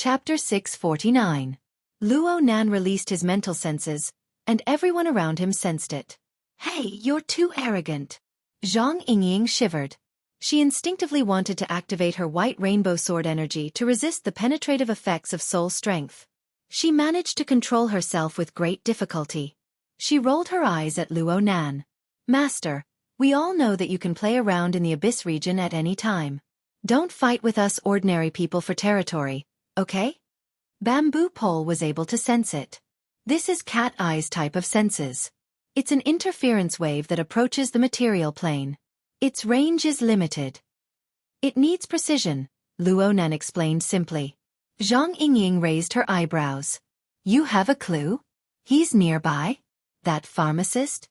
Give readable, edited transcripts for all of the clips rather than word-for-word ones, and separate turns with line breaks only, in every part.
Chapter 649. Luo Nan released his mental senses, and everyone around him sensed it. "Hey, you're too arrogant." Zhang Yingying shivered. She instinctively wanted to activate her white rainbow sword energy to resist the penetrative effects of soul strength. She managed to control herself with great difficulty. She rolled her eyes at Luo Nan. "Master, we all know that you can play around in the Abyss region at any time. Don't fight with us ordinary people for territory, okay?" Bamboo Pole was able to sense it. This is cat eyes type of senses. It's an interference wave that approaches the material plane. Its range is limited. It needs precision, Luo Nan explained simply. Zhang Yingying raised her eyebrows. "You have a clue? He's nearby? That pharmacist?"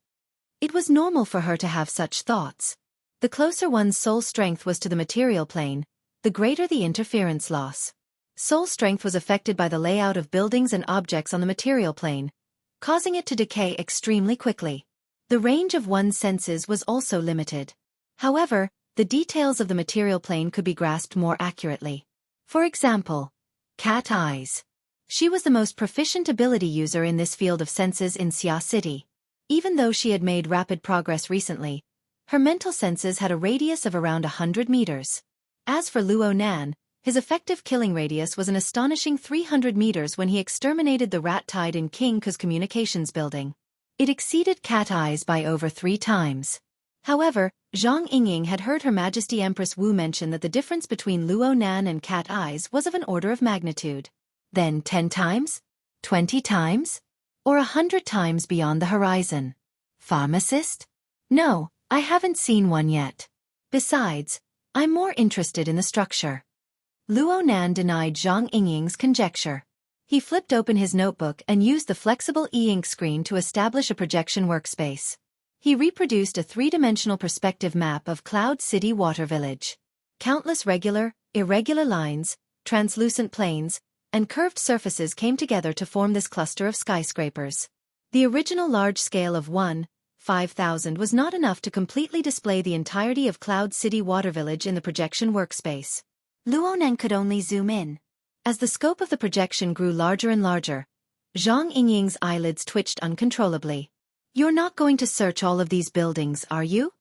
It was normal for her to have such thoughts. The closer one's soul strength was to the material plane, the greater the interference loss. Soul strength was affected by the layout of buildings and objects on the material plane, causing it to decay extremely quickly. The range of one's senses was also limited. However, the details of the material plane could be grasped more accurately. For example, cat eyes. She was the most proficient ability user in this field of senses in Xia City. Even though she had made rapid progress recently, her mental senses had a radius of around 100 meters. As for Luo Nan, his effective killing radius was an astonishing 300 meters when he exterminated the rat tied in King Ke's communications building. It exceeded cat eyes by over 3 times. However, Zhang Yingying had heard Her Majesty Empress Wu mention that the difference between Luo Nan and cat eyes was of an order of magnitude. Then 10 times? 20 times? Or 100 times beyond the horizon. Pharmacist? No, I haven't seen one yet. Besides, I'm more interested in the structure. Luo Nan denied Zhang Yingying's conjecture. He flipped open his notebook and used the flexible e-ink screen to establish a projection workspace. He reproduced a 3-dimensional perspective map of Cloud City Water Village. Countless regular, irregular lines, translucent plains, and curved surfaces came together to form this cluster of skyscrapers. The original large scale of 1,5,000 was not enough to completely display the entirety of Cloud City Water Village in the projection workspace. Luo Nan could only zoom in. As the scope of the projection grew larger and larger, Zhang Yingying's eyelids twitched uncontrollably. "You're not going to search all of these buildings, are you?"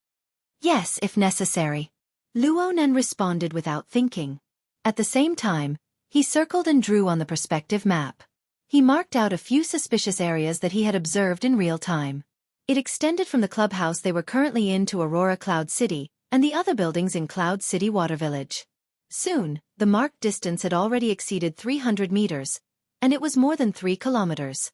"Yes, if necessary." Luo Nan responded without thinking. At the same time, he circled and drew on the perspective map. He marked out a few suspicious areas that he had observed in real time. It extended from the clubhouse they were currently in to Aurora Cloud City, and the other buildings in Cloud City Water Village. Soon, the marked distance had already exceeded 300 meters, and it was more than 3 kilometers.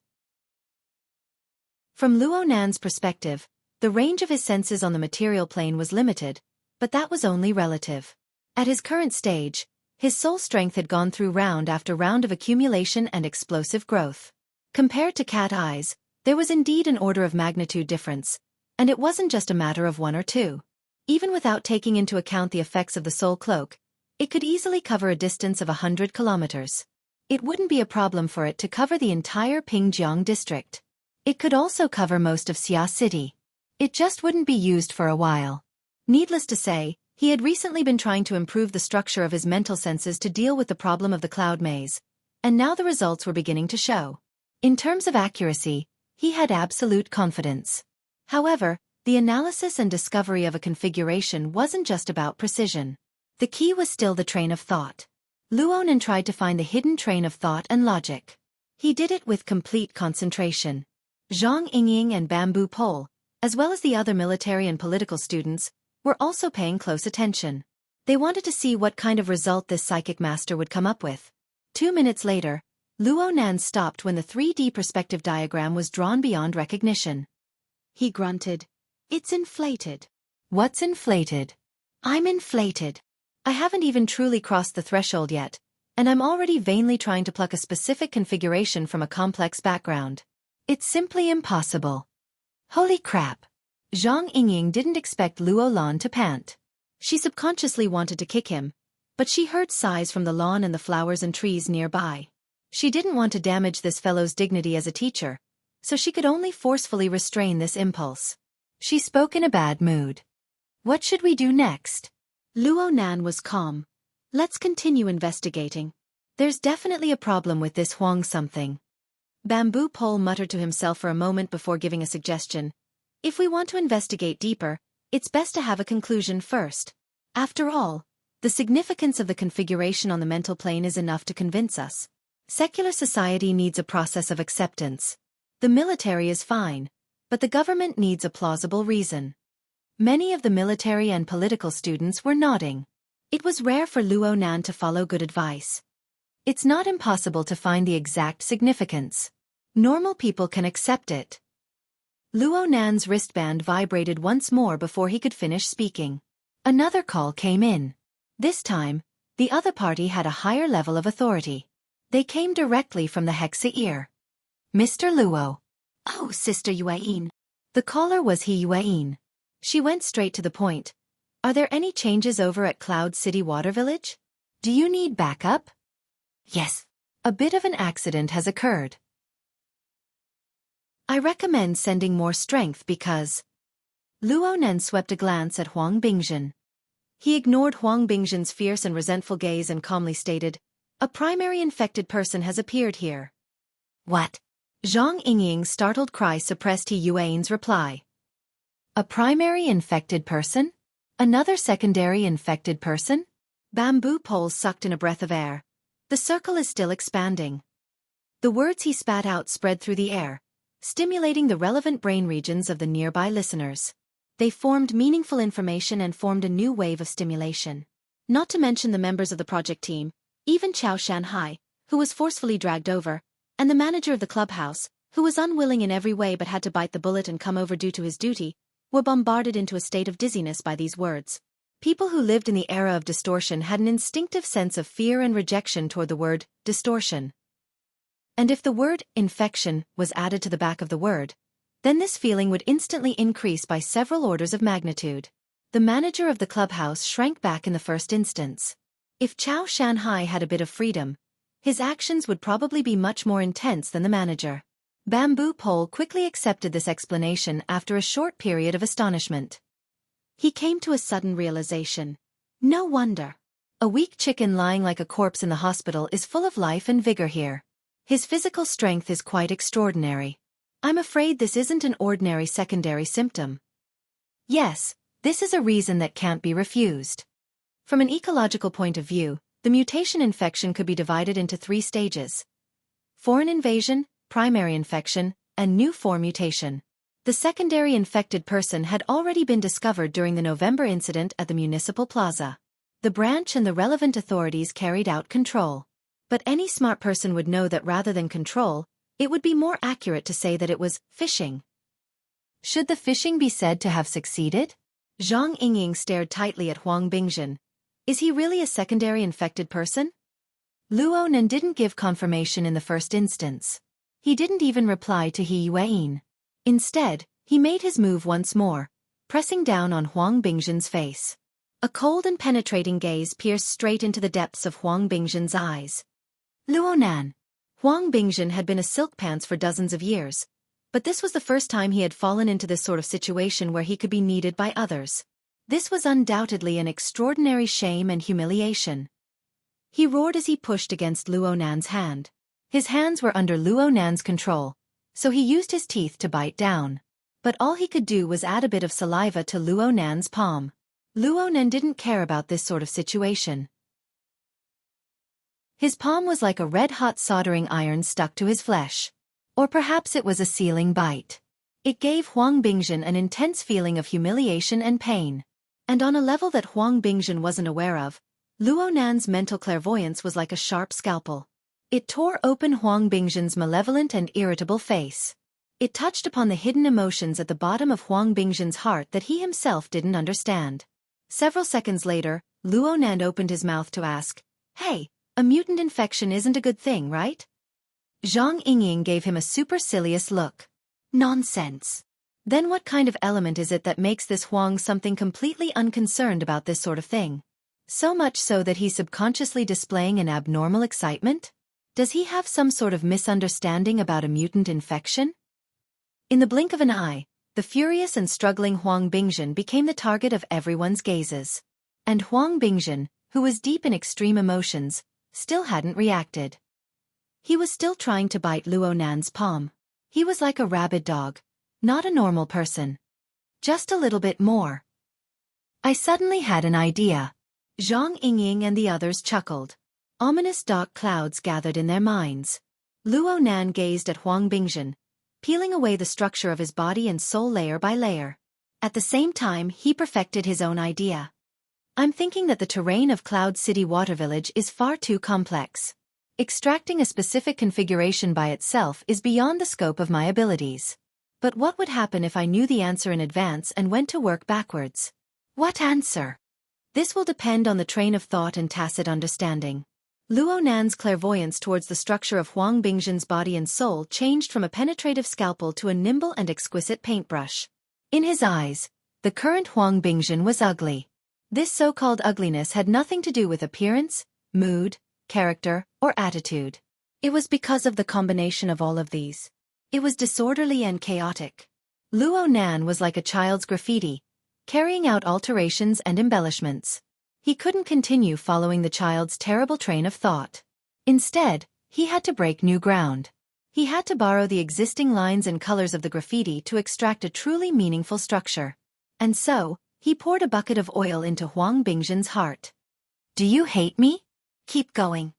From Luo Nan's perspective, the range of his senses on the material plane was limited, but that was only relative. At his current stage, his soul strength had gone through round after round of accumulation and explosive growth. Compared to cat eyes, there was indeed an order of magnitude difference, and it wasn't just a matter of 1 or 2. Even without taking into account the effects of the soul cloak, it could easily cover a distance of 100 kilometers. It wouldn't be a problem for it to cover the entire Pingjiang district. It could also cover most of Xia City. It just wouldn't be used for a while. Needless to say, he had recently been trying to improve the structure of his mental senses to deal with the problem of the cloud maze, and now the results were beginning to show. In terms of accuracy, he had absolute confidence. However, the analysis and discovery of a configuration wasn't just about precision. The key was still the train of thought. Luo Nan tried to find the hidden train of thought and logic. He did it with complete concentration. Zhang Yingying and Bamboo Pole, as well as the other military and political students, were also paying close attention. They wanted to see what kind of result this psychic master would come up with. 2 minutes later, Luo Nan stopped when the 3D perspective diagram was drawn beyond recognition. He grunted. "It's inflated." "What's inflated?" "I'm inflated. I haven't even truly crossed the threshold yet, and I'm already vainly trying to pluck a specific configuration from a complex background. It's simply impossible." Holy crap! Zhang Yingying didn't expect Luo Lan to pant. She subconsciously wanted to kick him, but she heard sighs from the lawn and the flowers and trees nearby. She didn't want to damage this fellow's dignity as a teacher, so she could only forcefully restrain this impulse. She spoke in a bad mood. "What should we do next?" Luo Nan was calm. "Let's continue investigating. There's definitely a problem with this Huang something. Bamboo Pole muttered to himself for a moment before giving a suggestion. If we want to investigate deeper, it's best to have a conclusion first. After all, the significance of the configuration on the mental plane is enough to convince us. Secular society needs a process of acceptance. The military is fine, but the government needs a plausible reason. Many of the military and political students were nodding. It was rare for Luo Nan to follow good advice. It's not impossible to find the exact significance. Normal people can accept it. Luo Nan's wristband vibrated once more before he could finish speaking. Another call came in. This time, the other party had a higher level of authority. They came directly from the Hexa ear. Mr. Luo. Oh, Sister Yueyin. The caller was He Yueyin. She went straight to the point. Are there any changes over at Cloud City Water Village? Do you need backup? Yes. A bit of an accident has occurred. I recommend sending more strength because... Luo Nan swept a glance at Huang Bingzhen. He ignored Huang Bingzhen's fierce and resentful gaze and calmly stated, a primary infected person has appeared here. What? Zhang Yingying's startled cry suppressed He Yueyin's reply. A primary infected person? Another secondary infected person? Bamboo Pole sucked in a breath of air. The circle is still expanding. The words he spat out spread through the air, stimulating the relevant brain regions of the nearby listeners. They formed meaningful information and formed a new wave of stimulation. Not to mention the members of the project team, even Chao Shanhai, who was forcefully dragged over, and the manager of the clubhouse, who was unwilling in every way but had to bite the bullet and come over due to his duty, were bombarded into a state of dizziness by these words. People who lived in the era of distortion had an instinctive sense of fear and rejection toward the word distortion. And if the word infection was added to the back of the word, then this feeling would instantly increase by several orders of magnitude. The manager of the clubhouse shrank back in the first instance. If Chao Shanhai had a bit of freedom, his actions would probably be much more intense than the manager. Bamboo Pole quickly accepted this explanation after a short period of astonishment. He came to a sudden realization. No wonder. A weak chicken lying like a corpse in the hospital is full of life and vigor here. His physical strength is quite extraordinary. I'm afraid this isn't an ordinary secondary symptom. Yes, this is a reason that can't be refused. From an ecological point of view, the mutation infection could be divided into 3 stages. Foreign invasion, primary infection, and new form mutation. The secondary infected person had already been discovered during the November incident at the municipal plaza. The branch and the relevant authorities carried out control. But any smart person would know that rather than control, it would be more accurate to say that it was phishing. Should the phishing be said to have succeeded? Zhang Yingying stared tightly at Huang Bingzhen. Is he really a secondary infected person? Luo Nan didn't give confirmation in the first instance. He didn't even reply to He Yueyin. Instead, he made his move once more, pressing down on Huang Bingzhen's face. A cold and penetrating gaze pierced straight into the depths of Huang Bingzhen's eyes. Luo Nan. Huang Bingzhen had been a silk pants for dozens of years, but this was the first time he had fallen into this sort of situation where he could be needed by others. This was undoubtedly an extraordinary shame and humiliation. He roared as he pushed against Luo Nan's hand. His hands were under Luo Nan's control, so he used his teeth to bite down. But all he could do was add a bit of saliva to Luo Nan's palm. Luo Nan didn't care about this sort of situation. His palm was like a red-hot soldering iron stuck to his flesh. Or perhaps it was a sealing bite. It gave Huang Bingzhen an intense feeling of humiliation and pain. And on a level that Huang Bingzhen wasn't aware of, Luo Nan's mental clairvoyance was like a sharp scalpel. It tore open Huang Bingzhen's malevolent and irritable face. It touched upon the hidden emotions at the bottom of Huang Bingzhen's heart that he himself didn't understand. Several seconds later, Luo Nan opened his mouth to ask, "Hey, a mutant infection isn't a good thing, right?" Zhang Yingying gave him a supercilious look. Nonsense. Then what kind of element is it that makes this Huang something completely unconcerned about this sort of thing? So much so that he's subconsciously displaying an abnormal excitement? Does he have some sort of misunderstanding about a mutant infection? In the blink of an eye, the furious and struggling Huang Bingzhen became the target of everyone's gazes. And Huang Bingzhen, who was deep in extreme emotions, still hadn't reacted. He was still trying to bite Luo Nan's palm. He was like a rabid dog, not a normal person. Just a little bit more. I suddenly had an idea. Zhang Yingying and the others chuckled. Ominous dark clouds gathered in their minds. Luo Nan gazed at Huang Bingzhen, peeling away the structure of his body and soul layer by layer. At the same time, he perfected his own idea. I'm thinking that the terrain of Cloud City Water Village is far too complex. Extracting a specific configuration by itself is beyond the scope of my abilities. But what would happen if I knew the answer in advance and went to work backwards? What answer? This will depend on the train of thought and tacit understanding. Luo Nan's clairvoyance towards the structure of Huang Bingzhen's body and soul changed from a penetrative scalpel to a nimble and exquisite paintbrush. In his eyes, the current Huang Bingzhen was ugly. This so-called ugliness had nothing to do with appearance, mood, character, or attitude. It was because of the combination of all of these. It was disorderly and chaotic. Luo Nan was like a child's graffiti, carrying out alterations and embellishments. He couldn't continue following the child's terrible train of thought. Instead, he had to break new ground. He had to borrow the existing lines and colors of the graffiti to extract a truly meaningful structure. And so, he poured a bucket of oil into Huang Bingzhen's heart. Do you hate me? Keep going.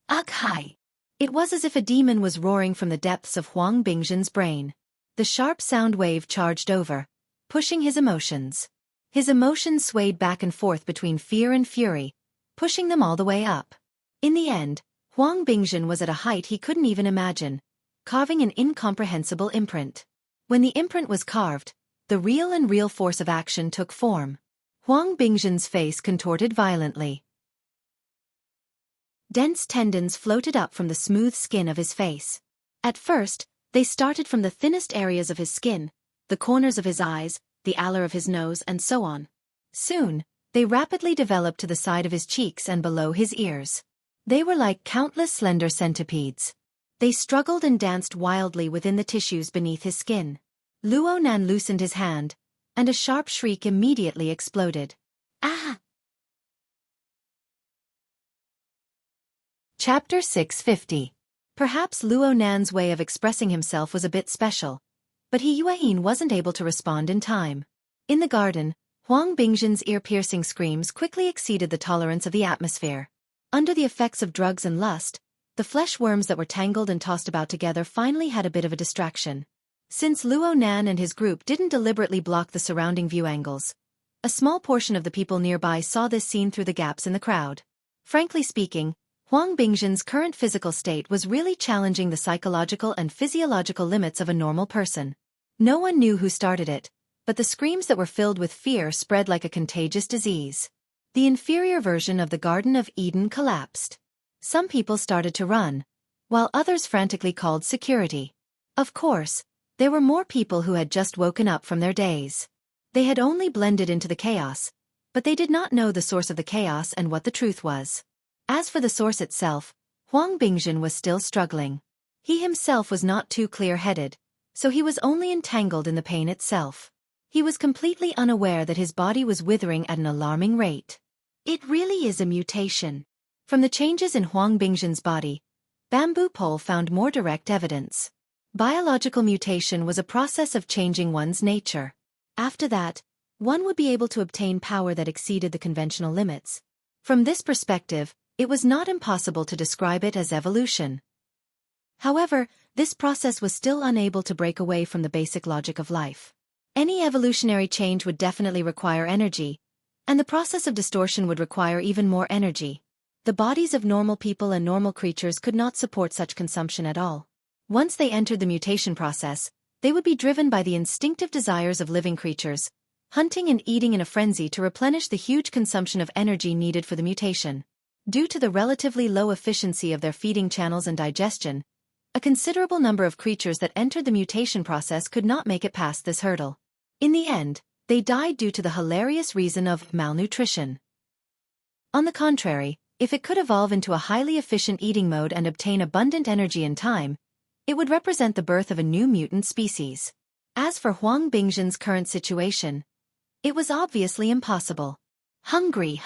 Ugh, hi. It was as if a demon was roaring from the depths of Huang Bingzhen's brain. The sharp sound wave charged over, pushing his emotions. His emotions swayed back and forth between fear and fury, pushing them all the way up. In the end, Huang Bingzhen was at a height he couldn't even imagine, carving an incomprehensible imprint. When the imprint was carved, the real force of action took form. Huang Bingzhen's face contorted violently. Dense tendons floated up from the smooth skin of his face. At first, they started from the thinnest areas of his skin, the corners of his eyes, the alar of his nose, and so on. Soon, they rapidly developed to the side of his cheeks and below his ears. They were like countless slender centipedes. They struggled and danced wildly within the tissues beneath his skin. Luo Nan loosened his hand, and a sharp shriek immediately exploded. Ah! Chapter 650. Perhaps Luo Nan's way of expressing himself was a bit special, but Yuan wasn't able to respond in time. In the garden, Huang Bingzhen's ear-piercing screams quickly exceeded the tolerance of the atmosphere. Under the effects of drugs and lust, the flesh worms that were tangled and tossed about together finally had a bit of a distraction. Since Luo Nan and his group didn't deliberately block the surrounding view angles, a small portion of the people nearby saw this scene through the gaps in the crowd. Frankly speaking, Huang Bingzhen's current physical state was really challenging the psychological and physiological limits of a normal person. No one knew who started it, but the screams that were filled with fear spread like a contagious disease. The inferior version of the Garden of Eden collapsed. Some people started to run, while others frantically called security. Of course, there were more people who had just woken up from their days. They had only blended into the chaos, but they did not know the source of the chaos and what the truth was. As for the source itself, Huang Bingzhen was still struggling. He himself was not too clear-headed, so he was only entangled in the pain itself. He was completely unaware that his body was withering at an alarming rate. It really is a mutation. From the changes in Huang Bingzhen's body, Bamboo Pole found more direct evidence. Biological mutation was a process of changing one's nature. After that, one would be able to obtain power that exceeded the conventional limits. From this perspective, it was not impossible to describe it as evolution. However, this process was still unable to break away from the basic logic of life. Any evolutionary change would definitely require energy, and the process of distortion would require even more energy. The bodies of normal people and normal creatures could not support such consumption at all. Once they entered the mutation process, they would be driven by the instinctive desires of living creatures, hunting and eating in a frenzy to replenish the huge consumption of energy needed for the mutation. Due to the relatively low efficiency of their feeding channels and digestion, a considerable number of creatures that entered the mutation process could not make it past this hurdle. In the end, they died due to the hilarious reason of malnutrition. On the contrary, if it could evolve into a highly efficient eating mode and obtain abundant energy in time, it would represent the birth of a new mutant species. As for Huang Bingzhen's current situation, it was obviously impossible. Hungry.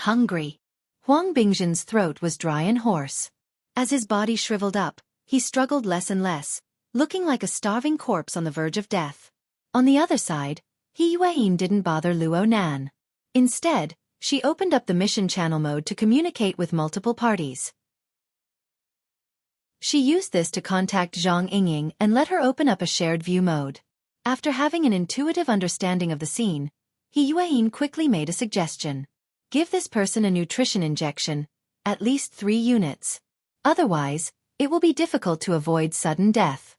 Huang Bingzhen's throat was dry and hoarse. As his body shriveled up, he struggled less and less, looking like a starving corpse on the verge of death. On the other side, He Yuan didn't bother Luo Nan. Instead, she opened up the mission channel mode to communicate with multiple parties. She used this to contact Zhang Yingying and let her open up a shared view mode. After having an intuitive understanding of the scene, He Yuan quickly made a suggestion. Give this person a nutrition injection, at least 3 units. Otherwise, it will be difficult to avoid sudden death.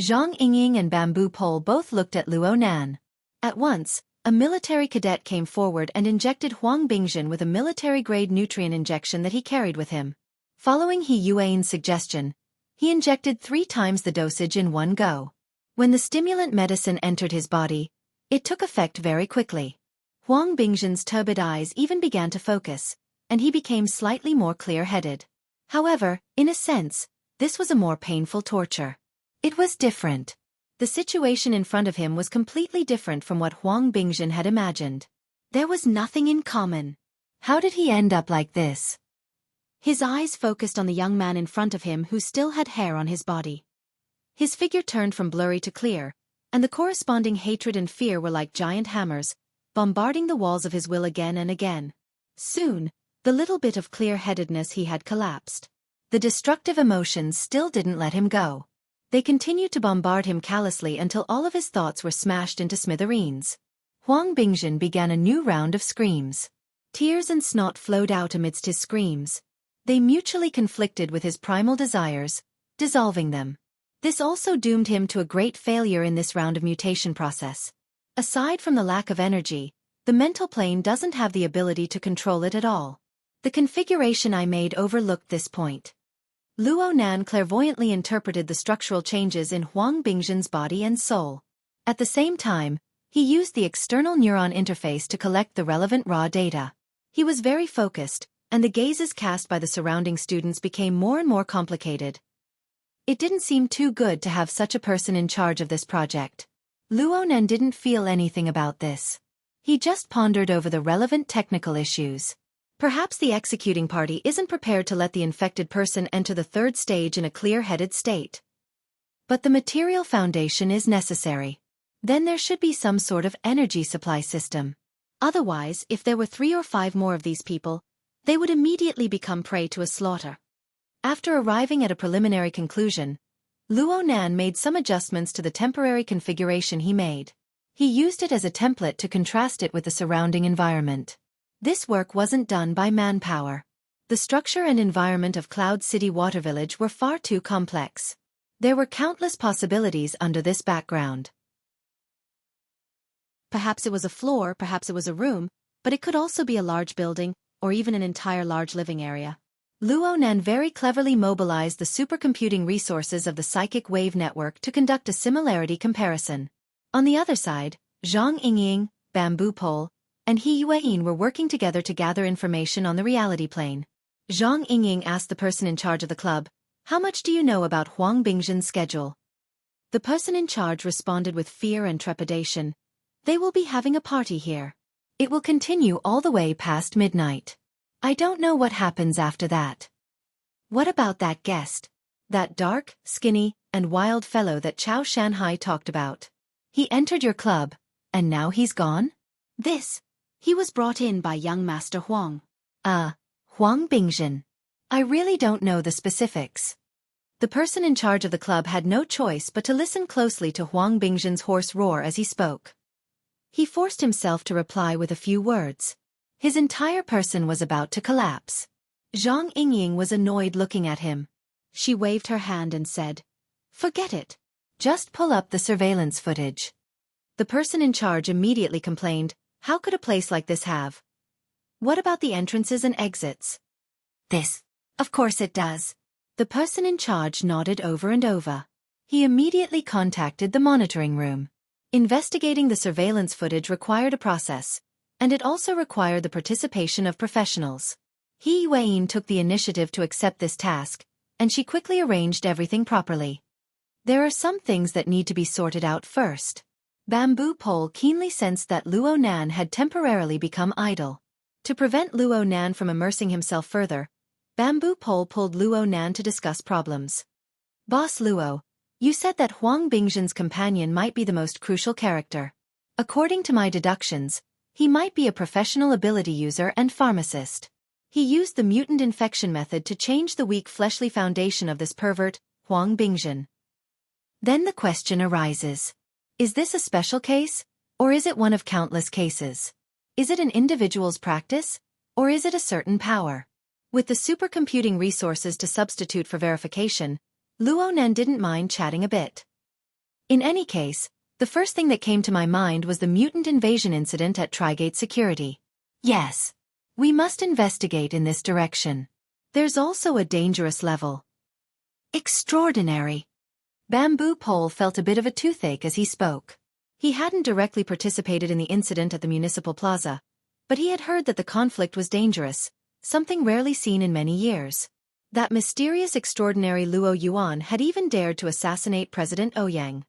Zhang Yingying and Bamboo Pole both looked at Luo Nan. At once, a military cadet came forward and injected Huang Bingjin with a military-grade nutrient injection that he carried with him. Following He Yuan's suggestion, he injected 3 times the dosage in one go. When the stimulant medicine entered his body, it took effect very quickly. Huang Bingjin's turbid eyes even began to focus, and he became slightly more clear-headed. However, in a sense, this was a more painful torture. It was different. The situation in front of him was completely different from what Huang Bingjin had imagined. There was nothing in common. How did he end up like this? His eyes focused on the young man in front of him who still had hair on his body. His figure turned from blurry to clear, and the corresponding hatred and fear were like giant hammers, bombarding the walls of his will again and again. Soon, the little bit of clear-headedness he had collapsed. The destructive emotions still didn't let him go. They continued to bombard him callously until all of his thoughts were smashed into smithereens. Huang Bingjin began a new round of screams. Tears and snot flowed out amidst his screams. They mutually conflicted with his primal desires, dissolving them. This also doomed him to a great failure in this round of mutation process. Aside from the lack of energy, the mental plane doesn't have the ability to control it at all. The configuration I made overlooked this point. Luo Nan clairvoyantly interpreted the structural changes in Huang Bingjin's body and soul. At the same time, he used the external neuron interface to collect the relevant raw data. He was very focused, and the gazes cast by the surrounding students became more and more complicated. It didn't seem too good to have such a person in charge of this project. Luo Nan didn't feel anything about this. He just pondered over the relevant technical issues. Perhaps the executing party isn't prepared to let the infected person enter the 3rd stage in a clear-headed state. But the material foundation is necessary. Then there should be some sort of energy supply system. Otherwise, if there were 3 or 5 more of these people, they would immediately become prey to a slaughter. After arriving at a preliminary conclusion, Luo Nan made some adjustments to the temporary configuration he made. He used it as a template to contrast it with the surrounding environment. This work wasn't done by manpower. The structure and environment of Cloud City Water Village were far too complex. There were countless possibilities under this background. Perhaps it was a floor, perhaps it was a room, but it could also be a large building, or even an entire large living area. Luo Nan very cleverly mobilized the supercomputing resources of the psychic wave network to conduct a similarity comparison. On the other side, Zhang Yingying, Bamboo Pole, and He Yuan were working together to gather information on the reality plane. Zhang Yingying asked the person in charge of the club, "How much do you know about Huang Bingjin's schedule?" The person in charge responded with fear and trepidation. "They will be having a party here. It will continue all the way past midnight. I don't know what happens after that." "What about that guest? That dark, skinny, and wild fellow that Chao Shanhai talked about? He entered your club, and now he's gone?" He was brought in by young Master Huang. Huang Bingjin. I really don't know the specifics." The person in charge of the club had no choice but to listen closely to Huang Bingjin's hoarse roar as he spoke. He forced himself to reply with a few words. His entire person was about to collapse. Zhang Yingying was annoyed looking at him. She waved her hand and said, "Forget it. Just pull up the surveillance footage." The person in charge immediately complained, "How could a place like this have? What about the entrances and exits?" Of course it does." The person in charge nodded over and over. He immediately contacted the monitoring room. Investigating the surveillance footage required a process, and it also required the participation of professionals. He Yuan took the initiative to accept this task, and she quickly arranged everything properly. There are some things that need to be sorted out first. Bamboo Pole keenly sensed that Luo Nan had temporarily become idle. To prevent Luo Nan from immersing himself further, Bamboo Pole pulled Luo Nan to discuss problems. Boss Luo, you said that Huang Bingzhen's companion might be the most crucial character. According to my deductions, he might be a professional ability user and pharmacist. He used the mutant infection method to change the weak fleshly foundation of this pervert, Huang Bingzhen. Then the question arises. Is this a special case, or is it one of countless cases? Is it an individual's practice, or is it a certain power? With the supercomputing resources to substitute for verification, Luo Nan didn't mind chatting a bit. In any case, the first thing that came to my mind was the mutant invasion incident at Trigate Security. Yes. We must investigate in this direction. There's also a dangerous level. Extraordinary. Bamboo Pole felt a bit of a toothache as he spoke. He hadn't directly participated in the incident at the municipal plaza, but he had heard that the conflict was dangerous, something rarely seen in many years. That mysterious extraordinary Luo Yuan had even dared to assassinate President Ouyang.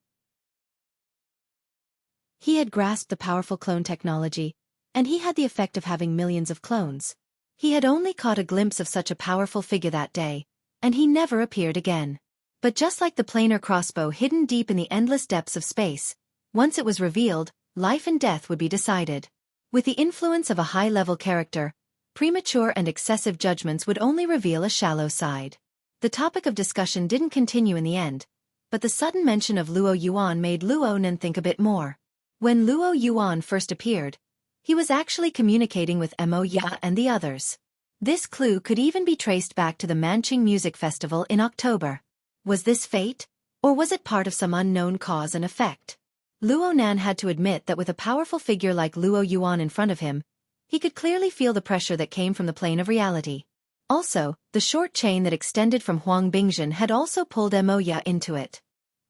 He had grasped the powerful clone technology, and he had the effect of having millions of clones. He had only caught a glimpse of such a powerful figure that day, and he never appeared again. But just like the planar crossbow hidden deep in the endless depths of space, once it was revealed, life and death would be decided. With the influence of a high-level character, premature and excessive judgments would only reveal a shallow side. The topic of discussion didn't continue in the end, but the sudden mention of Luo Yuan made Luo Nan think a bit more. When Luo Yuan first appeared, he was actually communicating with Mo Ya and the others. This clue could even be traced back to the Manqing Music Festival in October. Was this fate, or was it part of some unknown cause and effect? Luo Nan had to admit that with a powerful figure like Luo Yuan in front of him, he could clearly feel the pressure that came from the plane of reality. Also, the short chain that extended from Huang Bingzhen had also pulled Mo Ya into it.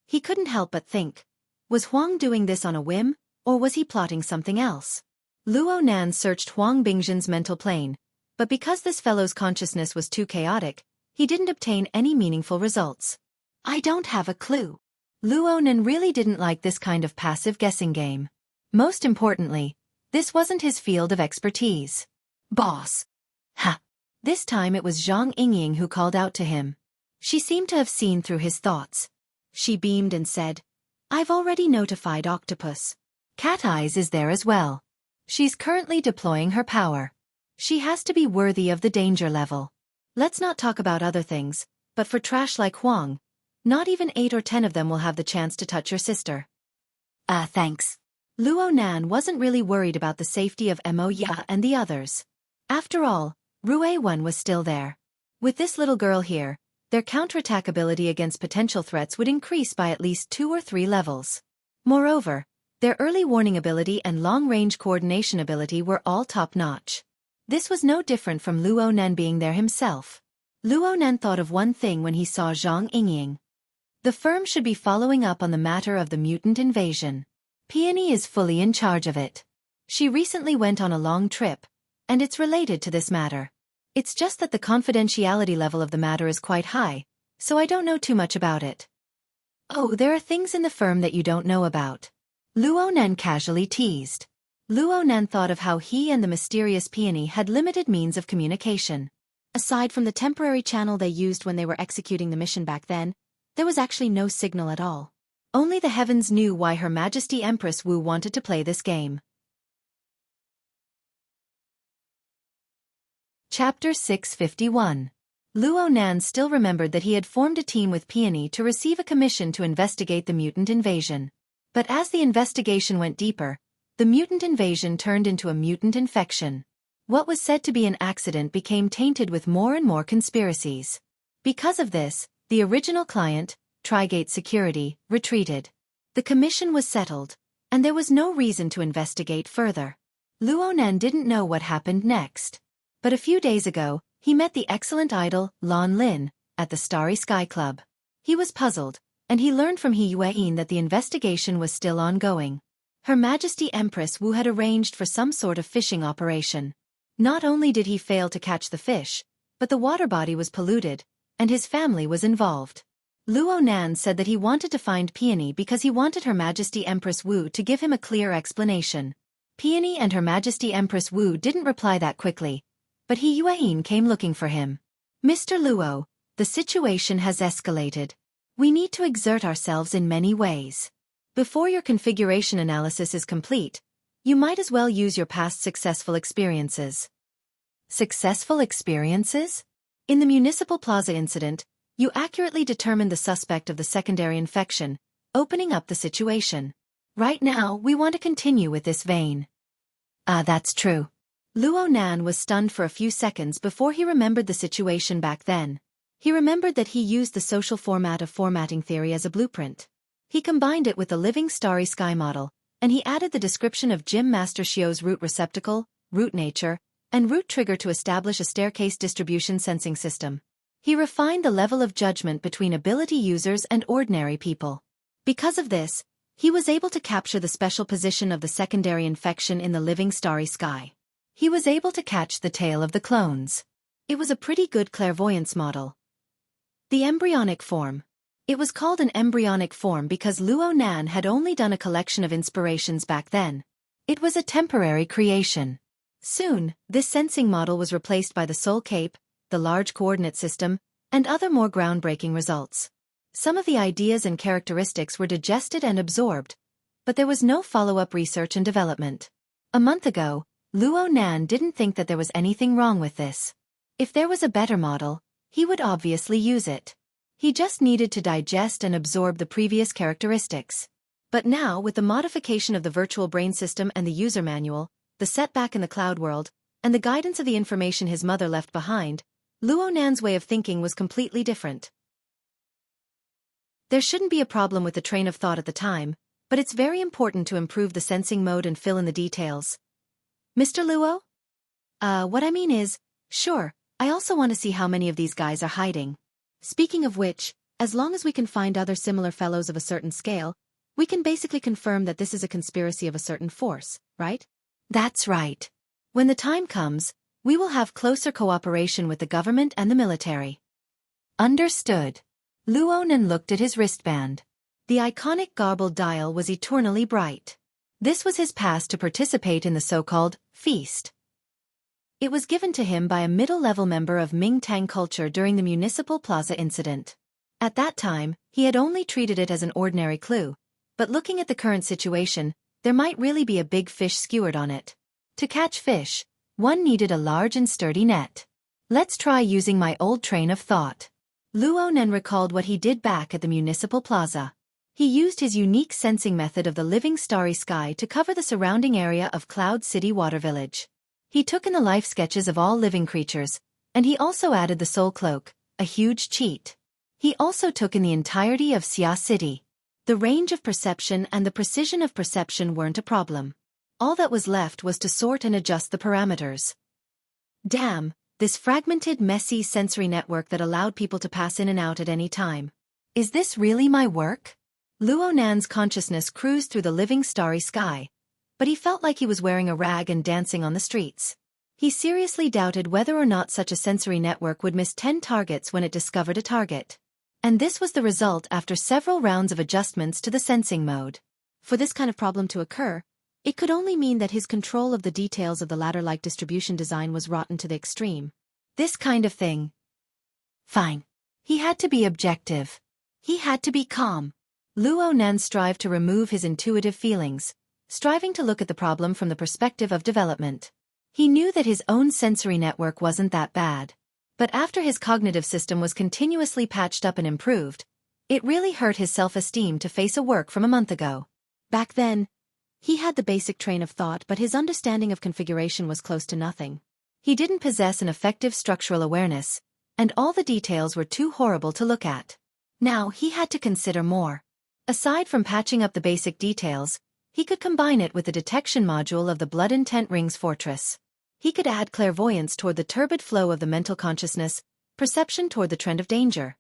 He couldn't help but think, was Huang doing this on a whim, or was he plotting something else? Luo Nan searched Huang Bingzhen's mental plane, but because this fellow's consciousness was too chaotic, he didn't obtain any meaningful results. I don't have a clue. Luo Nan really didn't like this kind of passive guessing game. Most importantly, this wasn't his field of expertise. Boss. Ha! This time it was Zhang Yingying who called out to him. She seemed to have seen through his thoughts. She beamed and said, I've already notified Octopus. Cat Eyes is there as well. She's currently deploying her power. She has to be worthy of the danger level. Let's not talk about other things, but for trash like Huang, not even 8 or 10 of them will have the chance to touch your sister. Thanks. Luo Nan wasn't really worried about the safety of Mo Ya and the others. After all, Rue Wen was still there. With this little girl here, their counterattack ability against potential threats would increase by at least 2 or 3 levels. Moreover, their early warning ability and long-range coordination ability were all top-notch. This was no different from Luo Nan being there himself. Luo Nan thought of one thing when he saw Zhang Yingying. The firm should be following up on the matter of the mutant invasion. Peony is fully in charge of it. She recently went on a long trip, and it's related to this matter. It's just that the confidentiality level of the matter is quite high, so I don't know too much about it. Oh, there are things in the firm that you don't know about. Luo Nan casually teased. Luo Nan thought of how he and the mysterious Peony had limited means of communication. Aside from the temporary channel they used when they were executing the mission back then, there was actually no signal at all. Only the heavens knew why Her Majesty Empress Wu wanted to play this game. Chapter 651. Luo Nan still remembered that he had formed a team with Peony to receive a commission to investigate the mutant invasion. But as the investigation went deeper, the mutant invasion turned into a mutant infection. What was said to be an accident became tainted with more and more conspiracies. Because of this, the original client, Trigate Security, retreated. The commission was settled, and there was no reason to investigate further. Luo Nan didn't know what happened next. But a few days ago, he met the excellent idol, Lan Lin, at the Starry Sky Club. He was puzzled, and he learned from He Yueyin that the investigation was still ongoing. Her Majesty Empress Wu had arranged for some sort of fishing operation. Not only did he fail to catch the fish, but the water body was polluted, and his family was involved. Luo Nan said that he wanted to find Peony because he wanted Her Majesty Empress Wu to give him a clear explanation. Peony and Her Majesty Empress Wu didn't reply that quickly, but He Yueyin came looking for him. Mr. Luo, the situation has escalated. We need to exert ourselves in many ways. Before your configuration analysis is complete, you might as well use your past successful experiences. Successful experiences? In the Municipal Plaza incident, you accurately determined the suspect of the secondary infection, opening up the situation. Right now, we want to continue with this vein. That's true. Luo Nan was stunned for a few seconds before he remembered the situation back then. He remembered that he used the social format of formatting theory as a blueprint. He combined it with the living starry sky model, and he added the description of Gym Master Xiao's root receptacle, root nature, and root trigger to establish a staircase distribution sensing system. He refined the level of judgment between ability users and ordinary people. Because of this, he was able to capture the special position of the secondary infection in the living starry sky. He was able to catch the tail of the clones. It was a pretty good clairvoyance model. The embryonic form. It was called an embryonic form because Luo Nan had only done a collection of inspirations back then. It was a temporary creation. Soon, this sensing model was replaced by the Soul Cape, the large coordinate system, and other more groundbreaking results. Some of the ideas and characteristics were digested and absorbed, but there was no follow-up research and development. A month ago, Luo Nan didn't think that there was anything wrong with this. If there was a better model, he would obviously use it. He just needed to digest and absorb the previous characteristics. But now, with the modification of the virtual brain system and the user manual, the setback in the cloud world, and the guidance of the information his mother left behind, Luo Nan's way of thinking was completely different. There shouldn't be a problem with the train of thought at the time, but it's very important to improve the sensing mode and fill in the details. Mr. Luo? What I mean is, sure, I also want to see how many of these guys are hiding. Speaking of which, as long as we can find other similar fellows of a certain scale, we can basically confirm that this is a conspiracy of a certain force, right? That's right. When the time comes, we will have closer cooperation with the government and the military. Understood. Luo Nan looked at his wristband. The iconic garbled dial was eternally bright. This was his pass to participate in the so-called feast. It was given to him by a middle-level member of Ming Tang culture during the Municipal Plaza incident. At that time, he had only treated it as an ordinary clue, but looking at the current situation, there might really be a big fish skewered on it. To catch fish, one needed a large and sturdy net. Let's try using my old train of thought. Luo Nan recalled what he did back at the Municipal Plaza. He used his unique sensing method of the living starry sky to cover the surrounding area of Cloud City Water Village. He took in the life sketches of all living creatures, and he also added the soul cloak, a huge cheat. He also took in the entirety of Xia City. The range of perception and the precision of perception weren't a problem. All that was left was to sort and adjust the parameters. Damn, this fragmented, messy sensory network that allowed people to pass in and out at any time. Is this really my work? Luo Nan's consciousness cruised through the living starry sky, but he felt like he was wearing a rag and dancing on the streets. He seriously doubted whether or not such a sensory network would miss 10 targets when it discovered a target. And this was the result after several rounds of adjustments to the sensing mode. For this kind of problem to occur, it could only mean that his control of the details of the ladder-like distribution design was rotten to the extreme. This kind of thing. Fine. He had to be objective. He had to be calm. Luo Nan strived to remove his intuitive feelings, striving to look at the problem from the perspective of development. He knew that his own sensory network wasn't that bad. But after his cognitive system was continuously patched up and improved, it really hurt his self-esteem to face a work from a month ago. Back then, he had the basic train of thought, but his understanding of configuration was close to nothing. He didn't possess an effective structural awareness, and all the details were too horrible to look at. Now he had to consider more. Aside from patching up the basic details, he could combine it with the detection module of the Blood Intent Rings Fortress. He could add clairvoyance toward the turbid flow of the mental consciousness, perception toward the trend of danger.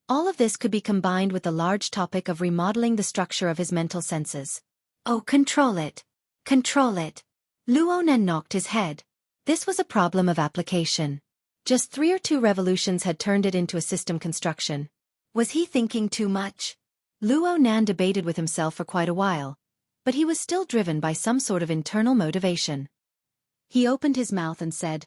All of this could be combined with the large topic of remodeling the structure of his mental senses. Oh, control it. Control it. Luo Nan knocked his head. This was a problem of application. Just 3 or 2 revolutions had turned it into a system construction. Was he thinking too much? Luo Nan debated with himself for quite a while, but he was still driven by some sort of internal motivation. He opened his mouth and said,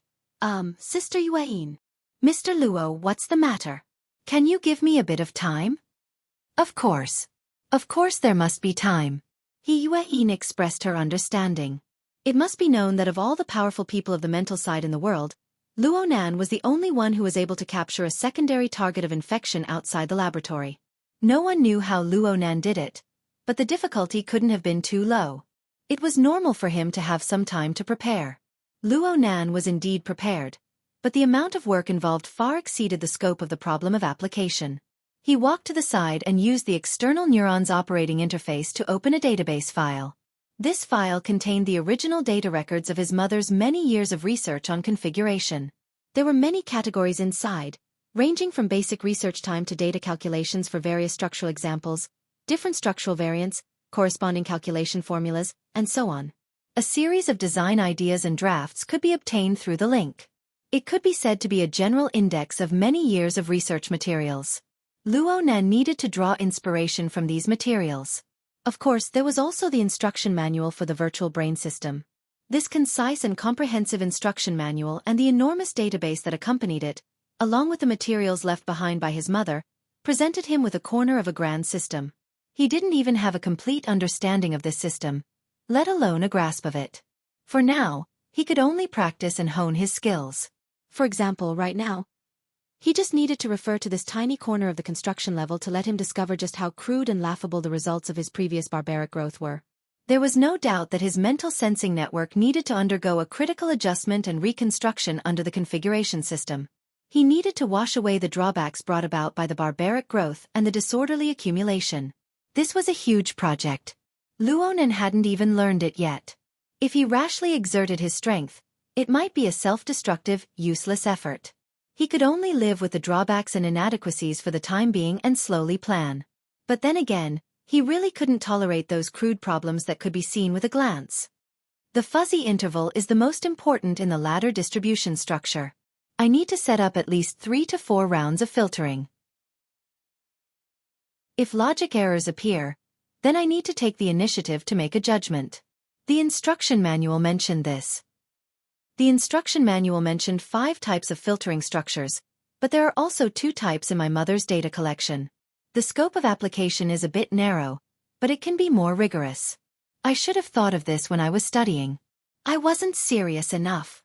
Sister Yuan. Mr. Luo, what's the matter? Can you give me a bit of time? Of course. Of course there must be time. Yuan expressed her understanding. It must be known that of all the powerful people of the mental side in the world, Luo Nan was the only one who was able to capture a secondary target of infection outside the laboratory. No one knew how Luo Nan did it, but the difficulty couldn't have been too low. It was normal for him to have some time to prepare. Luo Nan was indeed prepared, but the amount of work involved far exceeded the scope of the problem of application. He walked to the side and used the external neurons operating interface to open a database file. This file contained the original data records of his mother's many years of research on configuration. There were many categories inside, ranging from basic research time to data calculations for various structural examples, different structural variants, corresponding calculation formulas, and so on. A series of design ideas and drafts could be obtained through the link. It could be said to be a general index of many years of research materials. Luo Nan needed to draw inspiration from these materials. Of course, there was also the instruction manual for the virtual brain system. This concise and comprehensive instruction manual and the enormous database that accompanied it, along with the materials left behind by his mother, presented him with a corner of a grand system. He didn't even have a complete understanding of this system, let alone a grasp of it. For now, he could only practice and hone his skills. For example, right now, he just needed to refer to this tiny corner of the construction level to let him discover just how crude and laughable the results of his previous barbaric growth were. There was no doubt that his mental sensing network needed to undergo a critical adjustment and reconstruction under the configuration system. He needed to wash away the drawbacks brought about by the barbaric growth and the disorderly accumulation. This was a huge project. Luo Nan hadn't even learned it yet. If he rashly exerted his strength, it might be a self-destructive, useless effort. He could only live with the drawbacks and inadequacies for the time being and slowly plan. But then again, he really couldn't tolerate those crude problems that could be seen with a glance. The fuzzy interval is the most important in the ladder distribution structure. I need to set up at least 3 to 4 rounds of filtering. If logic errors appear, then I need to take the initiative to make a judgment. The instruction manual mentioned this. The instruction manual mentioned 5 types of filtering structures, but there are also 2 types in my mother's data collection. The scope of application is a bit narrow, but it can be more rigorous. I should have thought of this when I was studying. I wasn't serious enough.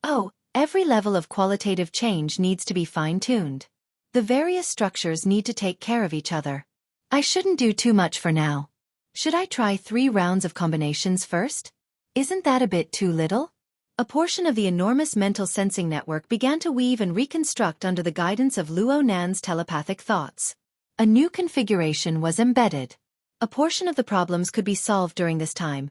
Oh, every level of qualitative change needs to be fine-tuned. The various structures need to take care of each other. I shouldn't do too much for now. Should I try 3 rounds of combinations first? Isn't that a bit too little? A portion of the enormous mental sensing network began to weave and reconstruct under the guidance of Luo Nan's telepathic thoughts. A new configuration was embedded. A portion of the problems could be solved during this time,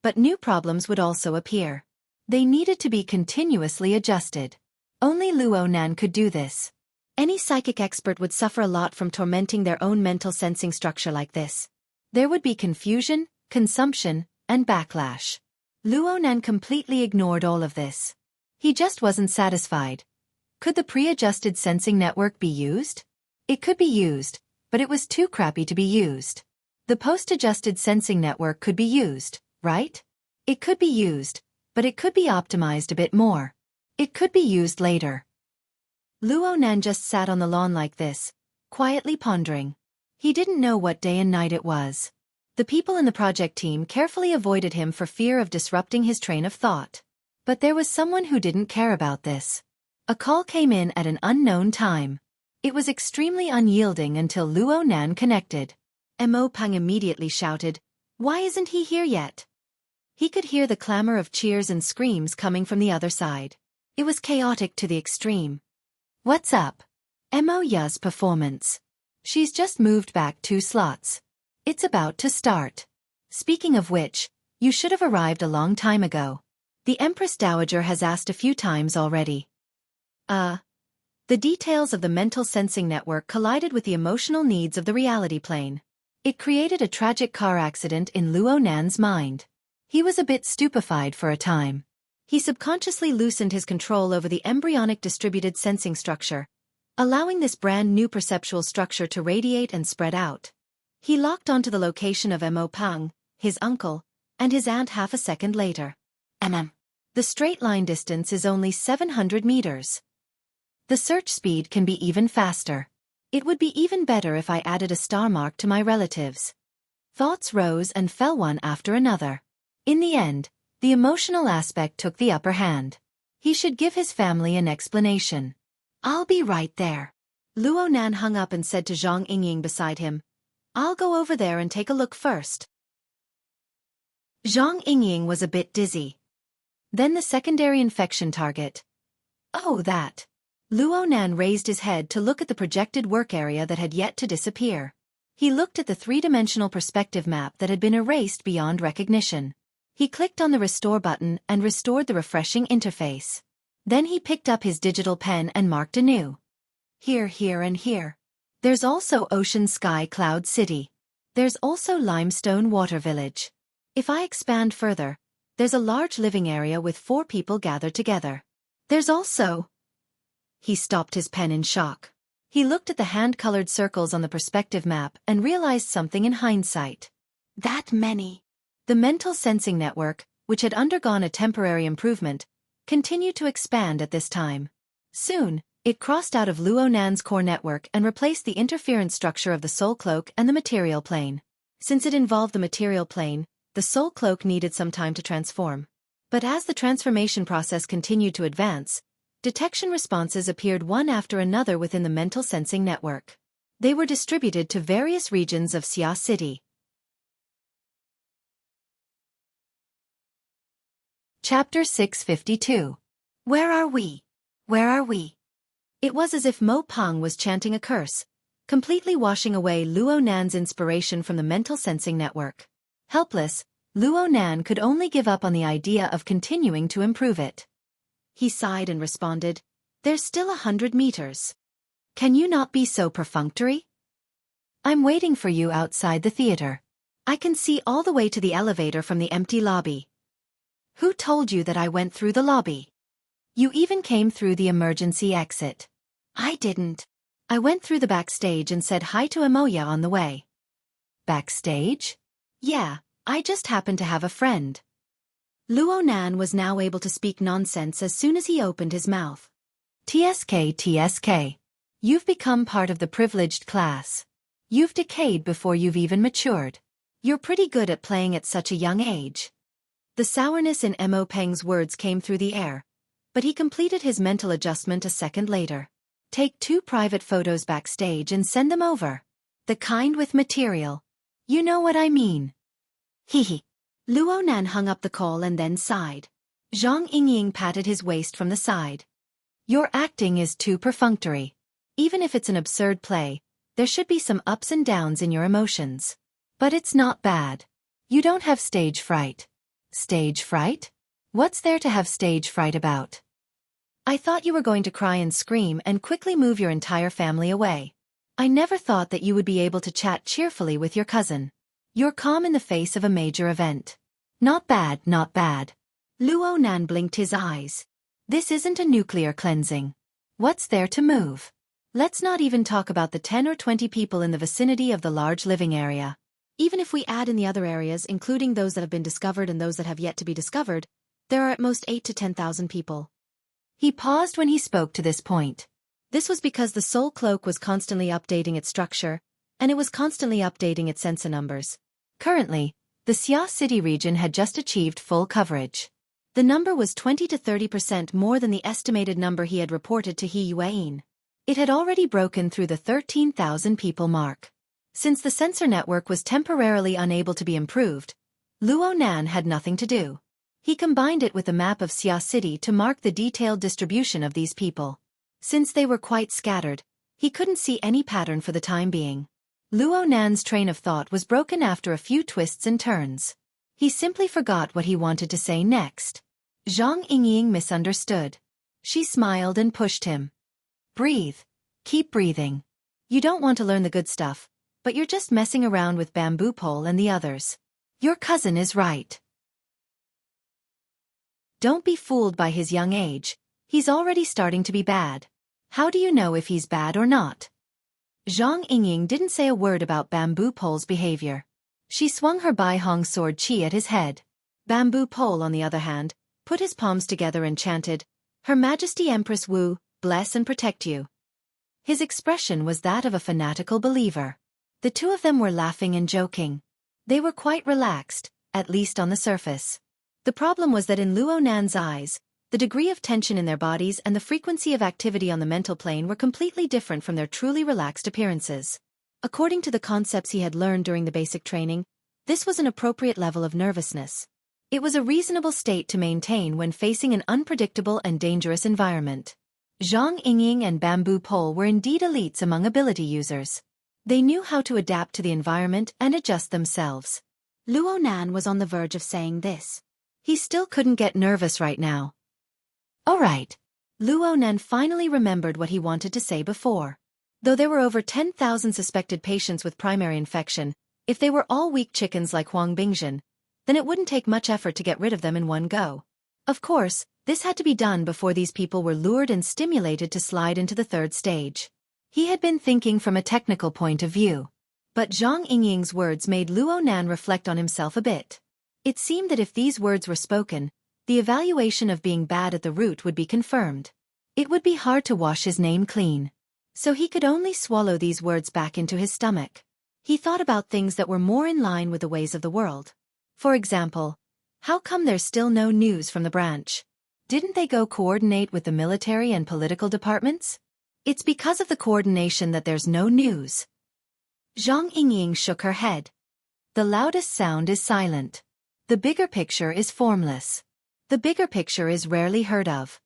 but new problems would also appear. They needed to be continuously adjusted. Only Luo Nan could do this. Any psychic expert would suffer a lot from tormenting their own mental sensing structure like this. There would be confusion, consumption, and backlash. Luo Nan completely ignored all of this. He just wasn't satisfied. Could the pre-adjusted sensing network be used? It could be used, but it was too crappy to be used. The post-adjusted sensing network could be used, right? It could be used, but it could be optimized a bit more. It could be used later. Luo Nan just sat on the lawn like this, quietly pondering. He didn't know what day and night it was. The people in the project team carefully avoided him for fear of disrupting his train of thought. But there was someone who didn't care about this. A call came in at an unknown time. It was extremely unyielding until Luo Nan connected. Mo Pang immediately shouted, "Why isn't he here yet?" He could hear the clamor of cheers and screams coming from the other side. It was chaotic to the extreme. "What's up?" Mo Ya's performance. "She's just moved back 2 slots. It's about to start. Speaking of which, you should have arrived a long time ago. The Empress Dowager has asked a few times already." The details of the mental sensing network collided with the emotional needs of the reality plane. It created a tragic car accident in Luo Nan's mind. He was a bit stupefied for a time. He subconsciously loosened his control over the embryonic distributed sensing structure, allowing this brand new perceptual structure to radiate and spread out. He locked onto the location of Mo Pang, his uncle, and his aunt half a second later. The straight line distance is only 700 meters. The search speed can be even faster. It would be even better if I added a star mark to my relatives. Thoughts rose and fell one after another. In the end, the emotional aspect took the upper hand. He should give his family an explanation. I'll be right there. Luo Nan hung up and said to Zhang Yingying beside him, I'll go over there and take a look first. Zhang Yingying was a bit dizzy. Then the secondary infection target. Oh, that. Luo Nan raised his head to look at the projected work area that had yet to disappear. He looked at the three-dimensional perspective map that had been erased beyond recognition. He clicked on the restore button and restored the refreshing interface. Then he picked up his digital pen and marked anew. Here, here, and here. There's also Ocean Sky Cloud City. There's also Limestone Water Village. If I expand further, there's a large living area with 4 people gathered together. There's also... He stopped his pen in shock. He looked at the hand-colored circles on the perspective map and realized something in hindsight. That many. The mental sensing network, which had undergone a temporary improvement, continued to expand at this time. Soon, it crossed out of Luo Nan's core network and replaced the interference structure of the soul cloak and the material plane. Since it involved the material plane, the soul cloak needed some time to transform. But as the transformation process continued to advance, detection responses appeared one after another within the mental sensing network. They were distributed to various regions of Xia City. Chapter 652. Where are we? Where are we? It was as if Mo Peng was chanting a curse, completely washing away Luo Nan's inspiration from the mental sensing network. Helpless, Luo Nan could only give up on the idea of continuing to improve it. He sighed and responded, There's still 100 meters. Can you not be so perfunctory? I'm waiting for you outside the theater. I can see all the way to the elevator from the empty lobby. Who told you that I went through the lobby? You even came through the emergency exit. I didn't. I went through the backstage and said hi to Emoya on the way. Backstage? Yeah, I just happened to have a friend. Luo Nan was now able to speak nonsense as soon as he opened his mouth. TSK. You've become part of the privileged class. You've decayed before you've even matured. You're pretty good at playing at such a young age. The sourness in Mo Peng's words came through the air, but he completed his mental adjustment a second later. Take 2 private photos backstage and send them over. The kind with material. You know what I mean. Hehe. Luo Nan hung up the call and then sighed. Zhang Yingying patted his waist from the side. Your acting is too perfunctory. Even if it's an absurd play, there should be some ups and downs in your emotions. But it's not bad. You don't have stage fright. Stage fright? What's there to have stage fright about? I thought you were going to cry and scream and quickly move your entire family away. I never thought that you would be able to chat cheerfully with your cousin. You're calm in the face of a major event. Not bad, not bad. Luo Nan blinked his eyes. This isn't a nuclear cleansing. What's there to move? Let's not even talk about the 10 or 20 people in the vicinity of the large living area. Even if we add in the other areas, including those that have been discovered and those that have yet to be discovered, there are at most 8 to 10,000 people. He paused when he spoke to this point. This was because the soul cloak was constantly updating its structure, and it was constantly updating its sensor numbers. Currently, the Xia City region had just achieved full coverage. The number was 20 to 30% more than the estimated number he had reported to He Yuan. It had already broken through the 13,000 people mark. Since the sensor network was temporarily unable to be improved, Luo Nan had nothing to do. He combined it with a map of Xia City to mark the detailed distribution of these people. Since they were quite scattered, he couldn't see any pattern for the time being. Luo Nan's train of thought was broken after a few twists and turns. He simply forgot what he wanted to say next. Zhang Yingying misunderstood. She smiled and pushed him. Breathe. Keep breathing. You don't want to learn the good stuff, but you're just messing around with Bamboo Pole and the others. Your cousin is right. Don't be fooled by his young age. He's already starting to be bad. How do you know if he's bad or not? Zhang Yingying didn't say a word about Bamboo Pole's behavior. She swung her Bai Hong sword chi at his head. Bamboo Pole, on the other hand, put his palms together and chanted, "Her Majesty Empress Wu, bless and protect you." His expression was that of a fanatical believer. The two of them were laughing and joking. They were quite relaxed, at least on the surface. The problem was that in Luo Nan's eyes, the degree of tension in their bodies and the frequency of activity on the mental plane were completely different from their truly relaxed appearances. According to the concepts he had learned during the basic training, this was an appropriate level of nervousness. It was a reasonable state to maintain when facing an unpredictable and dangerous environment. Zhang Yingying and Bamboo Pole were indeed elites among ability users. They knew how to adapt to the environment and adjust themselves. Luo Nan was on the verge of saying this. He still couldn't get nervous right now. All right. Luo Nan finally remembered what he wanted to say before. Though there were over 10,000 suspected patients with primary infection, if they were all weak chickens like Huang Bingzhen, then it wouldn't take much effort to get rid of them in one go. Of course, this had to be done before these people were lured and stimulated to slide into the third stage. He had been thinking from a technical point of view. But Zhang Yingying's words made Luo Nan reflect on himself a bit. It seemed that if these words were spoken, the evaluation of being bad at the root would be confirmed. It would be hard to wash his name clean. So he could only swallow these words back into his stomach. He thought about things that were more in line with the ways of the world. For example, how come there's still no news from the branch? Didn't they go coordinate with the military and political departments? It's because of the coordination that there's no news. Zhang Yingying shook her head. The loudest sound is silent. The bigger picture is formless. The bigger picture is rarely heard of.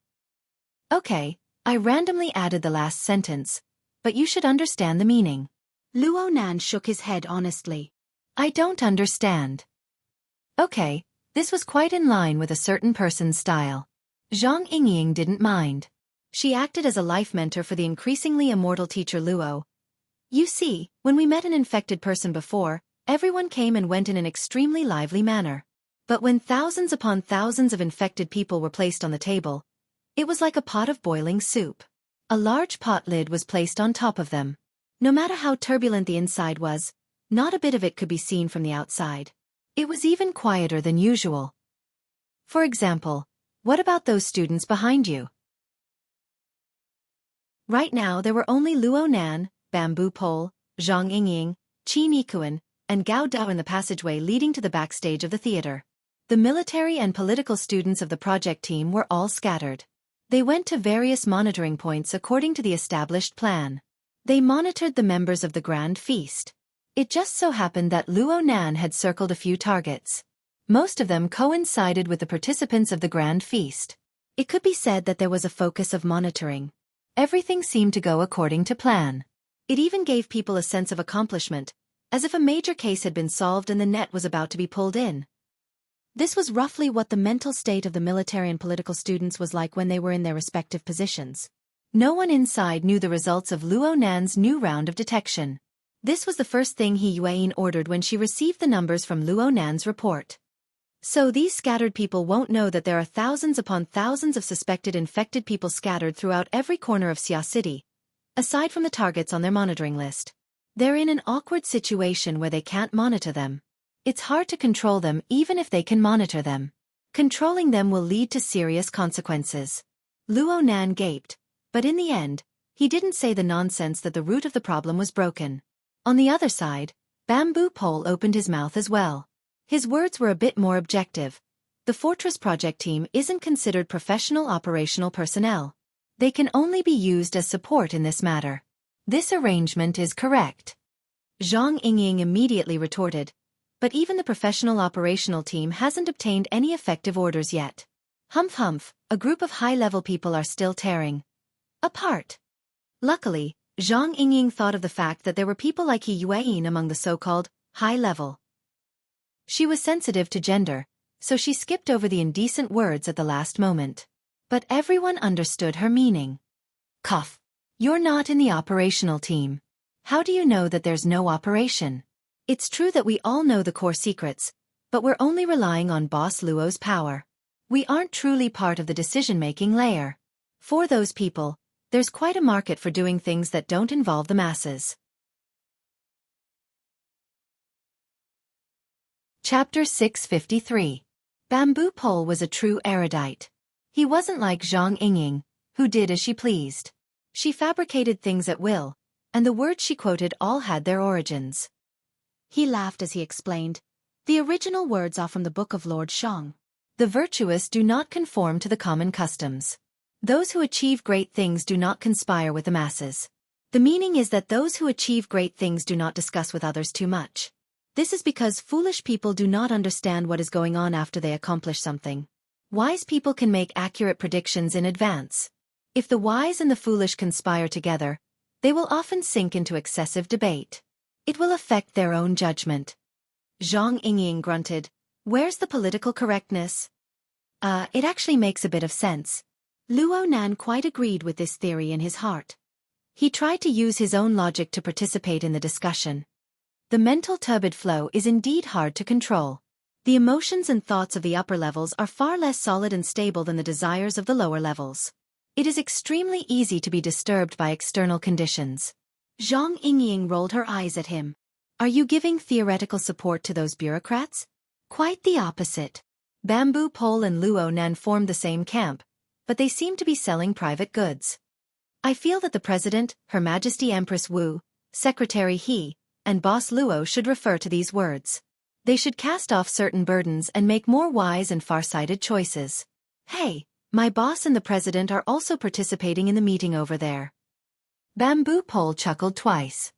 Okay, I randomly added the last sentence, but you should understand the meaning. Luo Nan shook his head honestly. I don't understand. Okay, this was quite in line with a certain person's style. Zhang Yingying didn't mind. She acted as a life mentor for the increasingly immortal teacher Luo. You see, when we met an infected person before, everyone came and went in an extremely lively manner. But when thousands upon thousands of infected people were placed on the table, it was like a pot of boiling soup. A large pot lid was placed on top of them. No matter how turbulent the inside was, not a bit of it could be seen from the outside. It was even quieter than usual. For example, what about those students behind you? Right now there were only Luo Nan, Bamboo Pole, Zhang Yingying, Qi Nikuan, and Gao Dao in the passageway leading to the backstage of the theater. The military and political students of the project team were all scattered. They went to various monitoring points according to the established plan. They monitored the members of the Grand Feast. It just so happened that Luo Nan had circled a few targets. Most of them coincided with the participants of the Grand Feast. It could be said that there was a focus of monitoring. Everything seemed to go according to plan. It even gave people a sense of accomplishment, as if a major case had been solved and the net was about to be pulled in. This was roughly what the mental state of the military and political students was like when they were in their respective positions. No one inside knew the results of Luo Nan's new round of detection. This was the first thing He Yuan ordered when she received the numbers from Luo Nan's report. So these scattered people won't know that there are thousands upon thousands of suspected infected people scattered throughout every corner of Xia City, aside from the targets on their monitoring list. They're in an awkward situation where they can't monitor them. It's hard to control them even if they can monitor them. Controlling them will lead to serious consequences. Luo Nan gaped, but in the end, he didn't say the nonsense that the root of the problem was broken. On the other side, Bamboo Pole opened his mouth as well. His words were a bit more objective. The Fortress Project team isn't considered professional operational personnel. They can only be used as support in this matter. This arrangement is correct. Zhang Yingying immediately retorted, but even the professional operational team hasn't obtained any effective orders yet. Humph humph, a group of high-level people are still tearing apart. Luckily, Zhang Yingying thought of the fact that there were people like He Yuan among the so-called high-level. She was sensitive to gender, so she skipped over the indecent words at the last moment. But everyone understood her meaning. Cough. You're not in the operational team. How do you know that there's no operation? It's true that we all know the core secrets, but we're only relying on Boss Luo's power. We aren't truly part of the decision-making layer. For those people, there's quite a market for doing things that don't involve the masses. Chapter 653. Bamboo Pole was a true erudite. He wasn't like Zhang Yingying, who did as she pleased. She fabricated things at will, and the words she quoted all had their origins. He laughed as he explained, "The original words are from the book of Lord Shang. The virtuous do not conform to the common customs. Those who achieve great things do not conspire with the masses. The meaning is that those who achieve great things do not discuss with others too much. This is because foolish people do not understand what is going on after they accomplish something. Wise people can make accurate predictions in advance. If the wise and the foolish conspire together, they will often sink into excessive debate. It will affect their own judgment." Zhang Yingying grunted, "Where's the political correctness?" It actually makes a bit of sense." Luo Nan quite agreed with this theory in his heart. He tried to use his own logic to participate in the discussion. The mental turbid flow is indeed hard to control. The emotions and thoughts of the upper levels are far less solid and stable than the desires of the lower levels. It is extremely easy to be disturbed by external conditions. Zhang Yingying rolled her eyes at him. "Are you giving theoretical support to those bureaucrats?" "Quite the opposite." Bamboo Pole and Luo Nan formed the same camp, but they seem to be selling private goods. "I feel that the President, Her Majesty Empress Wu, Secretary He, and Boss Luo should refer to these words. They should cast off certain burdens and make more wise and far-sighted choices. Hey, my boss and the President are also participating in the meeting over there." Bamboo Pole chuckled twice.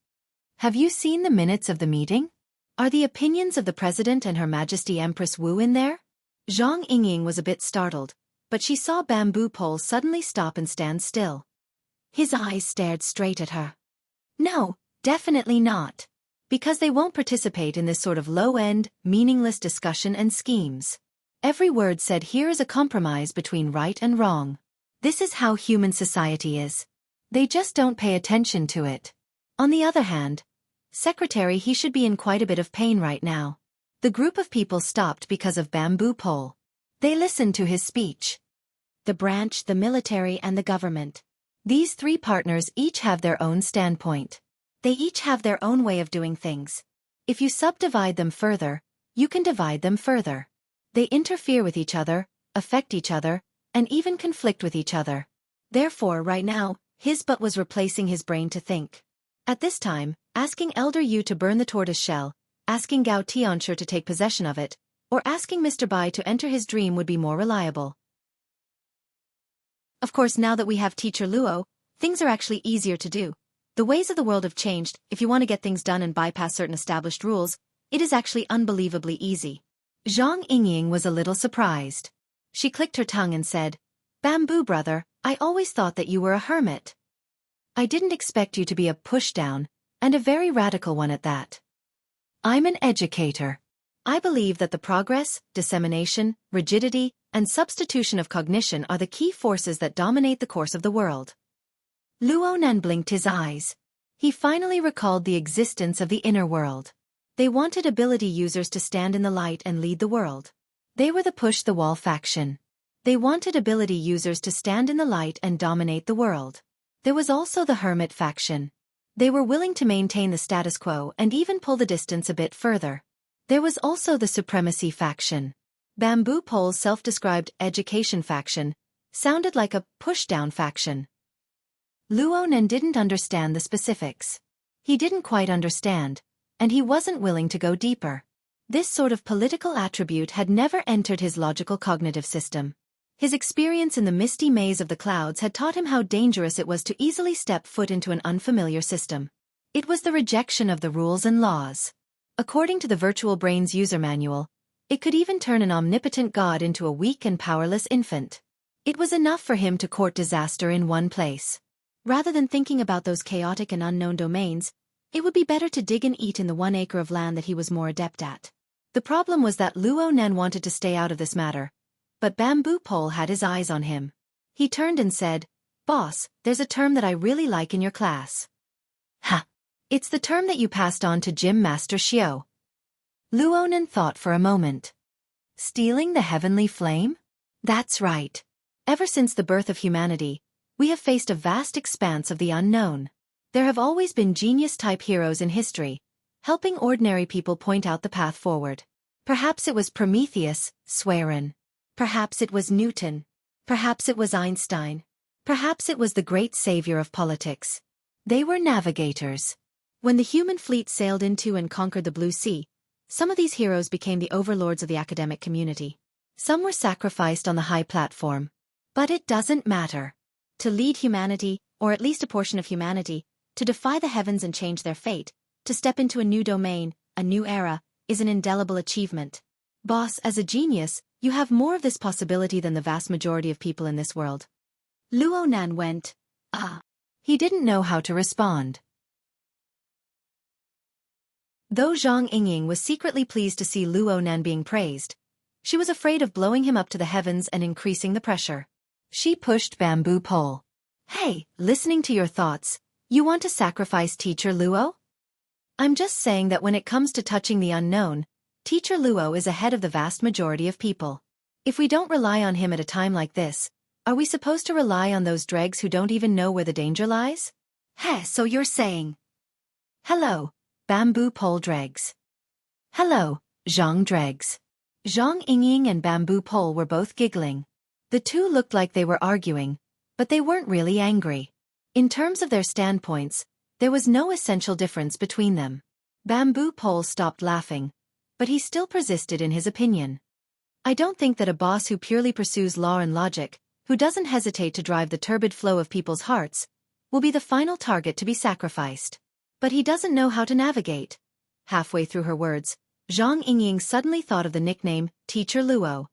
"Have you seen the minutes of the meeting? Are the opinions of the President and Her Majesty Empress Wu in there?" Zhang Yingying was a bit startled, but she saw Bamboo Pole suddenly stop and stand still. His eyes stared straight at her. "No, definitely not. Because they won't participate in this sort of low-end, meaningless discussion and schemes. Every word said here is a compromise between right and wrong. This is how human society is. They just don't pay attention to it. On the other hand, Secretary He should be in quite a bit of pain right now." The group of people stopped because of Bamboo Pole. They listened to his speech. The branch, the military, and the government. These three partners each have their own standpoint. They each have their own way of doing things. If you subdivide them further, you can divide them further. They interfere with each other, affect each other, and even conflict with each other. Therefore, right now, his butt was replacing his brain to think. At this time, asking Elder Yu to burn the tortoise shell, asking Gao Tianshi to take possession of it, or asking Mr. Bai to enter his dream would be more reliable. Of course, now that we have Teacher Luo, things are actually easier to do. The ways of the world have changed. If you want to get things done and bypass certain established rules, it is actually unbelievably easy. Zhang Yingying was a little surprised. She clicked her tongue and said, "Bamboo brother, I always thought that you were a hermit. I didn't expect you to be a pushdown, and a very radical one at that. I'm an educator. I believe that the progress, dissemination, rigidity, and substitution of cognition are the key forces that dominate the course of the world." Luo Nan blinked his eyes. He finally recalled the existence of the inner world. They wanted ability users to stand in the light and lead the world. They were the push-the-wall faction. They wanted ability users to stand in the light and dominate the world. There was also the hermit faction. They were willing to maintain the status quo and even pull the distance a bit further. There was also the supremacy faction. Bamboo Pole's self-described education faction sounded like a push-down faction. Luo Nan didn't understand the specifics. He didn't quite understand, and he wasn't willing to go deeper. This sort of political attribute had never entered his logical cognitive system. His experience in the misty maze of the clouds had taught him how dangerous it was to easily step foot into an unfamiliar system. It was the rejection of the rules and laws. According to the Virtual Brain's user manual, it could even turn an omnipotent god into a weak and powerless infant. It was enough for him to court disaster in one place. Rather than thinking about those chaotic and unknown domains, it would be better to dig and eat in the 1 acre of land that he was more adept at. The problem was that Luo Nan wanted to stay out of this matter, but Bamboo Pole had his eyes on him. He turned and said, "Boss, there's a term that I really like in your class." "Ha! It's the term that you passed on to Gym Master Xiao." Luo Nan thought for a moment. "Stealing the heavenly flame?" "That's right. Ever since the birth of humanity, we have faced a vast expanse of the unknown. There have always been genius-type heroes in history, helping ordinary people point out the path forward. Perhaps it was Prometheus, swearin'. Perhaps it was Newton. Perhaps it was Einstein. Perhaps it was the great savior of politics. They were navigators. When the human fleet sailed into and conquered the Blue Sea, some of these heroes became the overlords of the academic community. Some were sacrificed on the high platform. But it doesn't matter. To lead humanity, or at least a portion of humanity, to defy the heavens and change their fate, to step into a new domain, a new era, is an indelible achievement. Boss, as a genius, you have more of this possibility than the vast majority of people in this world. Luo Nan went, ah. He didn't know how to respond. Though Zhang Yingying was secretly pleased to see Luo Nan being praised, she was afraid of blowing him up to the heavens and increasing the pressure. She pushed bamboo pole. Hey, listening to your thoughts, you want to sacrifice Teacher Luo? I'm just saying that when it comes to touching the unknown, Teacher Luo is ahead of the vast majority of people. If we don't rely on him at a time like this, are we supposed to rely on those dregs who don't even know where the danger lies? Heh, so you're saying. Hello, bamboo pole dregs. Hello, Zhang dregs. Zhang Yingying and bamboo pole were both giggling. The two looked like they were arguing, but they weren't really angry. In terms of their standpoints, there was no essential difference between them. Bamboo pole stopped laughing, but he still persisted in his opinion. I don't think that a boss who purely pursues law and logic, who doesn't hesitate to drive the turbid flow of people's hearts, will be the final target to be sacrificed. But he doesn't know how to navigate. Halfway through her words, Zhang Yingying suddenly thought of the nickname, Teacher Luo.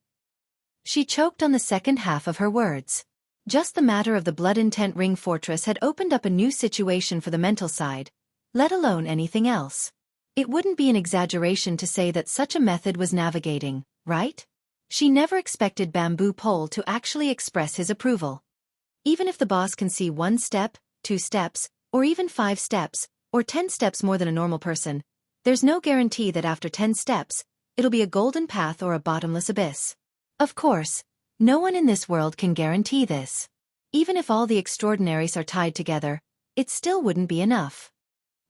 She choked on the second half of her words. Just the matter of the blood-intent ring fortress had opened up a new situation for the mental side, let alone anything else. It wouldn't be an exaggeration to say that such a method was navigating, right? She never expected bamboo pole to actually express his approval. Even if the boss can see 1 step, 2 steps, or even 5 steps, or 10 steps more than a normal person, there's no guarantee that after 10 steps, it'll be a golden path or a bottomless abyss. Of course, no one in this world can guarantee this. Even if all the extraordinaries are tied together, it still wouldn't be enough.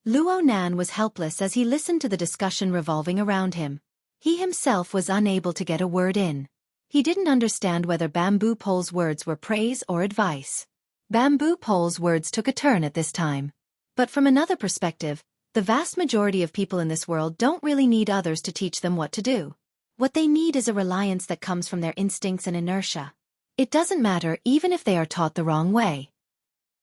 Luo Nan was helpless as he listened to the discussion revolving around him. He himself was unable to get a word in. He didn't understand whether bamboo pole's words were praise or advice. Bamboo pole's words took a turn at this time. But from another perspective, the vast majority of people in this world don't really need others to teach them what to do. What they need is a reliance that comes from their instincts and inertia. It doesn't matter even if they are taught the wrong way.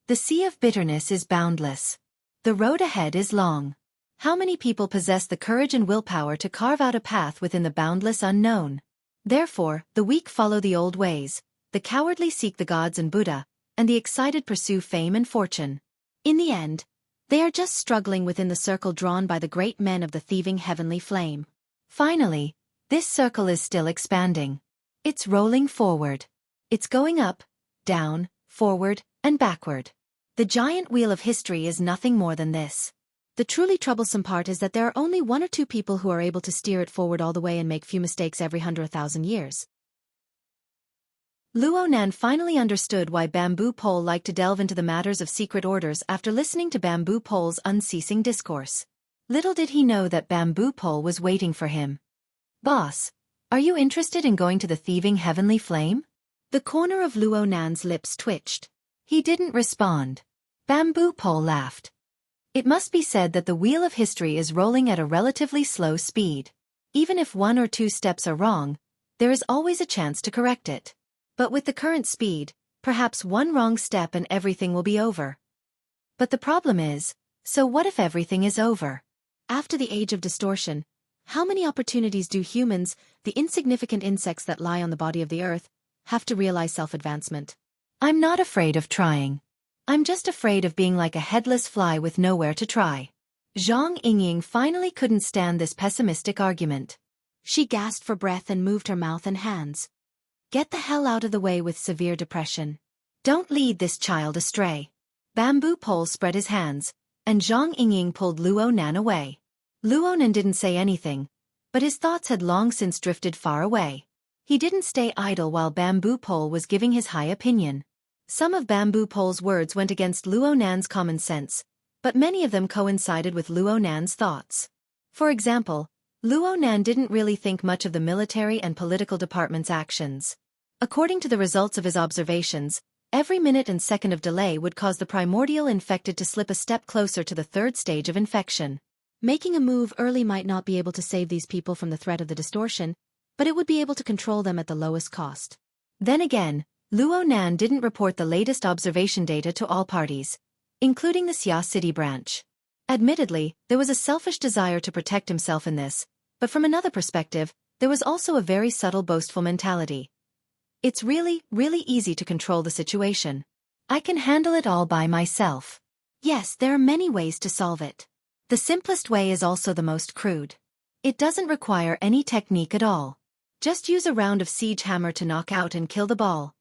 The sea of bitterness is boundless. The road ahead is long. How many people possess the courage and willpower to carve out a path within the boundless unknown? Therefore, the weak follow the old ways, the cowardly seek the gods and Buddha, and the excited pursue fame and fortune. In the end, they are just struggling within the circle drawn by the great men of the thieving heavenly flame. Finally, this circle is still expanding. It's rolling forward. It's going up, down, forward, and backward. The giant wheel of history is nothing more than this. The truly troublesome part is that there are only 1 or 2 people who are able to steer it forward all the way and make few mistakes every 100,000 years. Luo Nan finally understood why Bamboo Pole liked to delve into the matters of secret orders after listening to Bamboo Pole's unceasing discourse. Little did he know that Bamboo Pole was waiting for him. Boss, are you interested in going to the thieving heavenly flame? The corner of Luo Nan's lips twitched. He didn't respond. Bamboo Pole laughed. It must be said that the wheel of history is rolling at a relatively slow speed. Even if 1 or 2 steps are wrong, there is always a chance to correct it. But with the current speed, perhaps 1 wrong step and everything will be over. But the problem is, so what if everything is over? After the age of distortion, how many opportunities do humans, the insignificant insects that lie on the body of the earth, have to realize self-advancement? I'm not afraid of trying. I'm just afraid of being like a headless fly with nowhere to try. Zhang Yingying finally couldn't stand this pessimistic argument. She gasped for breath and moved her mouth and hands. Get the hell out of the way with severe depression. Don't lead this child astray. Bamboo Pole spread his hands, and Zhang Yingying pulled Luo Nan away. Luo Nan didn't say anything, but his thoughts had long since drifted far away. He didn't stay idle while Bamboo Pole was giving his high opinion. Some of Bamboo Pole's words went against Luo Nan's common sense, but many of them coincided with Luo Nan's thoughts. For example, Luo Nan didn't really think much of the military and political department's actions. According to the results of his observations, every minute and second of delay would cause the primordial infected to slip a step closer to the third stage of infection. Making a move early might not be able to save these people from the threat of the distortion, but it would be able to control them at the lowest cost. Then again, Luo Nan didn't report the latest observation data to all parties, including the Xia City branch. Admittedly, there was a selfish desire to protect himself in this, but from another perspective, there was also a very subtle boastful mentality. It's really, really easy to control the situation. I can handle it all by myself. Yes, there are many ways to solve it. The simplest way is also the most crude. It doesn't require any technique at all. Just use a round of siege hammer to knock out and kill the ball.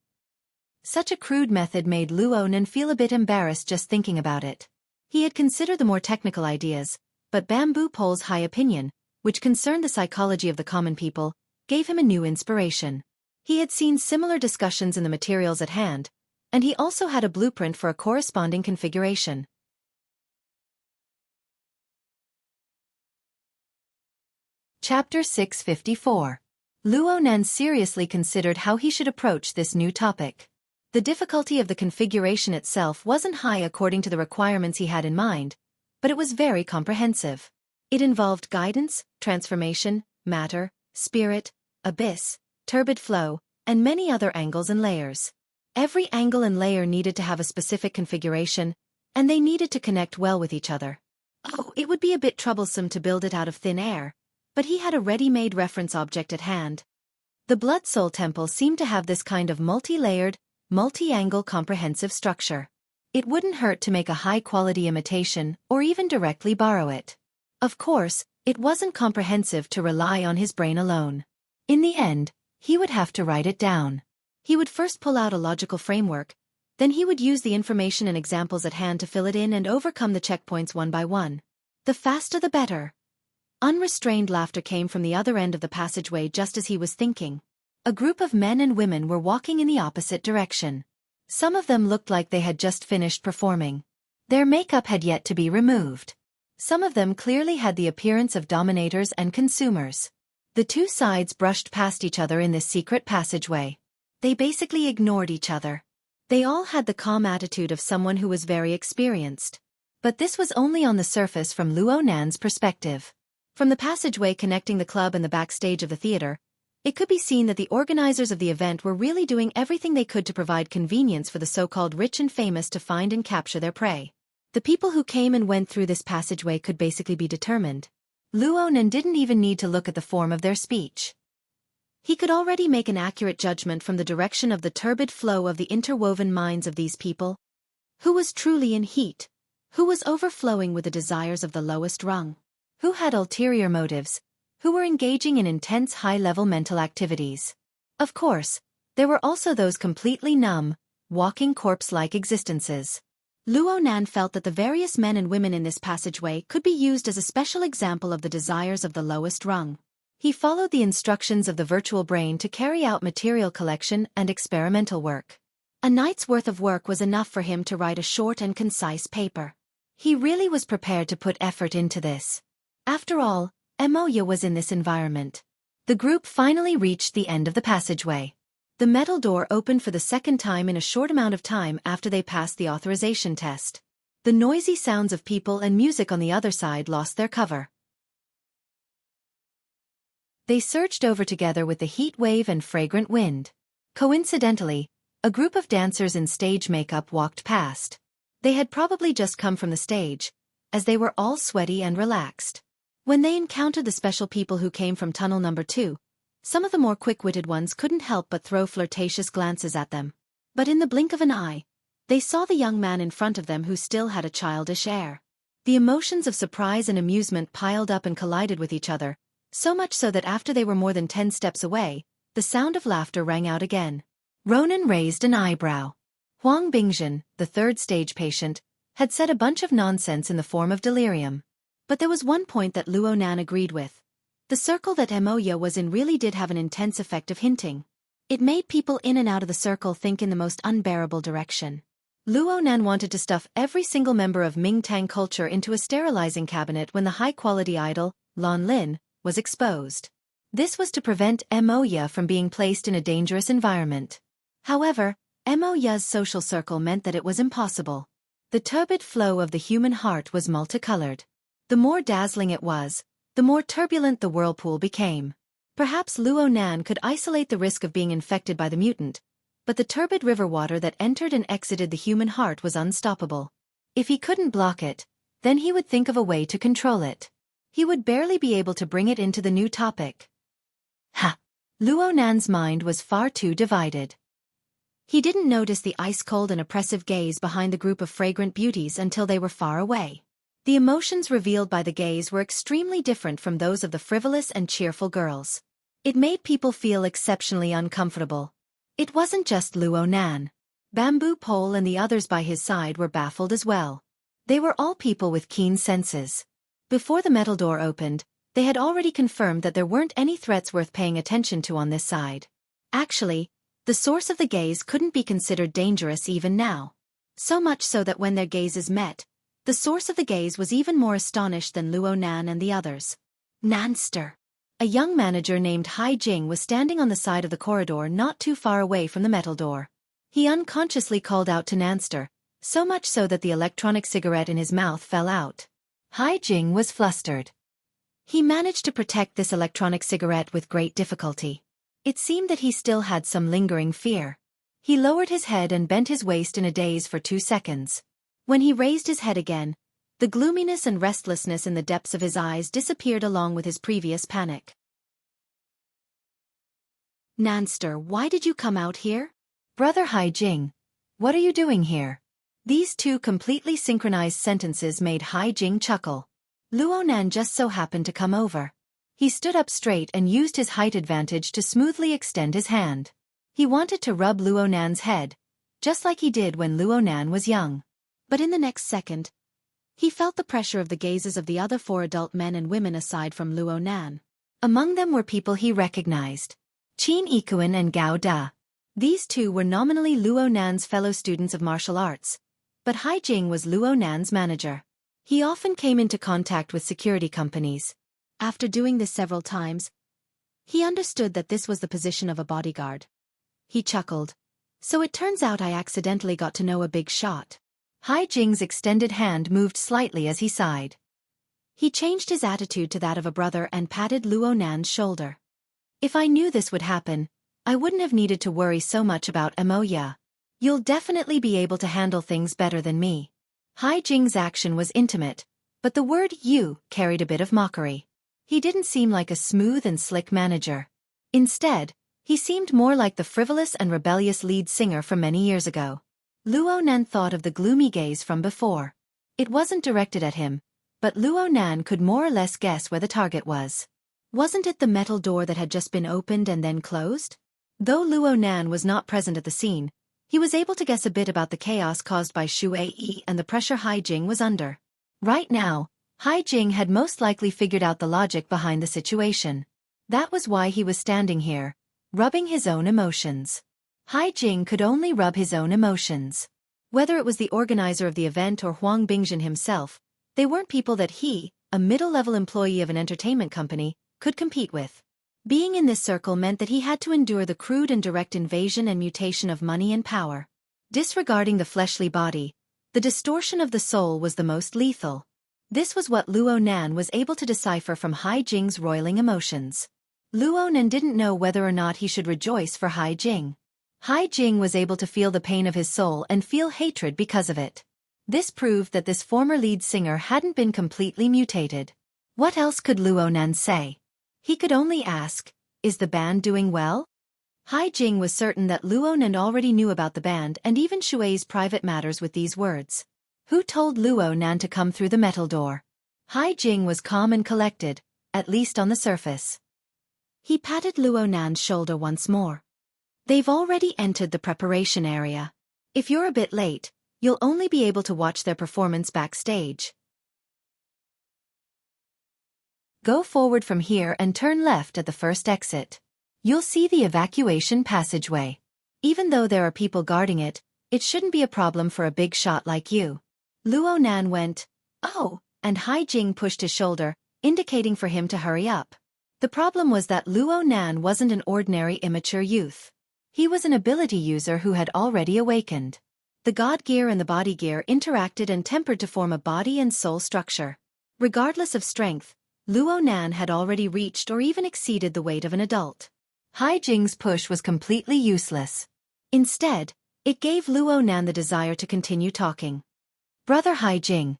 Such a crude method made Luo Nan feel a bit embarrassed just thinking about it. He had considered the more technical ideas, but Bamboo Pole's high opinion, which concerned the psychology of the common people, gave him a new inspiration. He had seen similar discussions in the materials at hand, and he also had a blueprint for a corresponding configuration. Chapter 654. Luo Nan seriously considered how he should approach this new topic. The difficulty of the configuration itself wasn't high according to the requirements he had in mind, but it was very comprehensive. It involved guidance, transformation, matter, spirit, abyss, turbid flow, and many other angles and layers. Every angle and layer needed to have a specific configuration, and they needed to connect well with each other. Oh, it would be a bit troublesome to build it out of thin air, but he had a ready-made reference object at hand. The Blood Soul Temple seemed to have this kind of multi-layered, multi-angle comprehensive structure. It wouldn't hurt to make a high-quality imitation or even directly borrow it. Of course, it wasn't comprehensive to rely on his brain alone. In the end, he would have to write it down. He would first pull out a logical framework, then he would use the information and examples at hand to fill it in and overcome the checkpoints one by one. The faster the better. Unrestrained laughter came from the other end of the passageway just as he was thinking. A group of men and women were walking in the opposite direction. Some of them looked like they had just finished performing. Their makeup had yet to be removed. Some of them clearly had the appearance of dominators and consumers. The two sides brushed past each other in this secret passageway. They basically ignored each other. They all had the calm attitude of someone who was very experienced. But this was only on the surface from Luo Nan's perspective. From the passageway connecting the club and the backstage of the theater, it could be seen that the organizers of the event were really doing everything they could to provide convenience for the so-called rich and famous to find and capture their prey. The people who came and went through this passageway could basically be determined. Luo Nan didn't even need to look at the form of their speech. He could already make an accurate judgment from the direction of the turbid flow of the interwoven minds of these people. Who was truly in heat? Who was overflowing with the desires of the lowest rung? Who had ulterior motives? Who were engaging in intense high-level mental activities? Of course, there were also those completely numb, walking corpse-like existences. Luo Nan felt that the various men and women in this passageway could be used as a special example of the desires of the lowest rung. He followed the instructions of the virtual brain to carry out material collection and experimental work. A night's worth of work was enough for him to write a short and concise paper. He really was prepared to put effort into this. After all, Wuxia was in this environment. The group finally reached the end of the passageway. The metal door opened for the second time in a short amount of time after they passed the authorization test. The noisy sounds of people and music on the other side lost their cover. They surged over together with the heat wave and fragrant wind. Coincidentally, a group of dancers in stage makeup walked past. They had probably just come from the stage, as they were all sweaty and relaxed. When they encountered the special people who came from tunnel number 2, some of the more quick-witted ones couldn't help but throw flirtatious glances at them. But in the blink of an eye, they saw the young man in front of them who still had a childish air. The emotions of surprise and amusement piled up and collided with each other, so much so that after they were more than 10 steps away, the sound of laughter rang out again. Ronan raised an eyebrow. Huang Bingzhen, the third stage patient, had said a bunch of nonsense in the form of delirium. But there was one point that Luo Nan agreed with. The circle that Wuxia was in really did have an intense effect of hinting. It made people in and out of the circle think in the most unbearable direction. Luo Nan wanted to stuff every single member of Ming Tang culture into a sterilizing cabinet when the high-quality idol, Lan Lin, was exposed. This was to prevent Moya from being placed in a dangerous environment. However, Moya's social circle meant that it was impossible. The turbid flow of the human heart was multicolored. The more dazzling it was, the more turbulent the whirlpool became. Perhaps Luo Nan could isolate the risk of being infected by the mutant, but the turbid river water that entered and exited the human heart was unstoppable. If he couldn't block it, then he would think of a way to control it. He would barely be able to bring it into the new topic. Ha! Luo Nan's mind was far too divided. He didn't notice the ice-cold and oppressive gaze behind the group of fragrant beauties until they were far away. The emotions revealed by the gaze were extremely different from those of the frivolous and cheerful girls. It made people feel exceptionally uncomfortable. It wasn't just Luo Nan. Bamboo Pole and the others by his side were baffled as well. They were all people with keen senses. Before the metal door opened, they had already confirmed that there weren't any threats worth paying attention to on this side. Actually, the source of the gaze couldn't be considered dangerous even now. So much so that when their gazes met, the source of the gaze was even more astonished than Luo Nan and the others. Nanster. A young manager named Hai Jing was standing on the side of the corridor not too far away from the metal door. He unconsciously called out to Nanster, so much so that the electronic cigarette in his mouth fell out. Hai Jing was flustered. He managed to protect this electronic cigarette with great difficulty. It seemed that he still had some lingering fear. He lowered his head and bent his waist in a daze for 2 seconds. When he raised his head again, the gloominess and restlessness in the depths of his eyes disappeared along with his previous panic. Nanster, why did you come out here? Brother Hai Jing, what are you doing here? These two completely synchronized sentences made Hai Jing chuckle. Luo Nan just so happened to come over. He stood up straight and used his height advantage to smoothly extend his hand. He wanted to rub Luo Nan's head, just like he did when Luo Nan was young. But in the next second, he felt the pressure of the gazes of the other 4 adult men and women aside from Luo Nan. Among them were people he recognized. Qin Ikuan and Gao Da. These two were nominally Luo Nan's fellow students of martial arts, but Hai Jing was Luo Nan's manager. He often came into contact with security companies. After doing this several times, he understood that this was the position of a bodyguard. He chuckled. So it turns out I accidentally got to know a big shot. Hai Jing's extended hand moved slightly as he sighed. He changed his attitude to that of a brother and patted Luo Nan's shoulder. If I knew this would happen, I wouldn't have needed to worry so much about Moya. You'll definitely be able to handle things better than me. Hai Jing's action was intimate, but the word you carried a bit of mockery. He didn't seem like a smooth and slick manager. Instead, he seemed more like the frivolous and rebellious lead singer from many years ago. Luo Nan thought of the gloomy gaze from before. It wasn't directed at him, but Luo Nan could more or less guess where the target was. Wasn't it the metal door that had just been opened and then closed? Though Luo Nan was not present at the scene, he was able to guess a bit about the chaos caused by Shui and the pressure Hai Jing was under. Right now, Hai Jing had most likely figured out the logic behind the situation. That was why he was standing here, rubbing his own emotions. Hai Jing could only rub his own emotions. Whether it was the organizer of the event or Huang Bingjin himself, they weren't people that he, a middle-level employee of an entertainment company, could compete with. Being in this circle meant that he had to endure the crude and direct invasion and mutation of money and power. Disregarding the fleshly body, the distortion of the soul was the most lethal. This was what Luo Nan was able to decipher from Hai Jing's roiling emotions. Luo Nan didn't know whether or not he should rejoice for Hai Jing. Hai Jing was able to feel the pain of his soul and feel hatred because of it. This proved that this former lead singer hadn't been completely mutated. What else could Luo Nan say? He could only ask, is the band doing well? Hai Jing was certain that Luo Nan already knew about the band and even Shui's private matters with these words. Who told Luo Nan to come through the metal door? Hai Jing was calm and collected, at least on the surface. He patted Luo Nan's shoulder once more. They've already entered the preparation area. If you're a bit late, you'll only be able to watch their performance backstage. Go forward from here and turn left at the first exit. You'll see the evacuation passageway. Even though there are people guarding it, it shouldn't be a problem for a big shot like you. Luo Nan went, oh, and Hai Jing pushed his shoulder, indicating for him to hurry up. The problem was that Luo Nan wasn't an ordinary immature youth. He was an ability user who had already awakened. The God Gear and the Body Gear interacted and tempered to form a body and soul structure. Regardless of strength, Luo Nan had already reached or even exceeded the weight of an adult. Hai Jing's push was completely useless. Instead, it gave Luo Nan the desire to continue talking. Brother Hai Jing,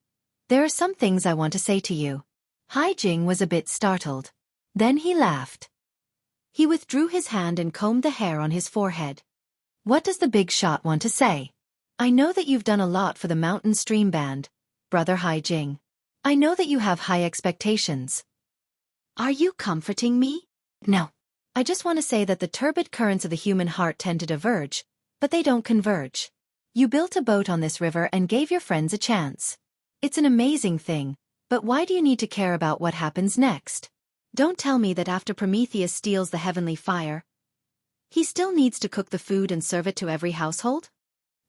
there are some things I want to say to you. Hai Jing was a bit startled. Then he laughed. He withdrew his hand and combed the hair on his forehead. What does the big shot want to say? I know that you've done a lot for the Mountain Stream Band, Brother Hai Jing. I know that you have high expectations. Are you comforting me? No. I just want to say that the turbid currents of the human heart tend to diverge, but they don't converge. You built a boat on this river and gave your friends a chance. It's an amazing thing, but why do you need to care about what happens next? Don't tell me that after Prometheus steals the heavenly fire, he still needs to cook the food and serve it to every household?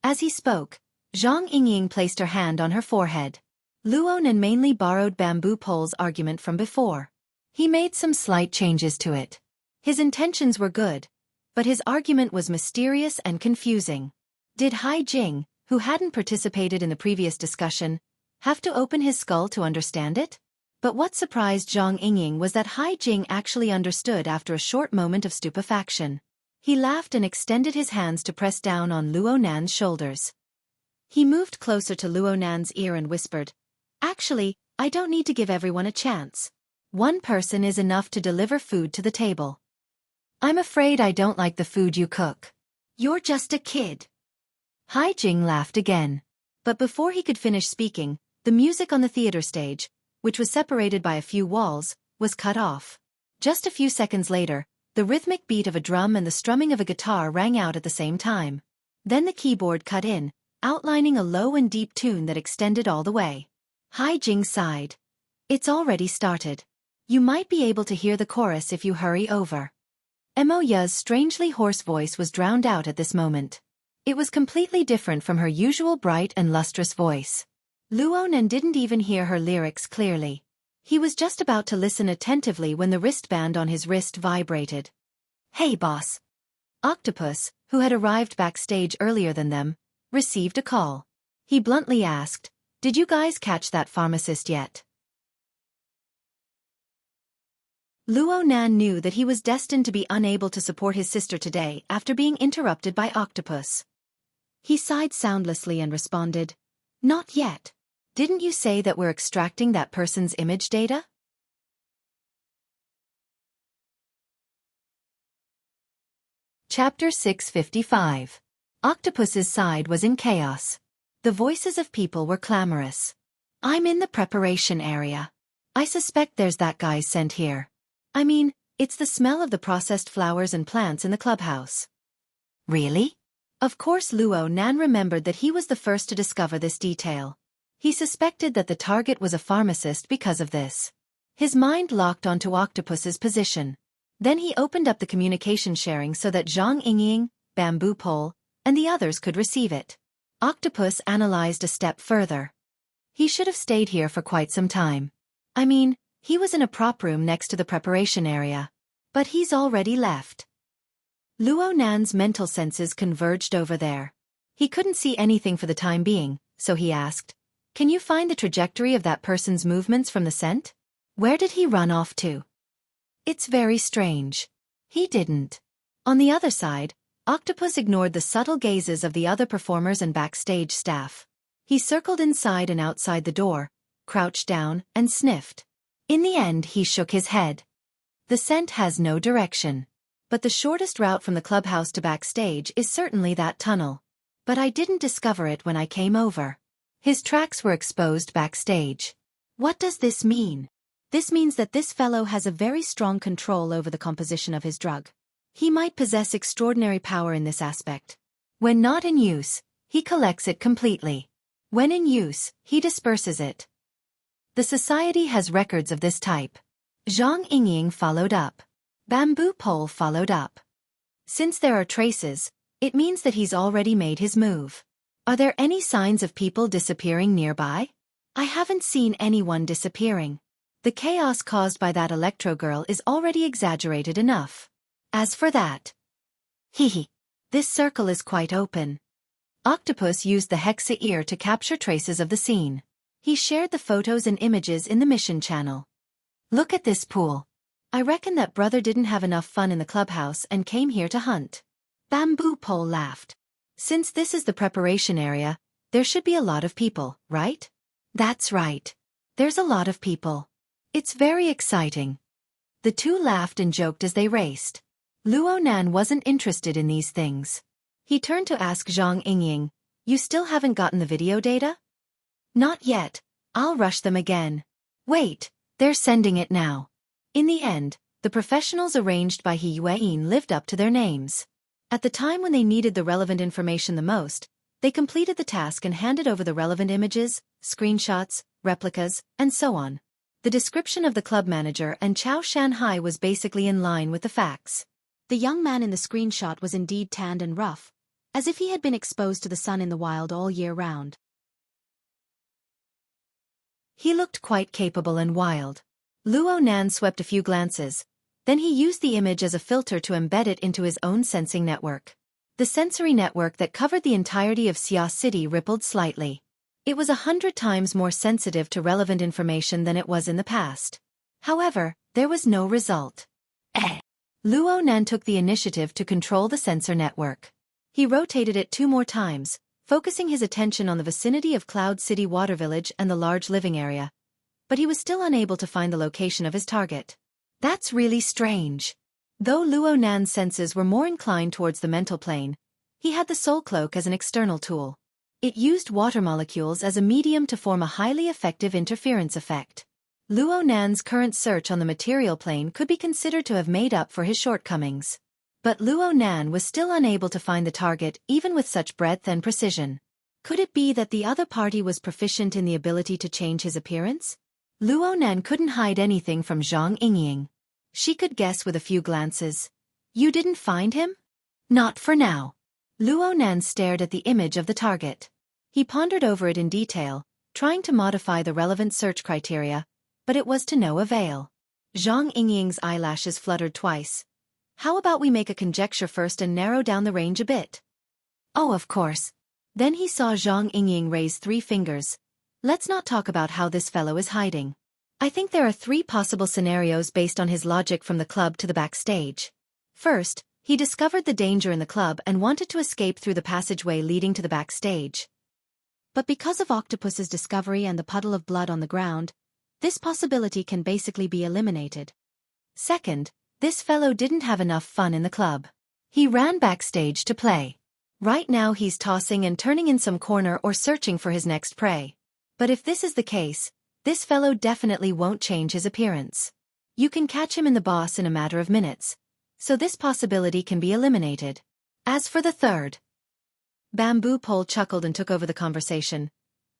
As he spoke, Zhang Yingying placed her hand on her forehead. Luo Nan mainly borrowed Bamboo Pole's argument from before. He made some slight changes to it. His intentions were good, but his argument was mysterious and confusing. Did Hai Jing, who hadn't participated in the previous discussion, have to open his skull to understand it? But what surprised Zhang Yingying was that Hai Jing actually understood after a short moment of stupefaction. He laughed and extended his hands to press down on Luo Nan's shoulders. He moved closer to Luo Nan's ear and whispered, "Actually, I don't need to give everyone a chance. One person is enough to deliver food to the table. I'm afraid I don't like the food you cook. You're just a kid." Hai Jing laughed again. But before he could finish speaking, the music on the theater stage, which was separated by a few walls, was cut off. Just a few seconds later, the rhythmic beat of a drum and the strumming of a guitar rang out at the same time. Then the keyboard cut in, outlining a low and deep tune that extended all the way. Hai Jing sighed. It's already started. You might be able to hear the chorus if you hurry over. Mo Ya's strangely hoarse voice was drowned out at this moment. It was completely different from her usual bright and lustrous voice. Luo Nan didn't even hear her lyrics clearly. He was just about to listen attentively when the wristband on his wrist vibrated. Hey boss. Octopus, who had arrived backstage earlier than them, received a call. He bluntly asked, "Did you guys catch that pharmacist yet?" Luo Nan knew that he was destined to be unable to support his sister today after being interrupted by Octopus. He sighed soundlessly and responded, "Not yet. Didn't you say that we're extracting that person's image data?" Chapter 655. Octopus's side was in chaos. The voices of people were clamorous. "I'm in the preparation area. I suspect there's that guy sent here. I mean, it's the smell of the processed flowers and plants in the clubhouse." Really? Of course Luo Nan remembered that he was the first to discover this detail. He suspected that the target was a pharmacist because of this. His mind locked onto Octopus's position. Then he opened up the communication sharing so that Zhang Yingying, Bamboo Pole, and the others could receive it. Octopus analyzed a step further. He should have stayed here for quite some time. I mean, he was in a prop room next to the preparation area. But he's already left. Luo Nan's mental senses converged over there. He couldn't see anything for the time being, so he asked, "Can you find the trajectory of that person's movements from the scent? Where did he run off to?" It's very strange. He didn't. On the other side, Octopus ignored the subtle gazes of the other performers and backstage staff. He circled inside and outside the door, crouched down, and sniffed. In the end he shook his head. The scent has no direction. But the shortest route from the clubhouse to backstage is certainly that tunnel. But I didn't discover it when I came over. His tracks were exposed backstage. What does this mean? This means that this fellow has a very strong control over the composition of his drug. He might possess extraordinary power in this aspect. When not in use, he collects it completely. When in use, he disperses it. The society has records of this type. Zhang Yingying followed up. Bamboo Pole followed up. Since there are traces, it means that he's already made his move. Are there any signs of people disappearing nearby? I haven't seen anyone disappearing. The chaos caused by that electro girl is already exaggerated enough. As for that, hehe, this circle is quite open. Octopus used the hexa ear to capture traces of the scene. He shared the photos and images in the mission channel. Look at this pool. I reckon that brother didn't have enough fun in the clubhouse and came here to hunt. Bamboo Pole laughed. Since this is the preparation area, there should be a lot of people, right? That's right. There's a lot of people. It's very exciting. The two laughed and joked as they raced. Luo Nan wasn't interested in these things. He turned to ask Zhang Yingying, "You still haven't gotten the video data?" "Not yet. I'll rush them again." "Wait, they're sending it now." In the end, the professionals arranged by He Yueyin lived up to their names. At the time when they needed the relevant information the most, they completed the task and handed over the relevant images, screenshots, replicas, and so on. The description of the club manager and Chao Shanhai was basically in line with the facts. The young man in the screenshot was indeed tanned and rough, as if he had been exposed to the sun in the wild all year round. He looked quite capable and wild. Luo Nan swept a few glances, then he used the image as a filter to embed it into his own sensing network. The sensory network that covered the entirety of Xia City rippled slightly. It was 100 times more sensitive to relevant information than it was in the past. However, there was no result. Luo Nan took the initiative to control the sensor network. He rotated it 2 more times, focusing his attention on the vicinity of Cloud City Water Village and the large living area. But he was still unable to find the location of his target. That's really strange. Though Luo Nan's senses were more inclined towards the mental plane, he had the soul cloak as an external tool. It used water molecules as a medium to form a highly effective interference effect. Luo Nan's current search on the material plane could be considered to have made up for his shortcomings. But Luo Nan was still unable to find the target even with such breadth and precision. Could it be that the other party was proficient in the ability to change his appearance? Luo Nan couldn't hide anything from Zhang Yingying. She could guess with a few glances. "You didn't find him?" "Not for now." Luo Nan stared at the image of the target. He pondered over it in detail, trying to modify the relevant search criteria, but it was to no avail. Zhang Yingying's eyelashes fluttered twice. "How about we make a conjecture first and narrow down the range a bit?" "Oh, of course." Then he saw Zhang Yingying raise 3 fingers. "Let's not talk about how this fellow is hiding. I think there are 3 possible scenarios based on his logic from the club to the backstage. First, he discovered the danger in the club and wanted to escape through the passageway leading to the backstage. But because of Octopus's discovery and the puddle of blood on the ground, this possibility can basically be eliminated. Second, this fellow didn't have enough fun in the club. He ran backstage to play. Right now he's tossing and turning in some corner or searching for his next prey. But if this is the case, this fellow definitely won't change his appearance. You can catch him in the boss in a matter of minutes, so this possibility can be eliminated. As for the third..." Bamboo Pole chuckled and took over the conversation.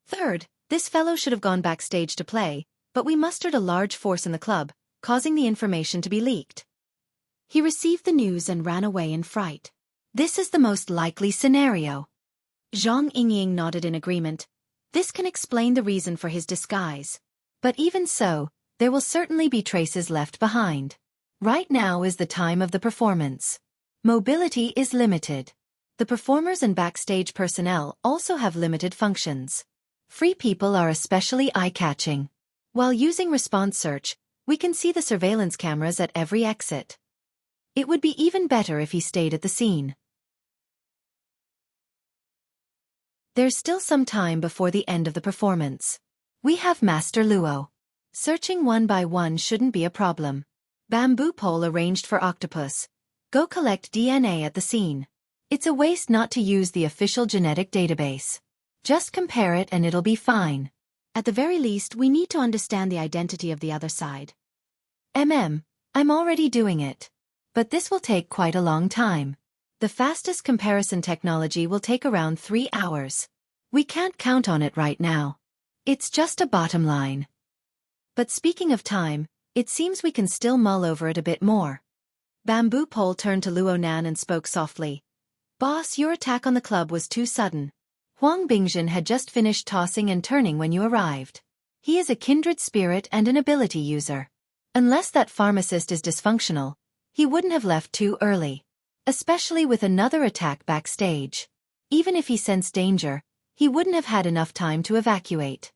"Third, this fellow should have gone backstage to play, but we mustered a large force in the club, causing the information to be leaked. He received the news and ran away in fright. This is the most likely scenario." Zhang Yingying nodded in agreement. This can explain the reason for his disguise. But even so, there will certainly be traces left behind. Right now is the time of the performance. Mobility is limited. The performers and backstage personnel also have limited functions. Free people are especially eye-catching. While using response search, we can see the surveillance cameras at every exit. It would be even better if he stayed at the scene. There's still some time before the end of the performance. We have Master Luo. Searching one by one shouldn't be a problem. Bamboo Pole arranged for Octopus. Go collect DNA at the scene. It's a waste not to use the official genetic database. Just compare it and it'll be fine. At the very least, we need to understand the identity of the other side. I'm already doing it. But this will take quite a long time. The fastest comparison technology will take around 3 hours. We can't count on it right now. It's just a bottom line. But speaking of time, it seems we can still mull over it a bit more. Bamboo Pole turned to Luo Nan and spoke softly. "Boss, your attack on the club was too sudden. Huang Bingjin had just finished tossing and turning when you arrived. He is a kindred spirit and an ability user. Unless that pharmacist is dysfunctional, he wouldn't have left too early. Especially with another attack backstage. Even if he sensed danger, he wouldn't have had enough time to evacuate.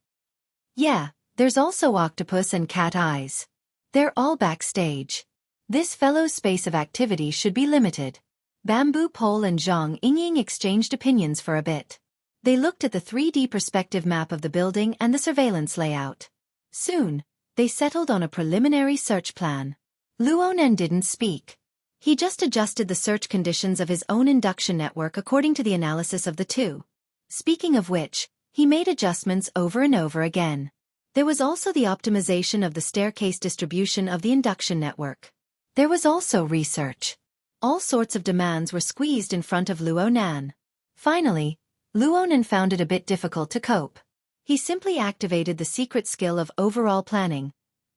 Yeah, there's also Octopus and Cat Eyes. They're all backstage. This fellow's space of activity should be limited. Bamboo Pole and Zhang Yingying exchanged opinions for a bit. They looked at the 3D perspective map of the building and the surveillance layout. Soon, they settled on a preliminary search plan. Luonan didn't speak. He just adjusted the search conditions of his own induction network according to the analysis of the two. Speaking of which, he made adjustments over and over again. There was also the optimization of the staircase distribution of the induction network. There was also research. All sorts of demands were squeezed in front of Luonan. Finally, Luonan found it a bit difficult to cope. He simply activated the secret skill of overall planning,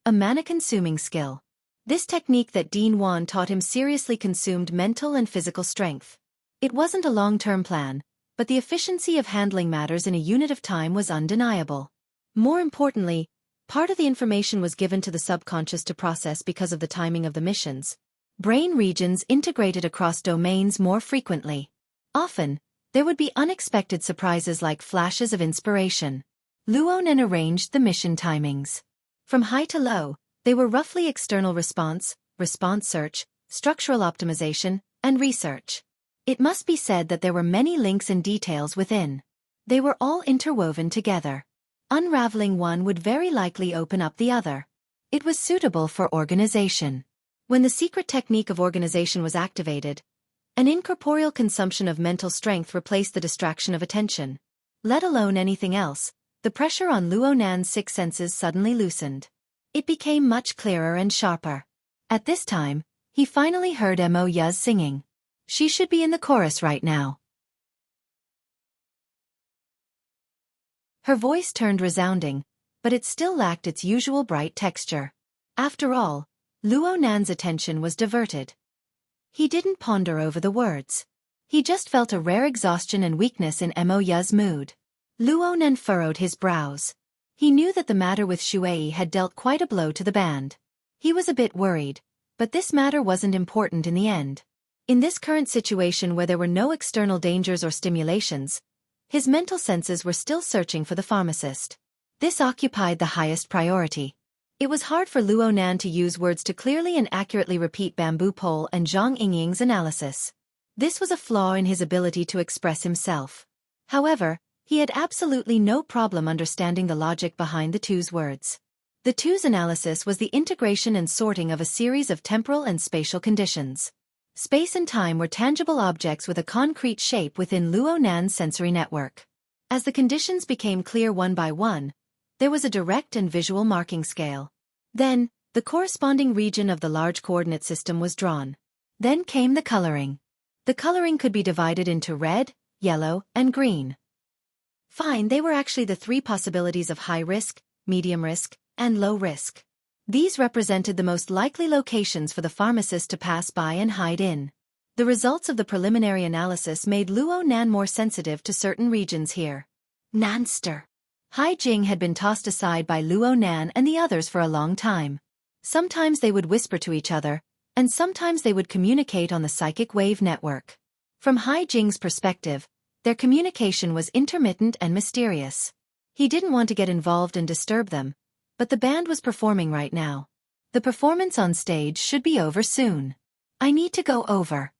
a mana-consuming skill. This technique that Dean Wan taught him seriously consumed mental and physical strength. It wasn't a long-term plan, but the efficiency of handling matters in a unit of time was undeniable. More importantly, part of the information was given to the subconscious to process because of the timing of the missions. Brain regions integrated across domains more frequently. Often, there would be unexpected surprises like flashes of inspiration. Luonan arranged the mission timings. From high to low, they were roughly external response search, structural optimization, and research. It must be said that there were many links and details within. They were all interwoven together. Unraveling one would very likely open up the other. It was suitable for organization. When the secret technique of organization was activated, an incorporeal consumption of mental strength replaced the distraction of attention. Let alone anything else, the pressure on Luonan's six senses suddenly loosened. It became much clearer and sharper. At this time, he finally heard Mo Yuz singing. She should be in the chorus right now. Her voice turned resounding, but it still lacked its usual bright texture. After all, Luonan's attention was diverted. He didn't ponder over the words. He just felt a rare exhaustion and weakness in Mo Yuz's mood. Luonan furrowed his brows. He knew that the matter with Shuei had dealt quite a blow to the band. He was a bit worried, but this matter wasn't important in the end. In this current situation where there were no external dangers or stimulations, his mental senses were still searching for the pharmacist. This occupied the highest priority. It was hard for Luonan to use words to clearly and accurately repeat Bamboo Pole and Zhang Yingying's analysis. This was a flaw in his ability to express himself. However, he had absolutely no problem understanding the logic behind the two's words. The two's analysis was the integration and sorting of a series of temporal and spatial conditions. Space and time were tangible objects with a concrete shape within Luonan's sensory network. As the conditions became clear one by one, there was a direct and visual marking scale. Then, the corresponding region of the large coordinate system was drawn. Then came the coloring. The coloring could be divided into red, yellow, and green. Fine, they were actually the three possibilities of high risk, medium risk, and low risk. These represented the most likely locations for the pharmacist to pass by and hide in. The results of the preliminary analysis made Luonan more sensitive to certain regions here. Nanster. Hai Jing had been tossed aside by Luonan and the others for a long time. Sometimes they would whisper to each other, and sometimes they would communicate on the psychic wave network. From Hai Jing's perspective, their communication was intermittent and mysterious. He didn't want to get involved and disturb them, but the band was performing right now. The performance on stage should be over soon. I need to go over.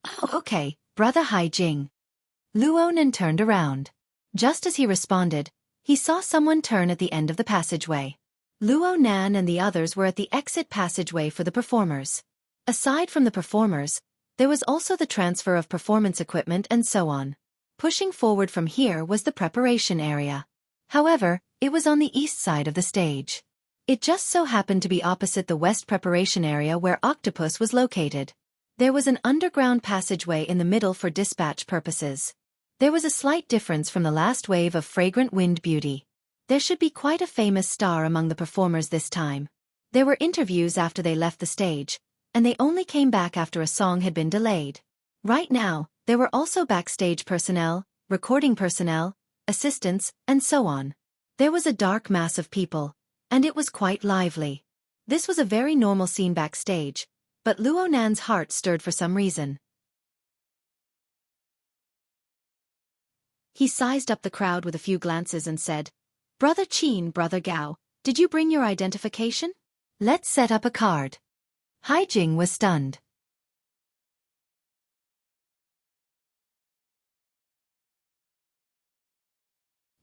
Oh, okay, brother Hai Jing. Luonan turned around. Just as he responded, he saw someone turn at the end of the passageway. Luonan and the others were at the exit passageway for the performers. Aside from the performers, there was also the transfer of performance equipment and so on. Pushing forward from here was the preparation area. However, it was on the east side of the stage. It just so happened to be opposite the west preparation area where Octopus was located. There was an underground passageway in the middle for dispatch purposes. There was a slight difference from the last wave of Fragrant Wind Beauty. There should be quite a famous star among the performers this time. There were interviews after they left the stage, and they only came back after a song had been delayed. Right now, there were also backstage personnel, recording personnel, assistants, and so on. There was a dark mass of people, and it was quite lively. This was a very normal scene backstage, but Luo Nan's heart stirred for some reason. He sized up the crowd with a few glances and said, "Brother Qin, Brother Gao, did you bring your identification? Let's set up a card." Haijing was stunned.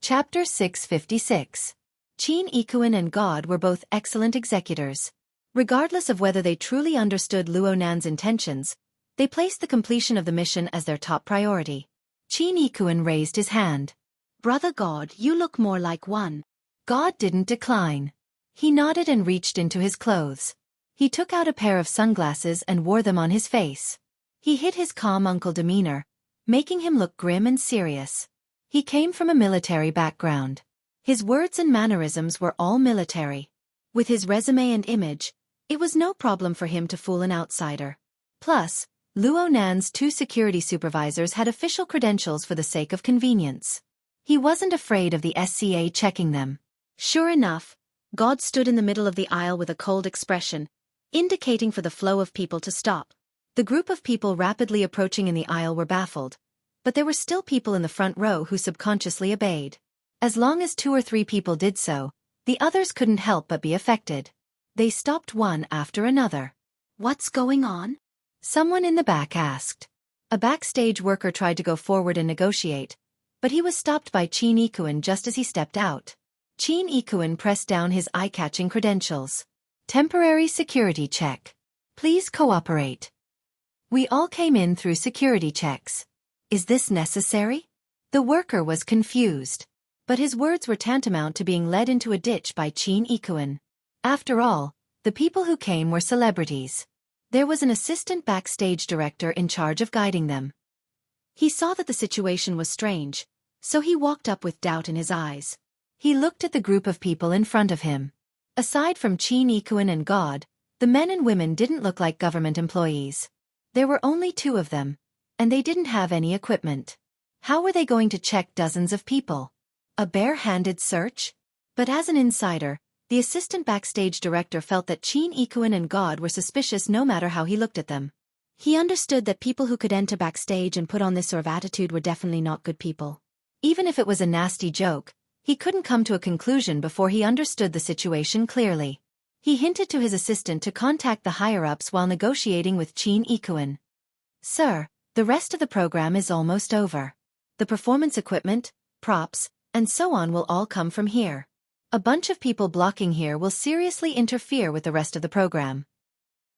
Chapter 656. Qin Ikuan and God were both excellent executors. Regardless of whether they truly understood Luo Nan's intentions, they placed the completion of the mission as their top priority. Qin Ikuan raised his hand. "Brother God, you look more like one." God didn't decline. He nodded and reached into his clothes. He took out a pair of sunglasses and wore them on his face. He hid his calm uncle demeanor, making him look grim and serious. He came from a military background. His words and mannerisms were all military. With his resume and image, it was no problem for him to fool an outsider. Plus, Luo Nan's 2 security supervisors had official credentials for the sake of convenience. He wasn't afraid of the SCA checking them. Sure enough, God stood in the middle of the aisle with a cold expression, indicating for the flow of people to stop. The group of people rapidly approaching in the aisle were baffled, but there were still people in the front row who subconsciously obeyed. As long as 2 or 3 people did so, the others couldn't help but be affected. They stopped one after another. "What's going on?" someone in the back asked. A backstage worker tried to go forward and negotiate, but he was stopped by Qin Ikuan just as he stepped out. Qin Ikuan pressed down his eye-catching credentials. "Temporary security check. Please cooperate. We all came in through security checks. Is this necessary?" The worker was confused, but his words were tantamount to being led into a ditch by Qin Ikuan. After all, the people who came were celebrities. There was an assistant backstage director in charge of guiding them. He saw that the situation was strange, so he walked up with doubt in his eyes. He looked at the group of people in front of him. Aside from Qin Ikuan and God, the men and women didn't look like government employees. There were only 2 of them, and they didn't have any equipment. How were they going to check dozens of people? A bare-handed search? But as an insider, the assistant backstage director felt that Qin Ikuan and God were suspicious no matter how he looked at them. He understood that people who could enter backstage and put on this sort of attitude were definitely not good people. Even if it was a nasty joke, he couldn't come to a conclusion before he understood the situation clearly. He hinted to his assistant to contact the higher-ups while negotiating with Qin Ikuan. "Sir, the rest of the program is almost over. The performance equipment, props, and so on will all come from here. A bunch of people blocking here will seriously interfere with the rest of the program."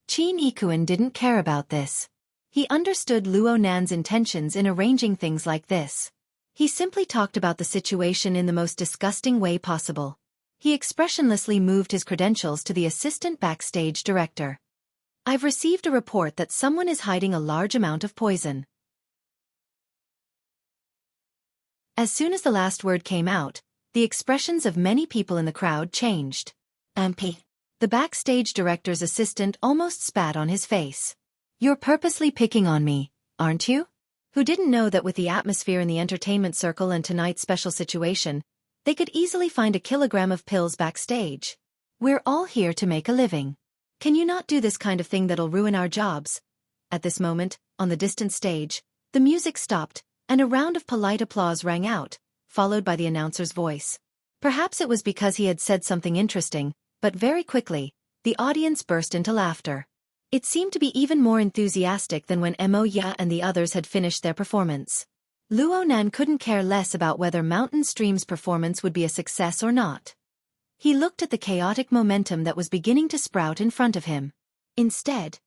Qin Ikuan didn't care about this. He understood Luo Nan's intentions in arranging things like this. He simply talked about the situation in the most disgusting way possible. He expressionlessly moved his credentials to the assistant backstage director. "I've received a report that someone is hiding a large amount of poison." As soon as the last word came out, the expressions of many people in the crowd changed. "MP." The backstage director's assistant almost spat on his face. "You're purposely picking on me, aren't you?" Who didn't know that with the atmosphere in the entertainment circle and tonight's special situation, they could easily find a kilogram of pills backstage. "We're all here to make a living. Can you not do this kind of thing that'll ruin our jobs?" At this moment, on the distant stage, the music stopped, and a round of polite applause rang out, followed by the announcer's voice. Perhaps it was because he had said something interesting, but very quickly, the audience burst into laughter. It seemed to be even more enthusiastic than when Mo Ya and the others had finished their performance. Luo Nan couldn't care less about whether Mountain Stream's performance would be a success or not. He looked at the chaotic momentum that was beginning to sprout in front of him. Instead,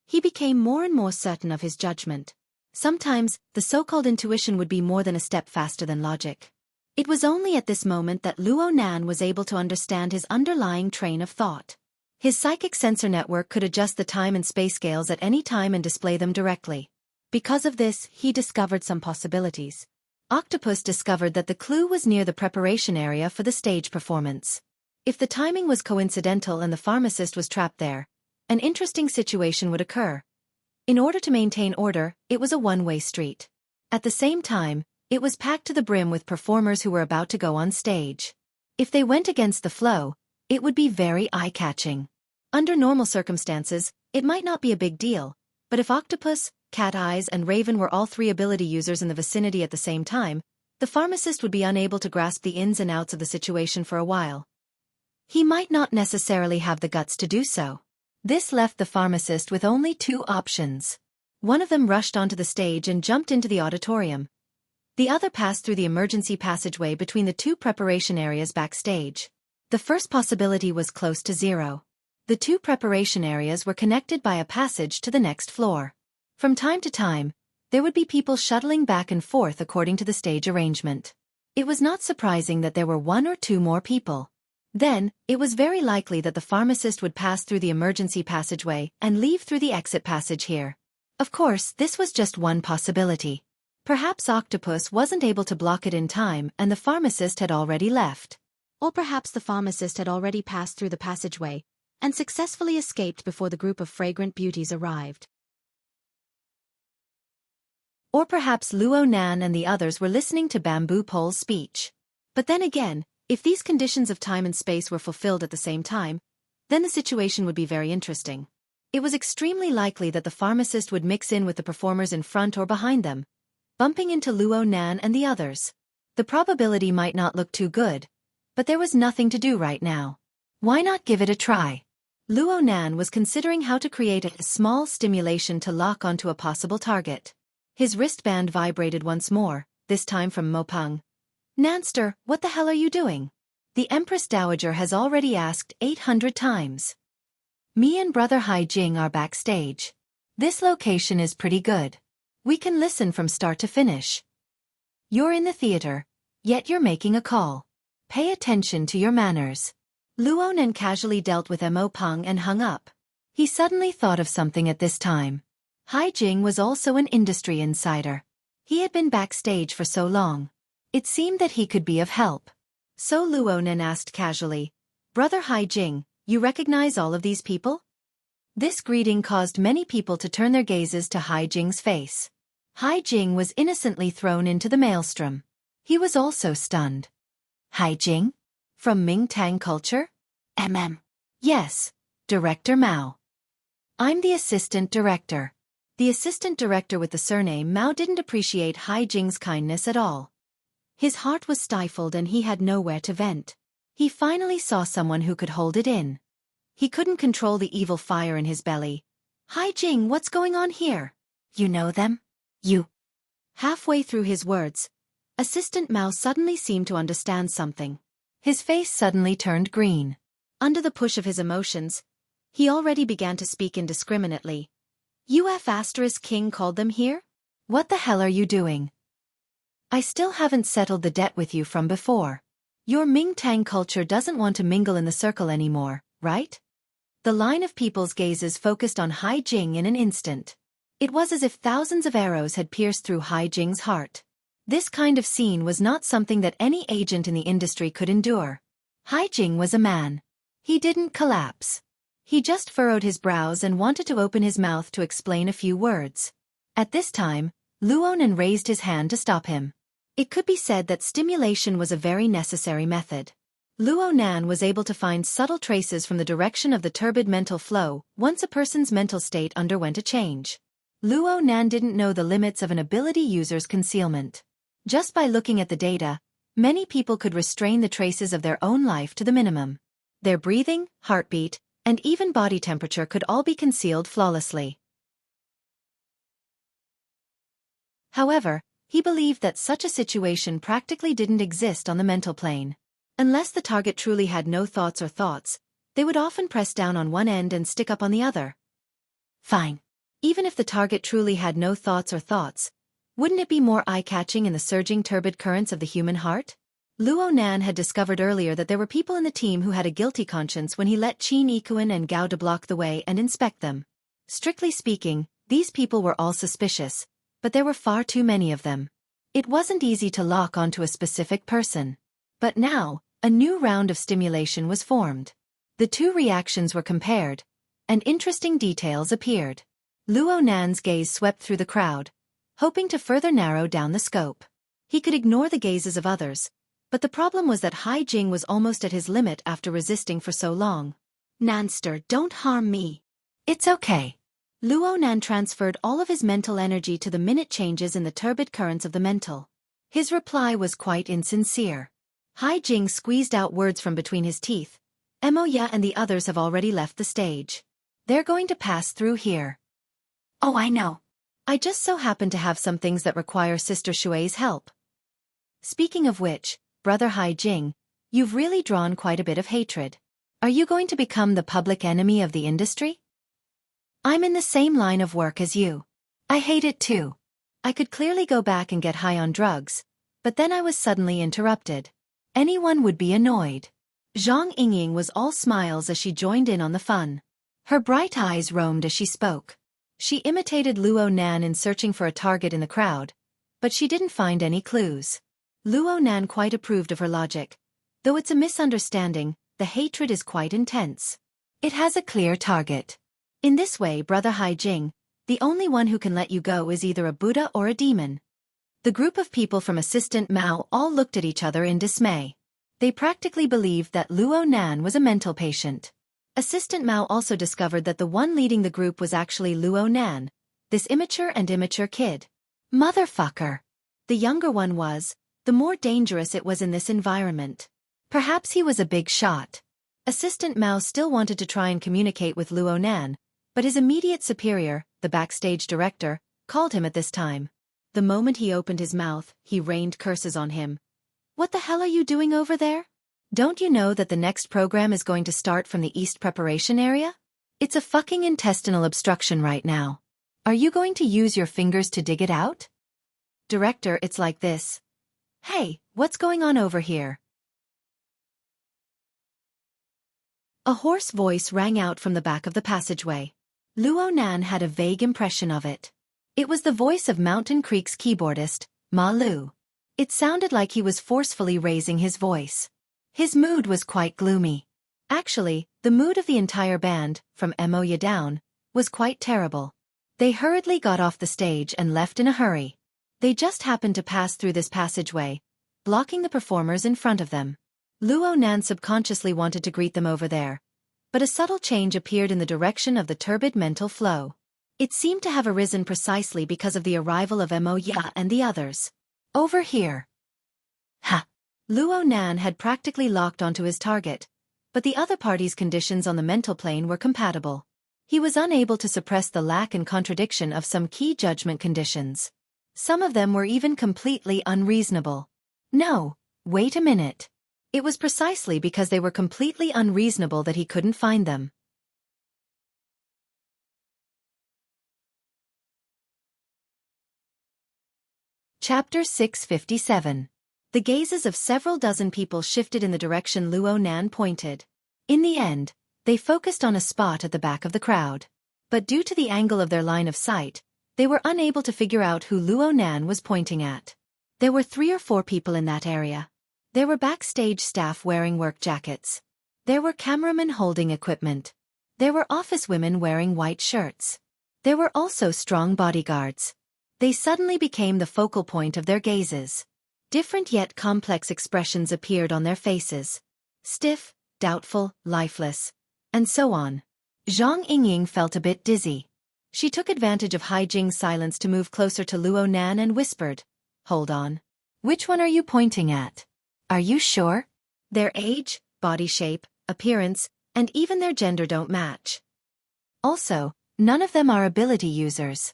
he became more and more certain of his judgment. Sometimes, the so-called intuition would be more than a step faster than logic. It was only at this moment that Luo Nan was able to understand his underlying train of thought. His psychic sensor network could adjust the time and space scales at any time and display them directly. Because of this, he discovered some possibilities. Octopus discovered that the clue was near the preparation area for the stage performance. If the timing was coincidental and the pharmacist was trapped there, an interesting situation would occur. In order to maintain order, it was a one-way street. At the same time, it was packed to the brim with performers who were about to go on stage. If they went against the flow, it would be very eye-catching. Under normal circumstances, it might not be a big deal, but if Octopus, Cat Eyes and Raven were all three ability users in the vicinity at the same time, the pharmacist would be unable to grasp the ins and outs of the situation for a while. He might not necessarily have the guts to do so. This left the pharmacist with only two options. One of them rushed onto the stage and jumped into the auditorium. The other passed through the emergency passageway between the two preparation areas backstage. The first possibility was close to zero. The two preparation areas were connected by a passage to the next floor. From time to time, there would be people shuttling back and forth according to the stage arrangement. It was not surprising that there were one or two more people. Then, it was very likely that the pharmacist would pass through the emergency passageway and leave through the exit passage here. Of course, this was just one possibility. Perhaps Octopus wasn't able to block it in time and the pharmacist had already left. Or perhaps the pharmacist had already passed through the passageway and successfully escaped before the group of fragrant beauties arrived. Or perhaps Luo Nan and the others were listening to Bamboo Pole's speech. But then again, if these conditions of time and space were fulfilled at the same time, then the situation would be very interesting. It was extremely likely that the pharmacist would mix in with the performers in front or behind them, bumping into Luo Nan and the others. The probability might not look too good, but there was nothing to do right now. Why not give it a try? Luo Nan was considering how to create a small stimulation to lock onto a possible target. His wristband vibrated once more, this time from Mopeng. Nanster, what the hell are you doing? The Empress Dowager has already asked 800 times. Me and Brother Hai Jing are backstage. This location is pretty good. We can listen from start to finish. You're in the theater, yet you're making a call. Pay attention to your manners. Luo Nan casually dealt with Mo Peng and hung up. He suddenly thought of something at this time. Hai Jing was also an industry insider. He had been backstage for so long. It seemed that he could be of help. So Luo Nan asked casually, Brother Hai Jing, you recognize all of these people? This greeting caused many people to turn their gazes to Hai Jing's face. Hai Jing was innocently thrown into the maelstrom. He was also stunned. Hai Jing? From Ming Tang culture? Yes, Director Mao. I'm the assistant director. The assistant director with the surname Mao didn't appreciate Hai Jing's kindness at all. His heart was stifled and he had nowhere to vent. He finally saw someone who could hold it in. He couldn't control the evil fire in his belly. Hai Jing, what's going on here? You know them? You. Halfway through his words, Assistant Mao suddenly seemed to understand something. His face suddenly turned green. Under the push of his emotions, he already began to speak indiscriminately. UF** King called them here? What the hell are you doing? I still haven't settled the debt with you from before. Your Ming Tang culture doesn't want to mingle in the circle anymore, right? The line of people's gazes focused on Hai Jing in an instant. It was as if thousands of arrows had pierced through Hai Jing's heart. This kind of scene was not something that any agent in the industry could endure. Hai Jing was a man. He didn't collapse. He just furrowed his brows and wanted to open his mouth to explain a few words. At this time, Luo Nan raised his hand to stop him. It could be said that stimulation was a very necessary method. Luo Nan was able to find subtle traces from the direction of the turbid mental flow once a person's mental state underwent a change. Luo Nan didn't know the limits of an ability user's concealment. Just by looking at the data, many people could restrain the traces of their own life to the minimum. Their breathing, heartbeat, and even body temperature could all be concealed flawlessly. However, he believed that such a situation practically didn't exist on the mental plane. Unless the target truly had no thoughts or thoughts, they would often press down on one end and stick up on the other. Fine. Even if the target truly had no thoughts or thoughts, wouldn't it be more eye-catching in the surging turbid currents of the human heart? Luo Nan had discovered earlier that there were people in the team who had a guilty conscience when he let Qin Yikuan and Gao De block the way and inspect them. Strictly speaking, these people were all suspicious, but there were far too many of them. It wasn't easy to lock onto a specific person. But now, a new round of stimulation was formed. The two reactions were compared, and interesting details appeared. Luo Nan's gaze swept through the crowd, hoping to further narrow down the scope. He could ignore the gazes of others, But the problem was that Hai Jing was almost at his limit after resisting for so long. Nanster, don't harm me. It's okay. Luo Nan transferred all of his mental energy to the minute changes in the turbid currents of the mental. His reply was quite insincere. Hai Jing squeezed out words from between his teeth. Moya and the others have already left the stage. They're going to pass through here. Oh, I know. I just so happen to have some things that require Sister Shui's help. Speaking of which, Brother Hai Jing, you've really drawn quite a bit of hatred. Are you going to become the public enemy of the industry? I'm in the same line of work as you. I hate it too. I could clearly go back and get high on drugs, but then I was suddenly interrupted. Anyone would be annoyed. Zhang Yingying was all smiles as she joined in on the fun. Her bright eyes roamed as she spoke. She imitated Luo Nan in searching for a target in the crowd, but she didn't find any clues. Luo Nan quite approved of her logic. Though it's a misunderstanding, the hatred is quite intense. It has a clear target. In this way, Brother Hai Jing, the only one who can let you go is either a Buddha or a demon. The group of people from Assistant Mao all looked at each other in dismay. They practically believed that Luo Nan was a mental patient. Assistant Mao also discovered that the one leading the group was actually Luo Nan, this immature kid. Motherfucker. The younger one was, the more dangerous it was in this environment. Perhaps he was a big shot. Assistant Mao still wanted to try and communicate with Luo Nan, but his immediate superior, the backstage director, called him at this time. The moment he opened his mouth, he rained curses on him. What the hell are you doing over there? Don't you know that the next program is going to start from the East Preparation area? It's a fucking intestinal obstruction right now. Are you going to use your fingers to dig it out? Director, it's like this. Hey, what's going on over here? A hoarse voice rang out from the back of the passageway. Luo Nan had a vague impression of it. It was the voice of Mountain Creek's keyboardist, Ma Lu. It sounded like he was forcefully raising his voice. His mood was quite gloomy. Actually, the mood of the entire band, from Moya down, was quite terrible. They hurriedly got off the stage and left in a hurry. They just happened to pass through this passageway, blocking the performers in front of them. Luo Nan subconsciously wanted to greet them over there, but a subtle change appeared in the direction of the turbid mental flow. It seemed to have arisen precisely because of the arrival of Moya and the others. Over here. Ha! Luo Nan had practically locked onto his target, but the other party's conditions on the mental plane were compatible. He was unable to suppress the lack and contradiction of some key judgment conditions. Some of them were even completely unreasonable. No, wait a minute. It was precisely because they were completely unreasonable that he couldn't find them. Chapter 657. The gazes of several dozen people shifted in the direction Luo Nan pointed. In the end, they focused on a spot at the back of the crowd. But due to the angle of their line of sight, they were unable to figure out who Luo Nan was pointing at. There were 3 or 4 people in that area. There were backstage staff wearing work jackets. There were cameramen holding equipment. There were office women wearing white shirts. There were also strong bodyguards. They suddenly became the focal point of their gazes. Different yet complex expressions appeared on their faces. Stiff, doubtful, lifeless, and so on. Zhang Yingying felt a bit dizzy. She took advantage of Hai Jing's silence to move closer to Luo Nan and whispered, "Hold on. Which one are you pointing at? Are you sure? Their age, body shape, appearance, and even their gender don't match. Also, none of them are ability users."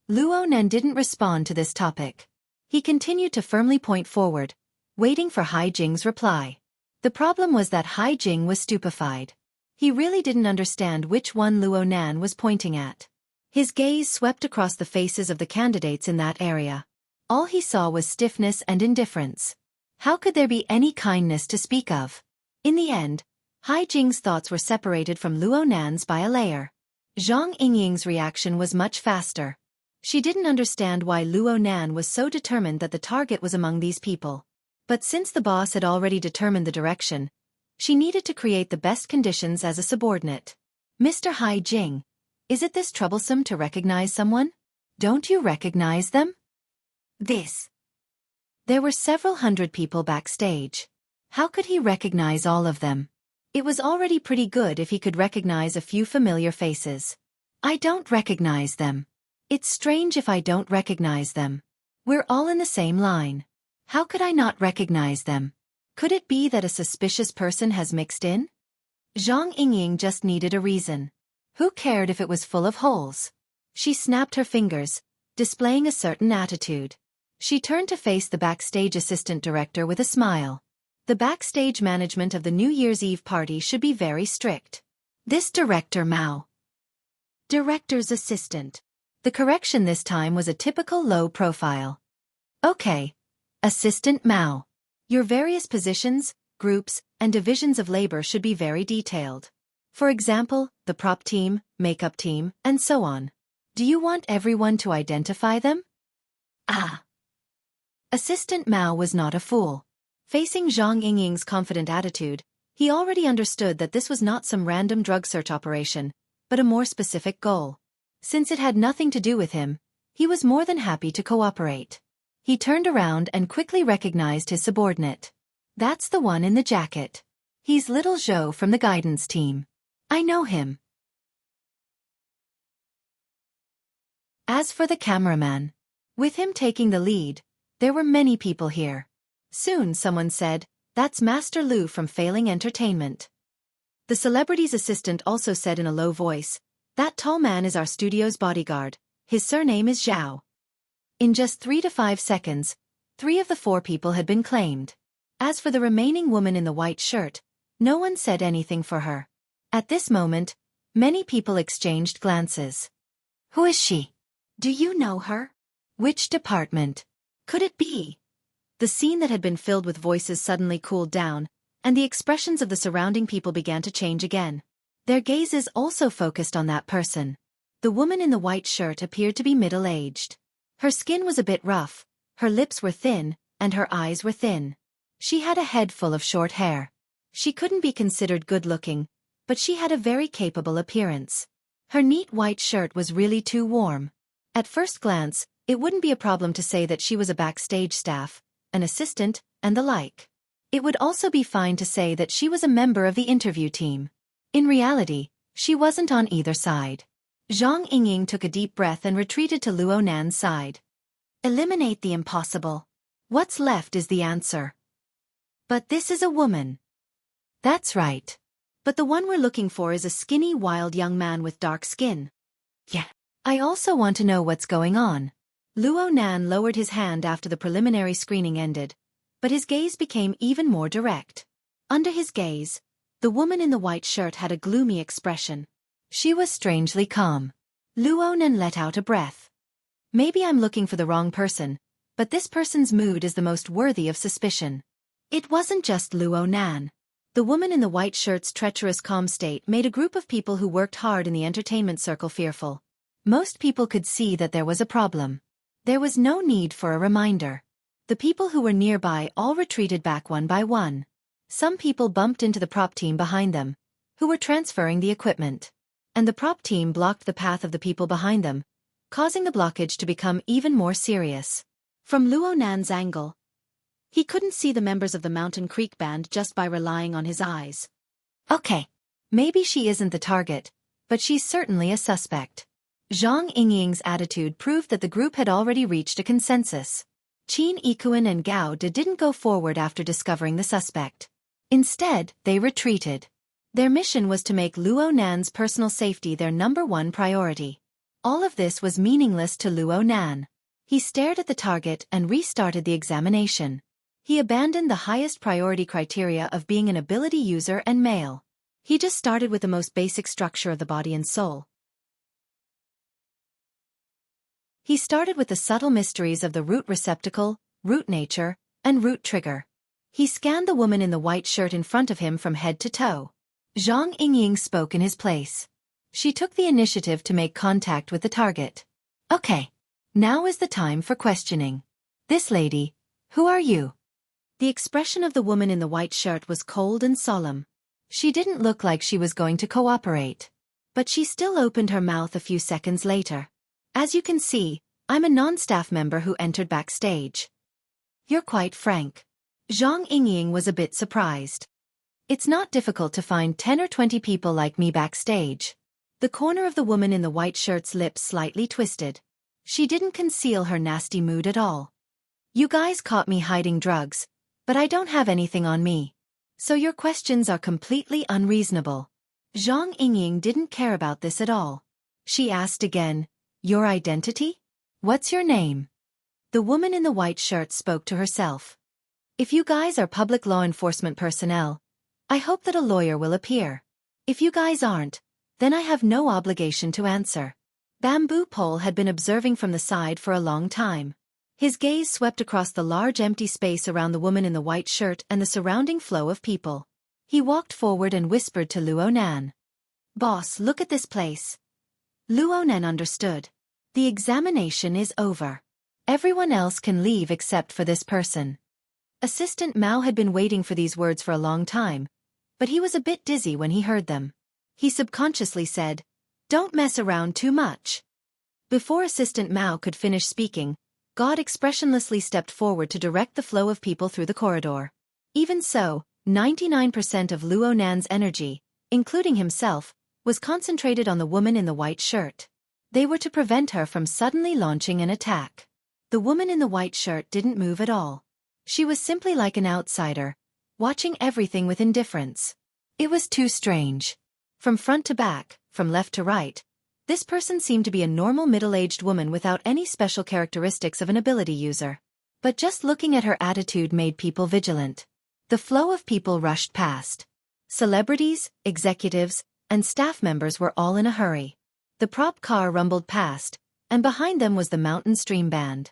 Luo Nan didn't respond to this topic. He continued to firmly point forward, waiting for Hai Jing's reply. The problem was that Hai Jing was stupefied. He really didn't understand which one Luo Nan was pointing at. His gaze swept across the faces of the candidates in that area. All he saw was stiffness and indifference. How could there be any kindness to speak of? In the end, Hai Jing's thoughts were separated from Luo Nan's by a layer. Zhang Yingying's reaction was much faster. She didn't understand why Luo Nan was so determined that the target was among these people. But since the boss had already determined the direction, she needed to create the best conditions as a subordinate. "Mr. Hai Jing, is it this troublesome to recognize someone? Don't you recognize them?" This There were several hundred people backstage. How could he recognize all of them? It was already pretty good if he could recognize a few familiar faces. I don't recognize them. It's strange if I don't recognize them. We're all in the same line. How could I not recognize them? Could it be that a suspicious person has mixed in? Zhang Yingying just needed a reason. Who cared if it was full of holes? She snapped her fingers, displaying a certain attitude. She turned to face the backstage assistant director with a smile. The backstage management of the New Year's Eve party should be very strict. This director Mao. Director's assistant. The correction this time was a typical low profile. Okay. Assistant Mao. Your various positions, groups, and divisions of labor should be very detailed. For example, the prop team, makeup team, and so on. Do you want everyone to identify them? Ah. Assistant Mao was not a fool. Facing Zhang Yingying's confident attitude, he already understood that this was not some random drug search operation, but a more specific goal. Since it had nothing to do with him, he was more than happy to cooperate. He turned around and quickly recognized his subordinate. That's the one in the jacket. He's little Zhou from the guidance team. I know him. As for the cameraman, with him taking the lead, there were many people here. Soon someone said, "That's Master Lu from Failing Entertainment." The celebrity's assistant also said in a low voice, "That tall man is our studio's bodyguard. His surname is Zhao." In just 3 to 5 seconds, 3 of the 4 people had been claimed. As for the remaining woman in the white shirt, no one said anything for her. At this moment, many people exchanged glances. Who is she? Do you know her? Which department? Could it be? The scene that had been filled with voices suddenly cooled down, and the expressions of the surrounding people began to change again. Their gazes also focused on that person. The woman in the white shirt appeared to be middle-aged. Her skin was a bit rough, her lips were thin, and her eyes were thin. She had a head full of short hair. She couldn't be considered good-looking, but she had a very capable appearance. Her neat white shirt was really too warm. At first glance, it wouldn't be a problem to say that she was a backstage staff, an assistant, and the like. It would also be fine to say that she was a member of the interview team. In reality, she wasn't on either side. Zhang Yingying took a deep breath and retreated to Luo Nan's side. Eliminate the impossible. What's left is the answer. But this is a woman. That's right. But the one we're looking for is a skinny, wild young man with dark skin. Yeah. I also want to know what's going on. Luo Nan lowered his hand after the preliminary screening ended, but his gaze became even more direct. Under his gaze, the woman in the white shirt had a gloomy expression. She was strangely calm. Luo Nan let out a breath. Maybe I'm looking for the wrong person, but this person's mood is the most worthy of suspicion. It wasn't just Luo Nan. The woman in the white shirt's treacherous calm state made a group of people who worked hard in the entertainment circle fearful. Most people could see that there was a problem. There was no need for a reminder. The people who were nearby all retreated back one by one. Some people bumped into the prop team behind them, who were transferring the equipment. And the prop team blocked the path of the people behind them, causing the blockage to become even more serious. From Luo Nan's angle, he couldn't see the members of the Mountain Creek Band just by relying on his eyes. Okay. Maybe she isn't the target, but she's certainly a suspect. Zhang Yingying's attitude proved that the group had already reached a consensus. Qin Yikuan and Gao De didn't go forward after discovering the suspect. Instead, they retreated. Their mission was to make Luo Nan's personal safety their #1 priority. All of this was meaningless to Luo Nan. He stared at the target and restarted the examination. He abandoned the highest priority criteria of being an ability user and male. He just started with the most basic structure of the body and soul. He started with the subtle mysteries of the root receptacle, root nature, and root trigger. He scanned the woman in the white shirt in front of him from head to toe. Zhang Yingying spoke in his place. She took the initiative to make contact with the target. Okay. Now is the time for questioning. This lady, who are you? The expression of the woman in the white shirt was cold and solemn. She didn't look like she was going to cooperate. But she still opened her mouth a few seconds later. As you can see, I'm a non-staff member who entered backstage. You're quite frank. Zhang Yingying was a bit surprised. It's not difficult to find 10 or 20 people like me backstage. The corner of the woman in the white shirt's lips slightly twisted. She didn't conceal her nasty mood at all. You guys caught me hiding drugs, but I don't have anything on me. So your questions are completely unreasonable. Zhang Yingying didn't care about this at all. She asked again, your identity? What's your name? The woman in the white shirt spoke to herself. If you guys are public law enforcement personnel, I hope that a lawyer will appear. If you guys aren't, then I have no obligation to answer. Bamboo Pole had been observing from the side for a long time. His gaze swept across the large empty space around the woman in the white shirt and the surrounding flow of people. He walked forward and whispered to Luonan. Boss, look at this place. Luonan understood. The examination is over. Everyone else can leave except for this person. Assistant Mao had been waiting for these words for a long time, but he was a bit dizzy when he heard them. He subconsciously said, don't mess around too much. Before Assistant Mao could finish speaking, God expressionlessly stepped forward to direct the flow of people through the corridor. Even so, 99% of Luonan's energy, including himself, was concentrated on the woman in the white shirt. They were to prevent her from suddenly launching an attack. The woman in the white shirt didn't move at all. She was simply like an outsider, watching everything with indifference. It was too strange. From front to back, from left to right, this person seemed to be a normal middle-aged woman without any special characteristics of an ability user. But just looking at her attitude made people vigilant. The flow of people rushed past. Celebrities, executives, and staff members were all in a hurry. The prop car rumbled past, and behind them was the Mountain Stream Band.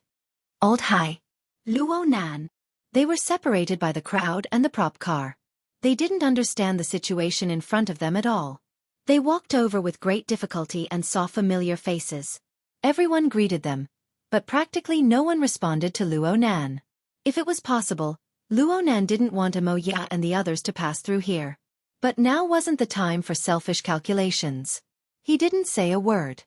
Old Hai. Luonan. They were separated by the crowd and the prop car. They didn't understand the situation in front of them at all. They walked over with great difficulty and saw familiar faces. Everyone greeted them, but practically no one responded to Luonan. If it was possible, Luonan didn't want Amoya and the others to pass through here. But now wasn't the time for selfish calculations. He didn't say a word.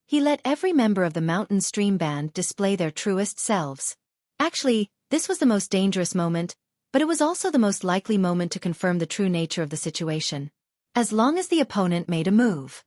He let every member of the Mountain Stream Band display their truest selves. Actually, this was the most dangerous moment, but it was also the most likely moment to confirm the true nature of the situation. As long as the opponent made a move.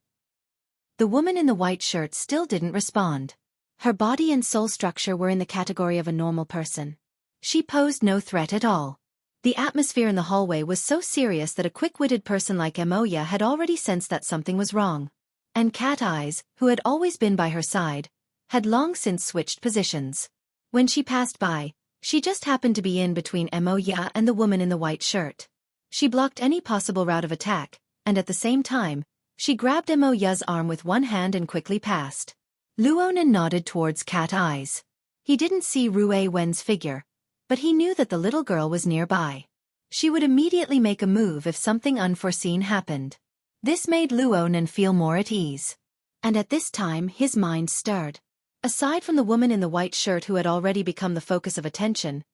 The woman in the white shirt still didn't respond. Her body and soul structure were in the category of a normal person. She posed no threat at all. The atmosphere in the hallway was so serious that a quick-witted person like Amoya had already sensed that something was wrong. And Cat Eyes, who had always been by her side, had long since switched positions. When she passed by, she just happened to be in between Amoya and the woman in the white shirt. She blocked any possible route of attack, and at the same time, she grabbed Amoya's arm with one hand and quickly passed. Luonan nodded towards Cat Eyes. He didn't see Rue Wen's figure, but he knew that the little girl was nearby. She would immediately make a move if something unforeseen happened. This made Luonan feel more at ease. And at this time his mind stirred. Aside from the woman in the white shirt who had already become the focus of attention,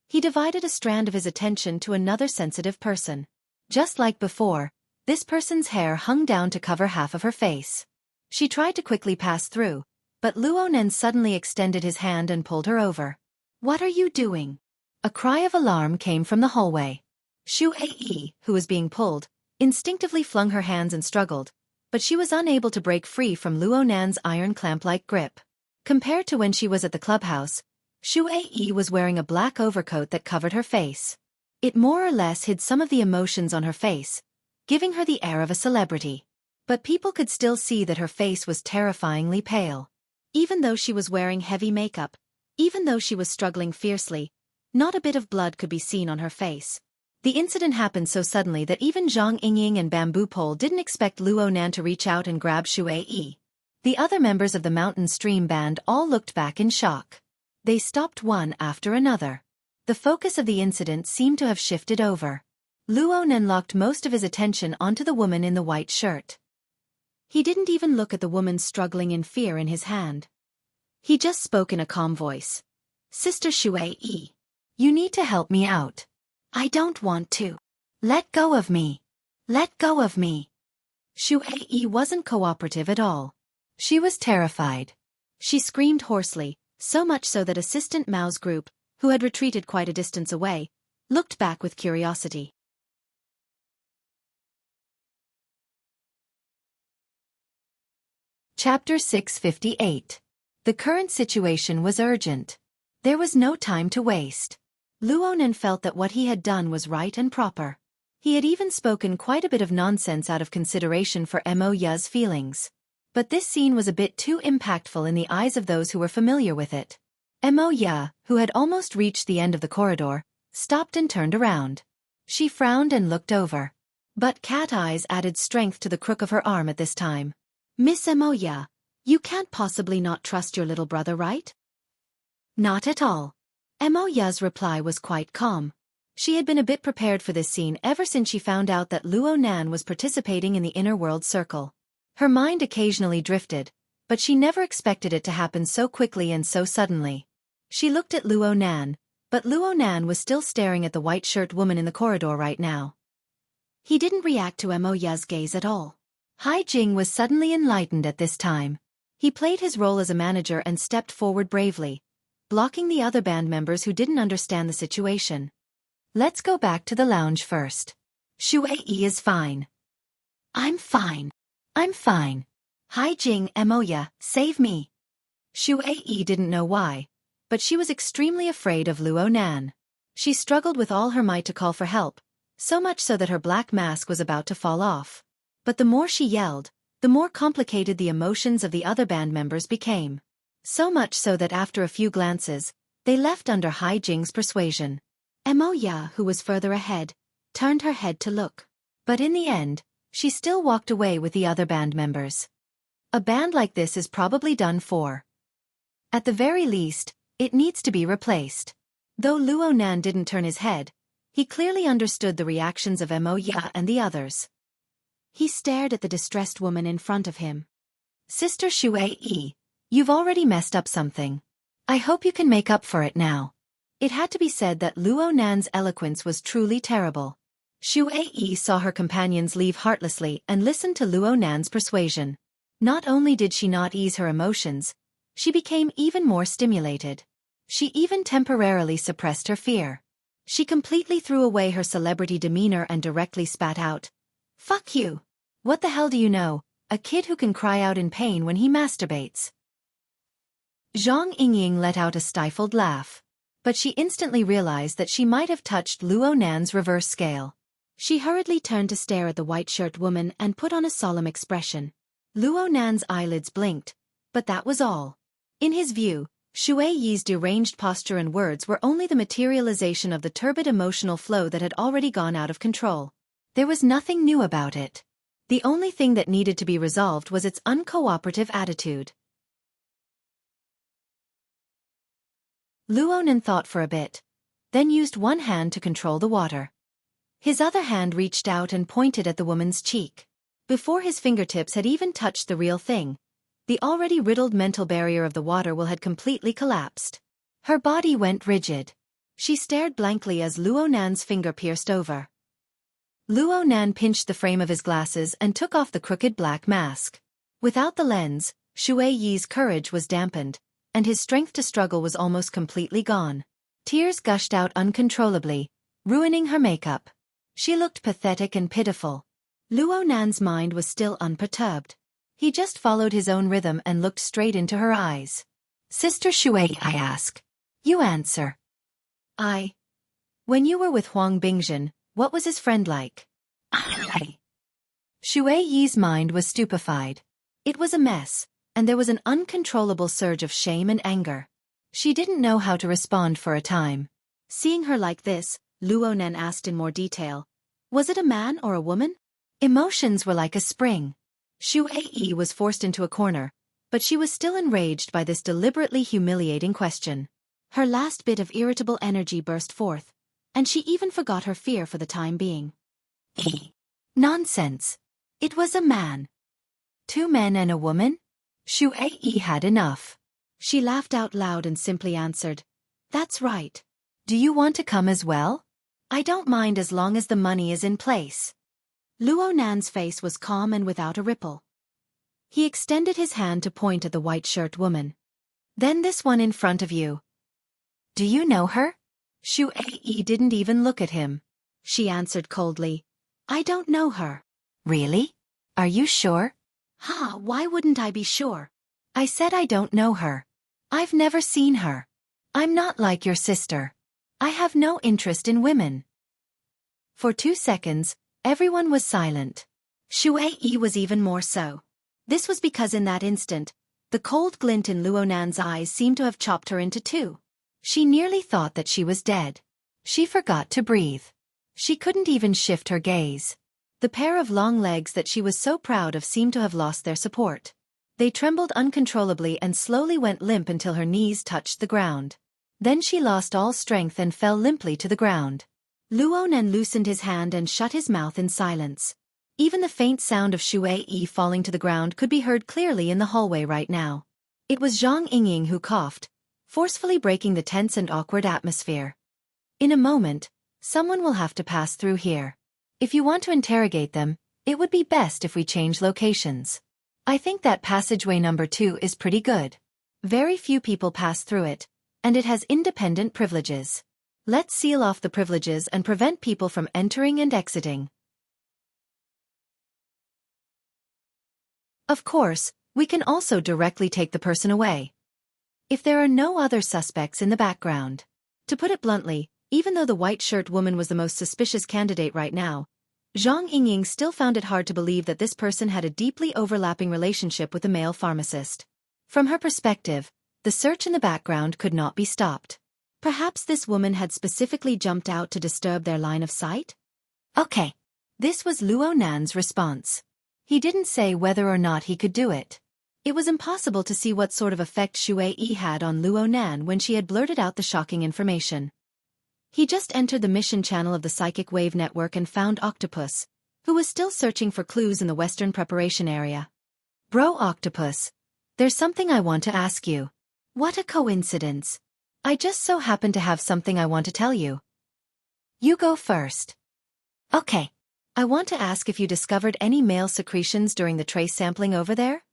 he divided a strand of his attention to another sensitive person. Just like before, this person's hair hung down to cover half of her face. She tried to quickly pass through, but Luonan suddenly extended his hand and pulled her over. What are you doing? A cry of alarm came from the hallway. Shu-Ai, who was being pulled, instinctively flung her hands and struggled, but she was unable to break free from Luonan's iron clamp-like grip. Compared to when she was at the clubhouse, Shu-Ai was wearing a black overcoat that covered her face. It more or less hid some of the emotions on her face, giving her the air of a celebrity. But people could still see that her face was terrifyingly pale. Even though she was wearing heavy makeup, even though she was struggling fiercely, not a bit of blood could be seen on her face. The incident happened so suddenly that even Zhang Yingying and Bamboo Pole didn't expect Luonan to reach out and grab Shu-Ai. The other members of the Mountain Stream Band all looked back in shock. They stopped one after another. The focus of the incident seemed to have shifted over. Luonan locked most of his attention onto the woman in the white shirt. He didn't even look at the woman struggling in fear in his hand. He just spoke in a calm voice. Sister Shu-Ai, you need to help me out. I don't want to. Let go of me. Let go of me. Shu-Ai wasn't cooperative at all. She was terrified. She screamed hoarsely, so much so that Assistant Mao's group, who had retreated quite a distance away, looked back with curiosity. Chapter 658. The current situation was urgent. There was no time to waste. Luonan felt that what he had done was right and proper. He had even spoken quite a bit of nonsense out of consideration for Mo Ya's feelings. But this scene was a bit too impactful in the eyes of those who were familiar with it. Mo Ya, who had almost reached the end of the corridor, stopped and turned around. She frowned and looked over. But cat eyes added strength to the crook of her arm at this time. Miss Mo Ya, you can't possibly not trust your little brother, right? Not at all. Mo Ya's reply was quite calm. She had been a bit prepared for this scene ever since she found out that Luonan was participating in the inner world circle. Her mind occasionally drifted, but she never expected it to happen so quickly and so suddenly. She looked at Luonan, but Luonan was still staring at the white-shirt woman in the corridor right now. He didn't react to Mo Ya's gaze at all. Hai Jing was suddenly enlightened at this time. He played his role as a manager and stepped forward bravely, blocking the other band members who didn't understand the situation. Let's go back to the lounge first. Shuei is fine. I'm fine. I'm fine. Hai Jing, Mo Ya, save me. Shuei didn't know why, but she was extremely afraid of Luonan. She struggled with all her might to call for help, so much so that her black mask was about to fall off. But the more she yelled, the more complicated the emotions of the other band members became. So much so that after a few glances, they left under Hai Jing's persuasion. Mo Ya, who was further ahead, turned her head to look. But in the end, she still walked away with the other band members. A band like this is probably done for. At the very least, it needs to be replaced. Though Luonan didn't turn his head, he clearly understood the reactions of Mo Ya and the others. He stared at the distressed woman in front of him. Sister Shuei, you've already messed up something. I hope you can make up for it now. It had to be said that Luonan's eloquence was truly terrible. Shuei saw her companions leave heartlessly and listened to Luonan's persuasion. Not only did she not ease her emotions, she became even more stimulated. She even temporarily suppressed her fear. She completely threw away her celebrity demeanor and directly spat out, "Fuck you. What the hell do you know, a kid who can cry out in pain when he masturbates." Zhang Yingying let out a stifled laugh. But she instantly realized that she might have touched Luonan's reverse scale. She hurriedly turned to stare at the white-shirt woman and put on a solemn expression. Luonan's eyelids blinked, but that was all. In his view, Shuei Yi's deranged posture and words were only the materialization of the turbid emotional flow that had already gone out of control. There was nothing new about it. The only thing that needed to be resolved was its uncooperative attitude. Luonan thought for a bit, then used one hand to control the water. His other hand reached out and pointed at the woman's cheek. Before his fingertips had even touched the real thing, the already riddled mental barrier of the water will had completely collapsed. Her body went rigid. She stared blankly as Luonan's finger pierced over. Luonan pinched the frame of his glasses and took off the crooked black mask. Without the lens, Shuei Yi's courage was dampened, and his strength to struggle was almost completely gone. Tears gushed out uncontrollably, ruining her makeup. She looked pathetic and pitiful. Luonan's mind was still unperturbed. He just followed his own rhythm and looked straight into her eyes. "Sister Shuei," I ask. "You answer." When you were with Huang Bingzhen, what was his friend like?" Shuei Yi's mind was stupefied. It was a mess, and there was an uncontrollable surge of shame and anger. She didn't know how to respond for a time. Seeing her like this, Luonan asked in more detail, "Was it a man or a woman?" Emotions were like a spring. Shuei was forced into a corner, but she was still enraged by this deliberately humiliating question. Her last bit of irritable energy burst forth, and she even forgot her fear for the time being. Nonsense. It was a man. 2 men and a woman? Shuei had enough. She laughed out loud and simply answered, "That's right. Do you want to come as well? I don't mind as long as the money is in place." Luonan's face was calm and without a ripple. He extended his hand to point at the white-shirt woman. Then this one in front of you. Do you know her? Shuai didn't even look at him. She answered coldly. I don't know her. Really? Are you sure? Why wouldn't I be sure? I said I don't know her. I've never seen her. I'm not like your sister. I have no interest in women. For 2 seconds, everyone was silent. Shuai was even more so. This was because in that instant, the cold glint in Luonan's eyes seemed to have chopped her into two. She nearly thought that she was dead. She forgot to breathe. She couldn't even shift her gaze. The pair of long legs that she was so proud of seemed to have lost their support. They trembled uncontrollably and slowly went limp until her knees touched the ground. Then she lost all strength and fell limply to the ground. Luonan loosened his hand and shut his mouth in silence. Even the faint sound of Shuai falling to the ground could be heard clearly in the hallway right now. It was Zhang Yingying who coughed, forcefully breaking the tense and awkward atmosphere. In a moment, someone will have to pass through here. If you want to interrogate them, it would be best if we change locations. I think that passageway number 2 is pretty good. Very few people pass through it, and it has independent privileges. Let's seal off the privileges and prevent people from entering and exiting. Of course, we can also directly take the person away. If there are no other suspects in the background. To put it bluntly, even though the white-shirt woman was the most suspicious candidate right now, Zhang Yingying still found it hard to believe that this person had a deeply overlapping relationship with the male pharmacist. From her perspective, the search in the background could not be stopped. Perhaps this woman had specifically jumped out to disturb their line of sight? Okay. This was Luonan's response. He didn't say whether or not he could do it. It was impossible to see what sort of effect Shuai had on Luonan when she had blurted out the shocking information. He just entered the mission channel of the Psychic Wave Network and found Octopus, who was still searching for clues in the Western preparation area. Bro Octopus, there's something I want to ask you. What a coincidence. I just so happen to have something I want to tell you. You go first. Okay. I want to ask if you discovered any male secretions during the trace sampling over there?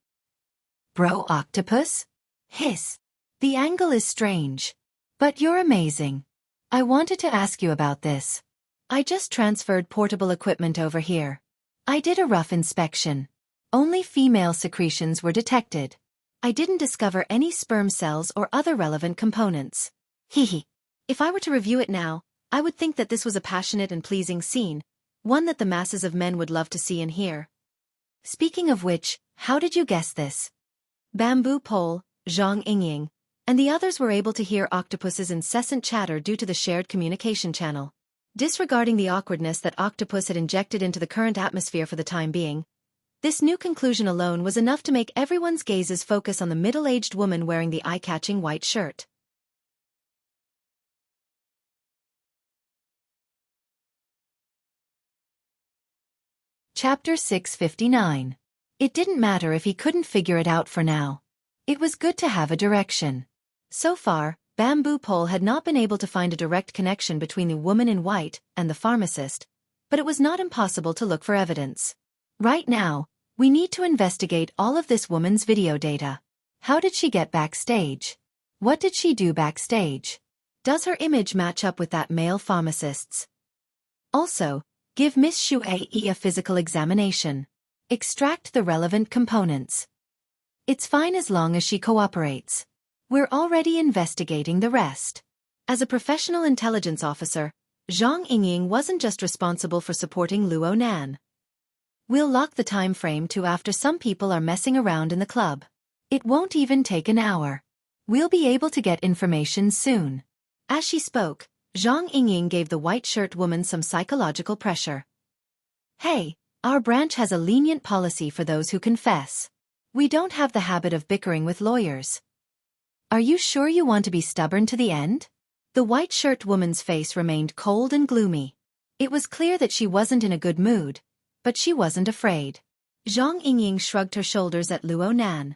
Bro Octopus? Hiss. The angle is strange. But you're amazing. I wanted to ask you about this. I just transferred portable equipment over here. I did a rough inspection. Only female secretions were detected. I didn't discover any sperm cells or other relevant components. Hehe. If I were to review it now, I would think that this was a passionate and pleasing scene, one that the masses of men would love to see and hear. Speaking of which, how did you guess this? Bamboo Pole, Zhang Yingying, and the others were able to hear Octopus's incessant chatter due to the shared communication channel. Disregarding the awkwardness that Octopus had injected into the current atmosphere for the time being, this new conclusion alone was enough to make everyone's gazes focus on the middle-aged woman wearing the eye-catching white shirt. Chapter 659. It didn't matter if he couldn't figure it out for now. It was good to have a direction. So far, Bamboo Pole had not been able to find a direct connection between the woman in white and the pharmacist, but it was not impossible to look for evidence. Right now, we need to investigate all of this woman's video data. How did she get backstage? What did she do backstage? Does her image match up with that male pharmacist's? Also, give Miss Shuai a physical examination. Extract the relevant components. It's fine as long as she cooperates. We're already investigating the rest. As a professional intelligence officer, Zhang Yingying wasn't just responsible for supporting Luonan. We'll lock the time frame to after some people are messing around in the club. It won't even take an hour. We'll be able to get information soon. As she spoke, Zhang Yingying gave the white-shirt woman some psychological pressure. Hey, our branch has a lenient policy for those who confess. We don't have the habit of bickering with lawyers. Are you sure you want to be stubborn to the end? The white-shirt woman's face remained cold and gloomy. It was clear that she wasn't in a good mood, but she wasn't afraid. Zhang Yingying shrugged her shoulders at Luonan.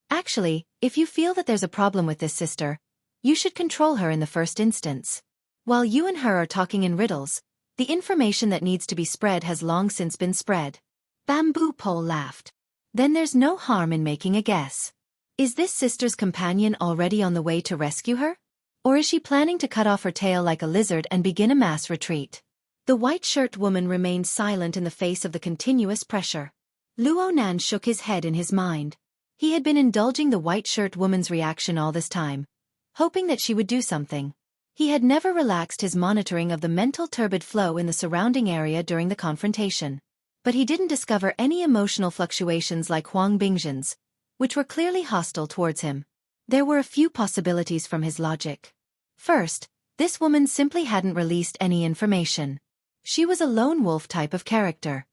Actually, if you feel that there's a problem with this sister, you should control her in the first instance. While you and her are talking in riddles, the information that needs to be spread has long since been spread. Bamboo Pole laughed. Then there's no harm in making a guess. Is this sister's companion already on the way to rescue her? Or is she planning to cut off her tail like a lizard and begin a mass retreat? The white-shirt woman remained silent in the face of the continuous pressure. Luo Nan shook his head in his mind. He had been indulging the white-shirt woman's reaction all this time, hoping that she would do something. He had never relaxed his monitoring of the mental turbid flow in the surrounding area during the confrontation. But he didn't discover any emotional fluctuations like Huang Bingzhen's, which were clearly hostile towards him. There were a few possibilities from his logic. First, this woman simply hadn't released any information. She was a lone wolf type of character.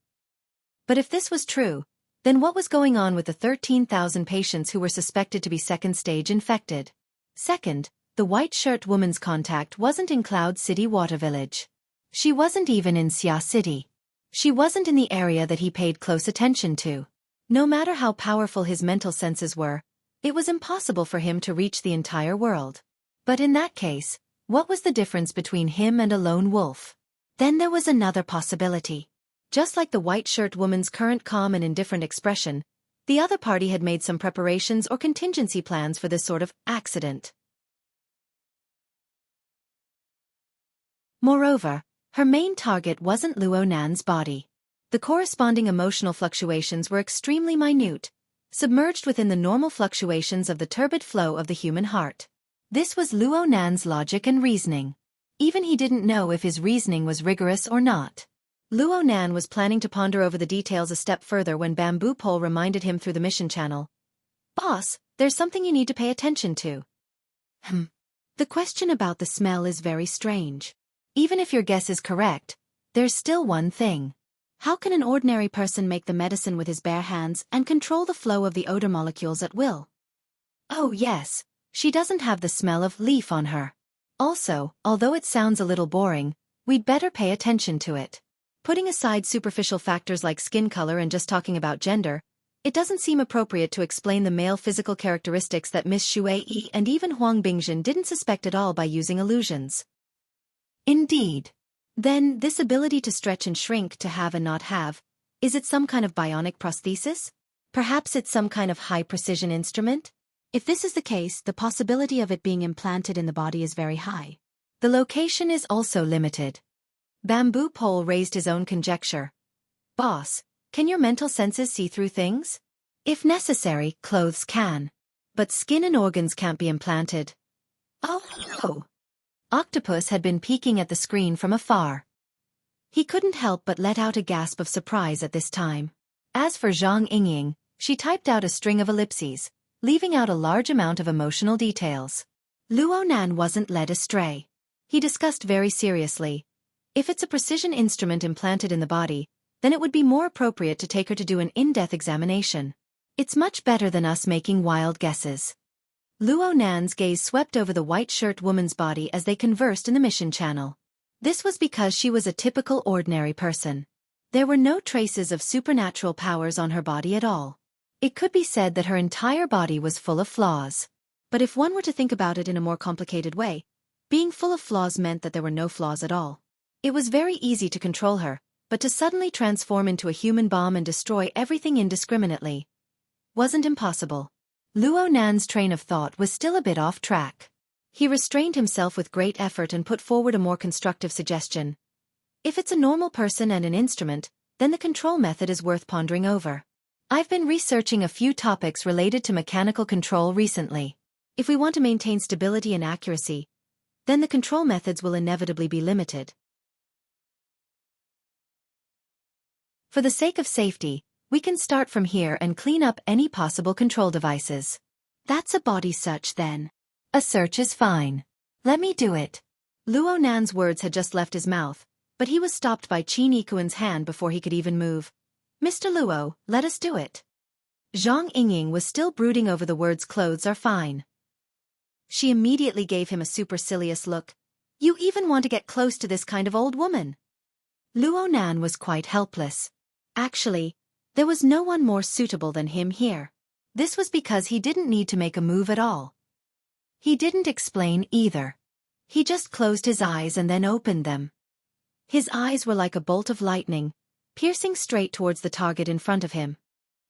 But if this was true, then what was going on with the 13,000 patients who were suspected to be second-stage infected? Second, the white-shirt woman's contact wasn't in Cloud City Water Village. She wasn't even in Xia City. She wasn't in the area that he paid close attention to. No matter how powerful his mental senses were, it was impossible for him to reach the entire world. But in that case, what was the difference between him and a lone wolf? Then there was another possibility. Just like the white-shirt woman's current calm and indifferent expression, the other party had made some preparations or contingency plans for this sort of accident. Moreover, her main target wasn't Luo Nan's body. The corresponding emotional fluctuations were extremely minute, submerged within the normal fluctuations of the turbid flow of the human heart. This was Luo Nan's logic and reasoning. Even he didn't know if his reasoning was rigorous or not. Luo Nan was planning to ponder over the details a step further when Bamboo Pole reminded him through the mission channel. "Boss, there's something you need to pay attention to." The question about the smell is very strange. Even if your guess is correct, there's still one thing. How can an ordinary person make the medicine with his bare hands and control the flow of the odor molecules at will? Oh yes, she doesn't have the smell of leaf on her. Also, although it sounds a little boring, we'd better pay attention to it. Putting aside superficial factors like skin color and just talking about gender, it doesn't seem appropriate to explain the male physical characteristics that Miss Xue and even Huang Bingzhen didn't suspect at all by using illusions. Indeed. Then, this ability to stretch and shrink to have and not have, is it some kind of bionic prosthesis? Perhaps it's some kind of high-precision instrument? If this is the case, the possibility of it being implanted in the body is very high. The location is also limited. Bamboo Pole raised his own conjecture. "Boss, can your mental senses see through things? If necessary, clothes can. But skin and organs can't be implanted." "Oh no." Octopus had been peeking at the screen from afar. He couldn't help but let out a gasp of surprise at this time. As for Zhang Yingying, she typed out a string of ellipses, leaving out a large amount of emotional details. Luo Nan wasn't led astray. He discussed very seriously. If it's a precision instrument implanted in the body, then it would be more appropriate to take her to do an in-depth examination. It's much better than us making wild guesses. Luo Nan's gaze swept over the white-shirt woman's body as they conversed in the mission channel. This was because she was a typical ordinary person. There were no traces of supernatural powers on her body at all. It could be said that her entire body was full of flaws. But if one were to think about it in a more complicated way, being full of flaws meant that there were no flaws at all. It was very easy to control her, but to suddenly transform into a human bomb and destroy everything indiscriminately wasn't impossible. Luo Nan's train of thought was still a bit off track. He restrained himself with great effort and put forward a more constructive suggestion. If it's a normal person and an instrument, then the control method is worth pondering over. I've been researching a few topics related to mechanical control recently. If we want to maintain stability and accuracy, then the control methods will inevitably be limited. For the sake of safety, we can start from here and clean up any possible control devices. That's a body search then. A search is fine. Let me do it. Luo Nan's words had just left his mouth, but he was stopped by Qin Yikuan's hand before he could even move. "Mr. Luo, let us do it." Zhang Yingying was still brooding over the words "clothes are fine." She immediately gave him a supercilious look. "You even want to get close to this kind of old woman?" Luo Nan was quite helpless. Actually, there was no one more suitable than him here. This was because he didn't need to make a move at all. He didn't explain either. He just closed his eyes and then opened them. His eyes were like a bolt of lightning, piercing straight towards the target in front of him.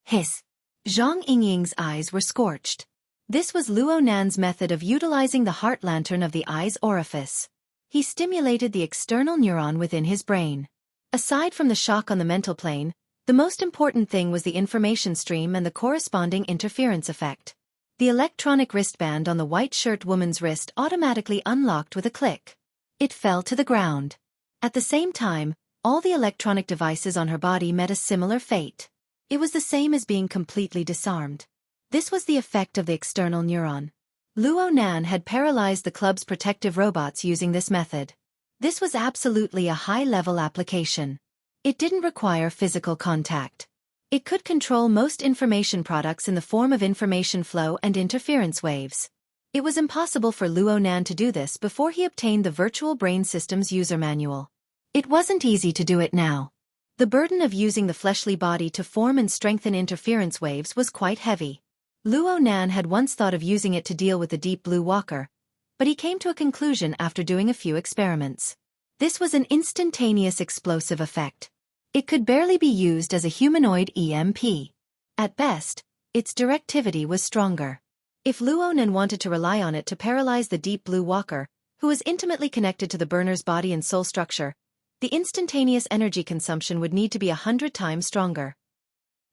Hiss! Zhang Yingying's eyes were scorched. This was Luo Nan's method of utilizing the heart lantern of the eye's orifice. He stimulated the external neuron within his brain. Aside from the shock on the mental plane, the most important thing was the information stream and the corresponding interference effect. The electronic wristband on the white shirt woman's wrist automatically unlocked with a click. It fell to the ground. At the same time, all the electronic devices on her body met a similar fate. It was the same as being completely disarmed. This was the effect of the external neuron. Luo Nan had paralyzed the club's protective robots using this method. This was absolutely a high-level application. It didn't require physical contact. It could control most information products in the form of information flow and interference waves. It was impossible for Luo Nan to do this before he obtained the Virtual Brain System's user manual. It wasn't easy to do it now. The burden of using the fleshly body to form and strengthen interference waves was quite heavy. Luo Nan had once thought of using it to deal with the Deep Blue Walker, but he came to a conclusion after doing a few experiments. This was an instantaneous explosive effect. It could barely be used as a humanoid EMP. At best, its directivity was stronger. If Luo Nan wanted to rely on it to paralyze the Deep Blue Walker, who was intimately connected to the burner's body and soul structure, the instantaneous energy consumption would need to be 100 times stronger.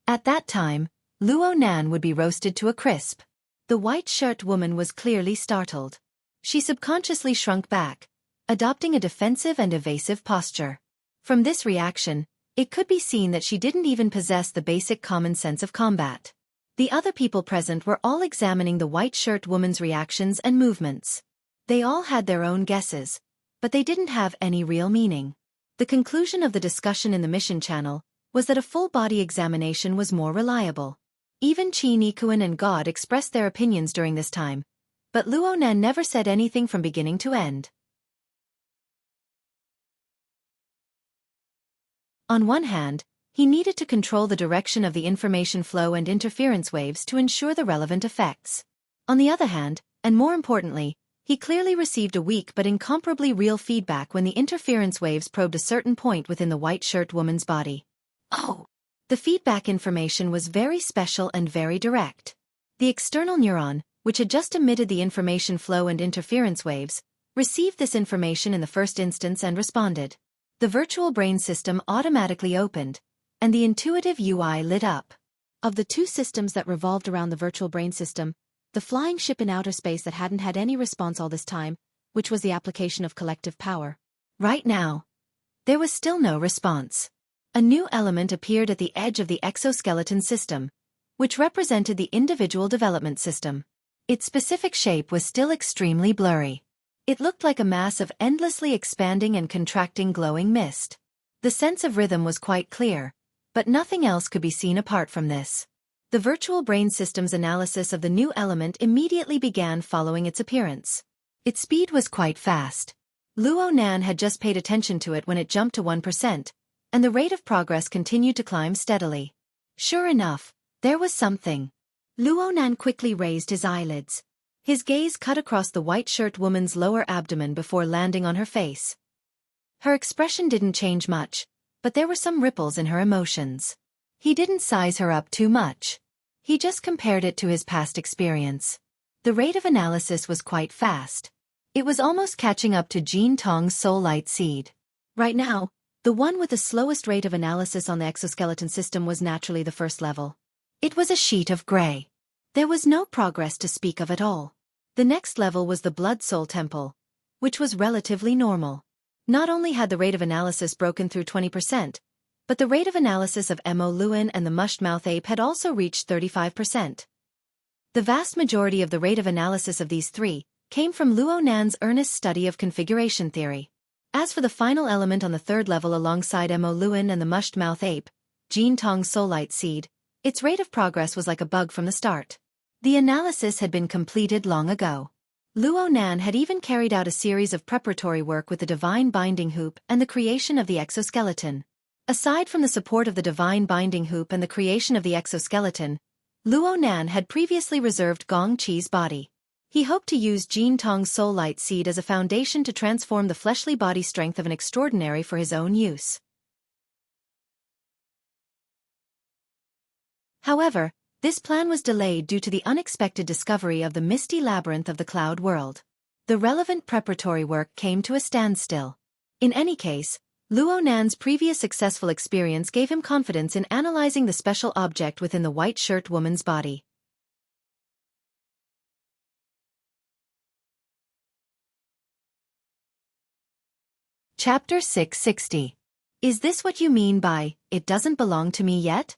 At that time, Luo Nan would be roasted to a crisp. The white-shirt woman was clearly startled. She subconsciously shrunk back, adopting a defensive and evasive posture. From this reaction, it could be seen that she didn't even possess the basic common sense of combat. The other people present were all examining the white-shirt woman's reactions and movements. They all had their own guesses, but they didn't have any real meaning. The conclusion of the discussion in the mission channel was that a full-body examination was more reliable. Even Qi Nikuan and God expressed their opinions during this time, but Luo Nan never said anything from beginning to end. On one hand, he needed to control the direction of the information flow and interference waves to ensure the relevant effects. On the other hand, and more importantly, he clearly received a weak but incomparably real feedback when the interference waves probed a certain point within the white-shirt woman's body. Oh! The feedback information was very special and very direct. The external neuron, which had just emitted the information flow and interference waves, received this information in the first instance and responded. The virtual brain system automatically opened, and the intuitive UI lit up. Of the two systems that revolved around the virtual brain system, the flying ship in outer space that hadn't had any response all this time, which was the application of collective power. Right now, there was still no response. A new element appeared at the edge of the exoskeleton system, which represented the individual development system. Its specific shape was still extremely blurry. It looked like a mass of endlessly expanding and contracting glowing mist. The sense of rhythm was quite clear, but nothing else could be seen apart from this. The virtual brain system's analysis of the new element immediately began following its appearance. Its speed was quite fast. Luo Nan had just paid attention to it when it jumped to 1%, and the rate of progress continued to climb steadily. Sure enough, there was something. Luo Nan quickly raised his eyelids. His gaze cut across the white-shirt woman's lower abdomen before landing on her face. Her expression didn't change much, but there were some ripples in her emotions. He didn't size her up too much. He just compared it to his past experience. The rate of analysis was quite fast. It was almost catching up to Jean Tong's Soul Light Seed. Right now, the one with the slowest rate of analysis on the exoskeleton system was naturally the first level. It was a sheet of gray. There was no progress to speak of at all. The next level was the Blood Soul Temple, which was relatively normal. Not only had the rate of analysis broken through 20%, but the rate of analysis of Mo Luan and the Mushed Mouth Ape had also reached 35%. The vast majority of the rate of analysis of these three came from Luo Nan's earnest study of configuration theory. As for the final element on the third level alongside Mo Luan and the Mushed Mouth Ape, Jean Tong's Soul Light Seed, its rate of progress was like a bug from the start. The analysis had been completed long ago. Luo Nan had even carried out a series of preparatory work with the Divine Binding Hoop and the creation of the exoskeleton. Aside from the support of the Divine Binding Hoop and the creation of the exoskeleton, Luo Nan had previously reserved Gong Qi's body. He hoped to use Jean Tong's Soul Light Seed as a foundation to transform the fleshly body strength of an extraordinary for his own use. However, This plan was delayed due to the unexpected discovery of the misty labyrinth of the cloud world. The relevant preparatory work came to a standstill. In any case, Luo Nan's previous successful experience gave him confidence in analyzing the special object within the white shirt woman's body. Chapter 660. Is this what you mean by, "It doesn't belong to me yet"?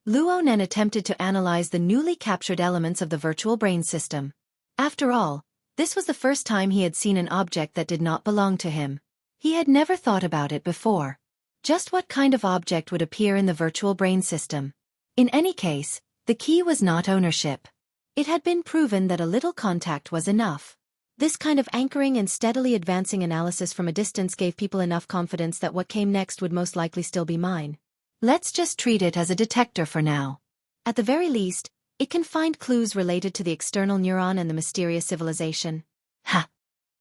Luo Nan attempted to analyze the newly captured elements of the virtual brain system. After all, this was the first time he had seen an object that did not belong to him. He had never thought about it before. Just what kind of object would appear in the virtual brain system? In any case, the key was not ownership. It had been proven that a little contact was enough. This kind of anchoring and steadily advancing analysis from a distance gave people enough confidence that what came next would most likely still be mine. Let's just treat it as a detector for now. At the very least, it can find clues related to the external neuron and the mysterious civilization. Ha!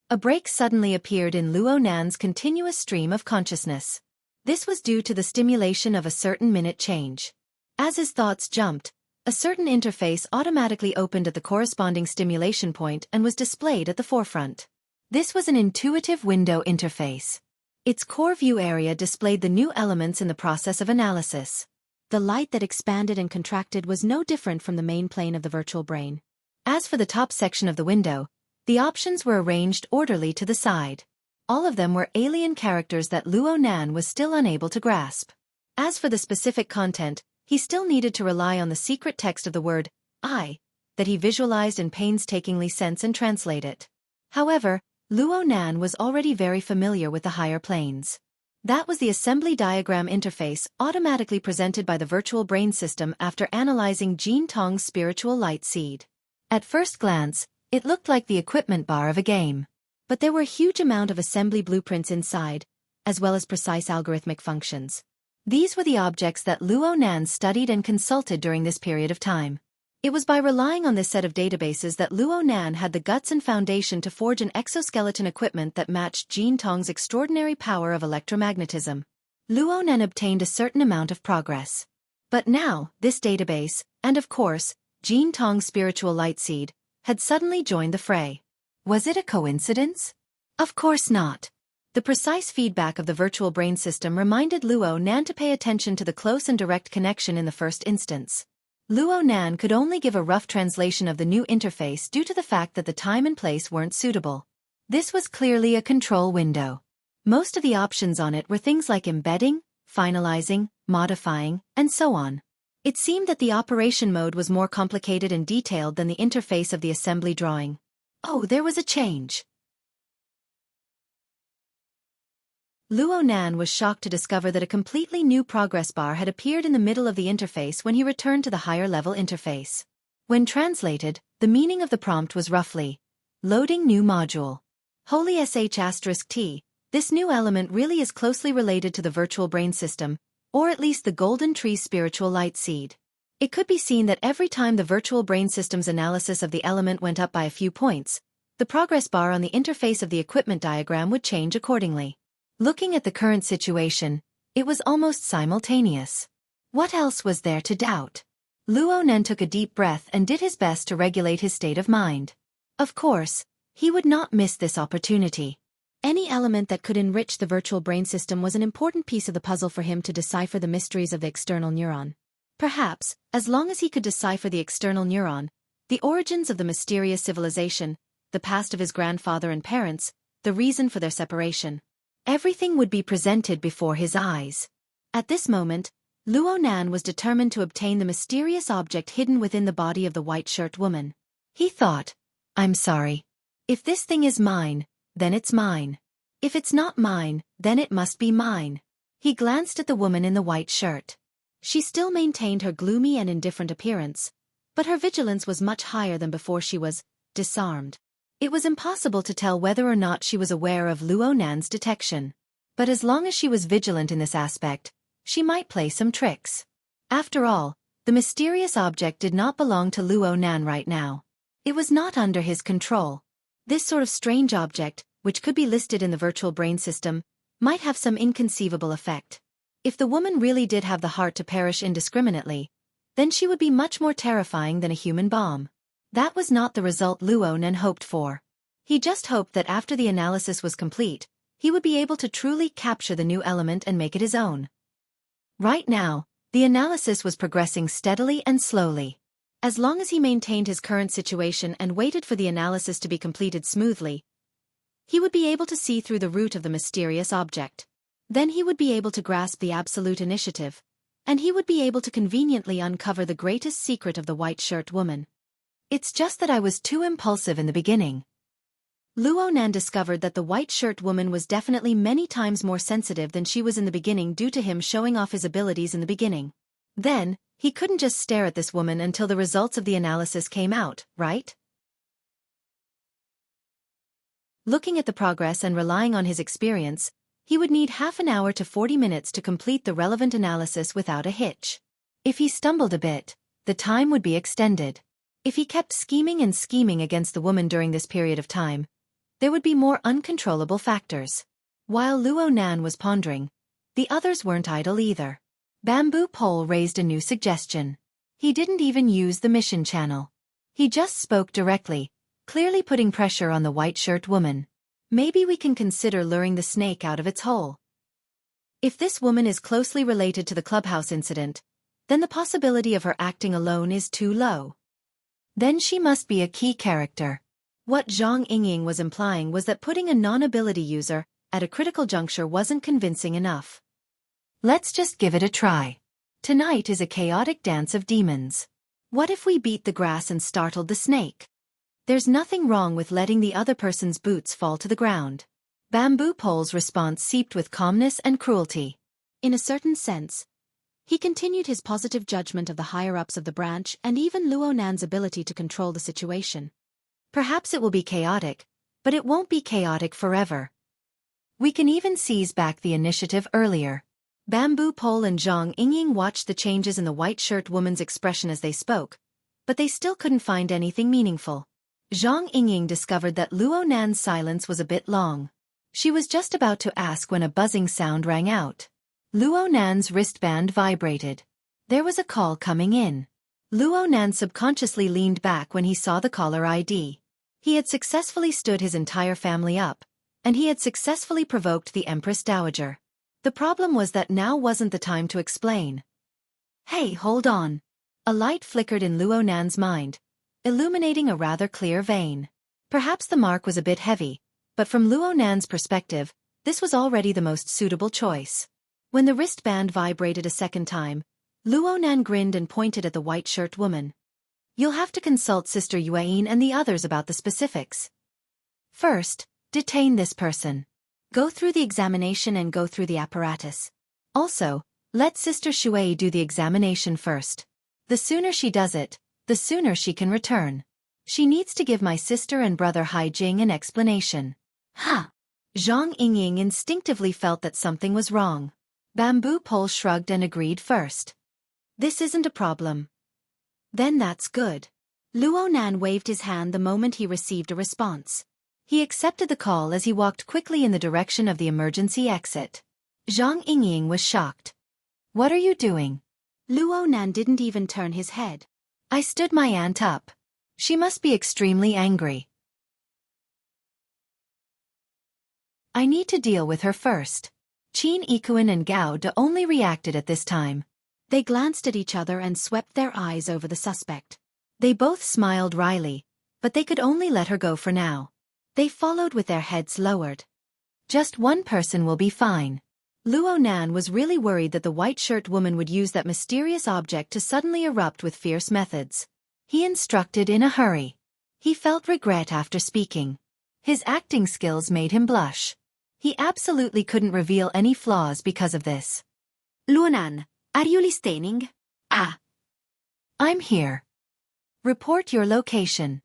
A break suddenly appeared in Luo Nan's continuous stream of consciousness. This was due to the stimulation of a certain minute change. As his thoughts jumped, a certain interface automatically opened at the corresponding stimulation point and was displayed at the forefront. This was an intuitive window interface. Its core view area displayed the new elements in the process of analysis. The light that expanded and contracted was no different from the main plane of the virtual brain. As for the top section of the window, the options were arranged orderly to the side. All of them were alien characters that Luo Nan was still unable to grasp. As for the specific content, he still needed to rely on the secret text of the word, "I," that he visualized and painstakingly sense and translate it. However, Luo Nan was already very familiar with the higher planes. That was the assembly diagram interface automatically presented by the virtual brain system after analyzing Jin Tong's spiritual light seed. At first glance, it looked like the equipment bar of a game. But there were a huge amount of assembly blueprints inside, as well as precise algorithmic functions. These were the objects that Luo Nan studied and consulted during this period of time. It was by relying on this set of databases that Luo Nan had the guts and foundation to forge an exoskeleton equipment that matched Jin Tong's extraordinary power of electromagnetism. Luo Nan obtained a certain amount of progress. But now, this database, and of course, Jin Tong's spiritual light seed, had suddenly joined the fray. Was it a coincidence? Of course not. The precise feedback of the virtual brain system reminded Luo Nan to pay attention to the close and direct connection in the first instance. Luo Nan could only give a rough translation of the new interface due to the fact that the time and place weren't suitable. This was clearly a control window. Most of the options on it were things like embedding, finalizing, modifying, and so on. It seemed that the operation mode was more complicated and detailed than the interface of the assembly drawing. Oh, there was a change. Luo Nan was shocked to discover that a completely new progress bar had appeared in the middle of the interface when he returned to the higher-level interface. When translated, the meaning of the prompt was roughly, "Loading new module. Holy sh*t, this new element really is closely related to the virtual brain system, or at least the golden tree's spiritual light seed." It could be seen that every time the virtual brain system's analysis of the element went up by a few points, the progress bar on the interface of the equipment diagram would change accordingly. Looking at the current situation, it was almost simultaneous. What else was there to doubt? Luo Nan took a deep breath and did his best to regulate his state of mind. Of course, he would not miss this opportunity. Any element that could enrich the virtual brain system was an important piece of the puzzle for him to decipher the mysteries of the external neuron. Perhaps, as long as he could decipher the external neuron, the origins of the mysterious civilization, the past of his grandfather and parents, the reason for their separation, everything would be presented before his eyes. At this moment, Luo Nan was determined to obtain the mysterious object hidden within the body of the white-shirt woman. He thought, "I'm sorry. If this thing is mine, then it's mine. If it's not mine, then it must be mine." He glanced at the woman in the white shirt. She still maintained her gloomy and indifferent appearance, but her vigilance was much higher than before she was disarmed. It was impossible to tell whether or not she was aware of Luo Nan's detection. But as long as she was vigilant in this aspect, she might play some tricks. After all, the mysterious object did not belong to Luo Nan right now. It was not under his control. This sort of strange object, which could be listed in the virtual brain system, might have some inconceivable effect. If the woman really did have the heart to perish indiscriminately, then she would be much more terrifying than a human bomb. That was not the result Luo Nan hoped for. He just hoped that after the analysis was complete, he would be able to truly capture the new element and make it his own. Right now, the analysis was progressing steadily and slowly. As long as he maintained his current situation and waited for the analysis to be completed smoothly, he would be able to see through the root of the mysterious object. Then he would be able to grasp the absolute initiative, and he would be able to conveniently uncover the greatest secret of the white-shirt woman. It's just that I was too impulsive in the beginning. Luo Nan discovered that the white-shirt woman was definitely many times more sensitive than she was in the beginning due to him showing off his abilities in the beginning. Then, he couldn't just stare at this woman until the results of the analysis came out, right? Looking at the progress and relying on his experience, he would need half an hour to 40 minutes to complete the relevant analysis without a hitch. If he stumbled a bit, the time would be extended. If he kept scheming and scheming against the woman during this period of time, there would be more uncontrollable factors. While Luo Nan was pondering, the others weren't idle either. Bamboo Pole raised a new suggestion. He didn't even use the mission channel. He just spoke directly, clearly putting pressure on the white-shirt woman. Maybe we can consider luring the snake out of its hole. If this woman is closely related to the clubhouse incident, then the possibility of her acting alone is too low. Then she must be a key character. What Zhang Yingying was implying was that putting a non-ability user at a critical juncture wasn't convincing enough. Let's just give it a try. Tonight is a chaotic dance of demons. What if we beat the grass and startled the snake? There's nothing wrong with letting the other person's boots fall to the ground. Bamboo Pole's response seeped with calmness and cruelty. In a certain sense, he continued his positive judgment of the higher-ups of the branch and even Luo Nan's ability to control the situation. Perhaps it will be chaotic, but it won't be chaotic forever. We can even seize back the initiative earlier. Bamboo Pole and Zhang Yingying watched the changes in the white-shirt woman's expression as they spoke, but they still couldn't find anything meaningful. Zhang Yingying discovered that Luo Nan's silence was a bit long. She was just about to ask when a buzzing sound rang out. Luo Nan's wristband vibrated. There was a call coming in. Luo Nan subconsciously leaned back when he saw the caller ID. He had successfully stood his entire family up, and he had successfully provoked the Empress Dowager. The problem was that now wasn't the time to explain. Hey, hold on. A light flickered in Luo Nan's mind, illuminating a rather clear vein. Perhaps the mark was a bit heavy, but from Luo Nan's perspective, this was already the most suitable choice. When the wristband vibrated a second time, Luo Nan grinned and pointed at the white-shirt woman. You'll have to consult Sister Yuan and the others about the specifics. First, detain this person. Go through the examination and go through the apparatus. Also, let Sister Shui do the examination first. The sooner she does it, the sooner she can return. She needs to give my sister and brother Haijing an explanation. Huh. Zhang Yingying instinctively felt that something was wrong. Bamboo Pole shrugged and agreed first. This isn't a problem. Then that's good. Luo Nan waved his hand the moment he received a response. He accepted the call as he walked quickly in the direction of the emergency exit. Zhang Yingying was shocked. What are you doing? Luo Nan didn't even turn his head. I stood my aunt up. She must be extremely angry. I need to deal with her first. Qin Ikuan and Gao De only reacted at this time. They glanced at each other and swept their eyes over the suspect. They both smiled wryly, but they could only let her go for now. They followed with their heads lowered. Just one person will be fine. Luo Nan was really worried that the white-shirt woman would use that mysterious object to suddenly erupt with fierce methods. He instructed in a hurry. He felt regret after speaking. His acting skills made him blush. He absolutely couldn't reveal any flaws because of this. Luo Nan, are you listening? I'm here. Report your location.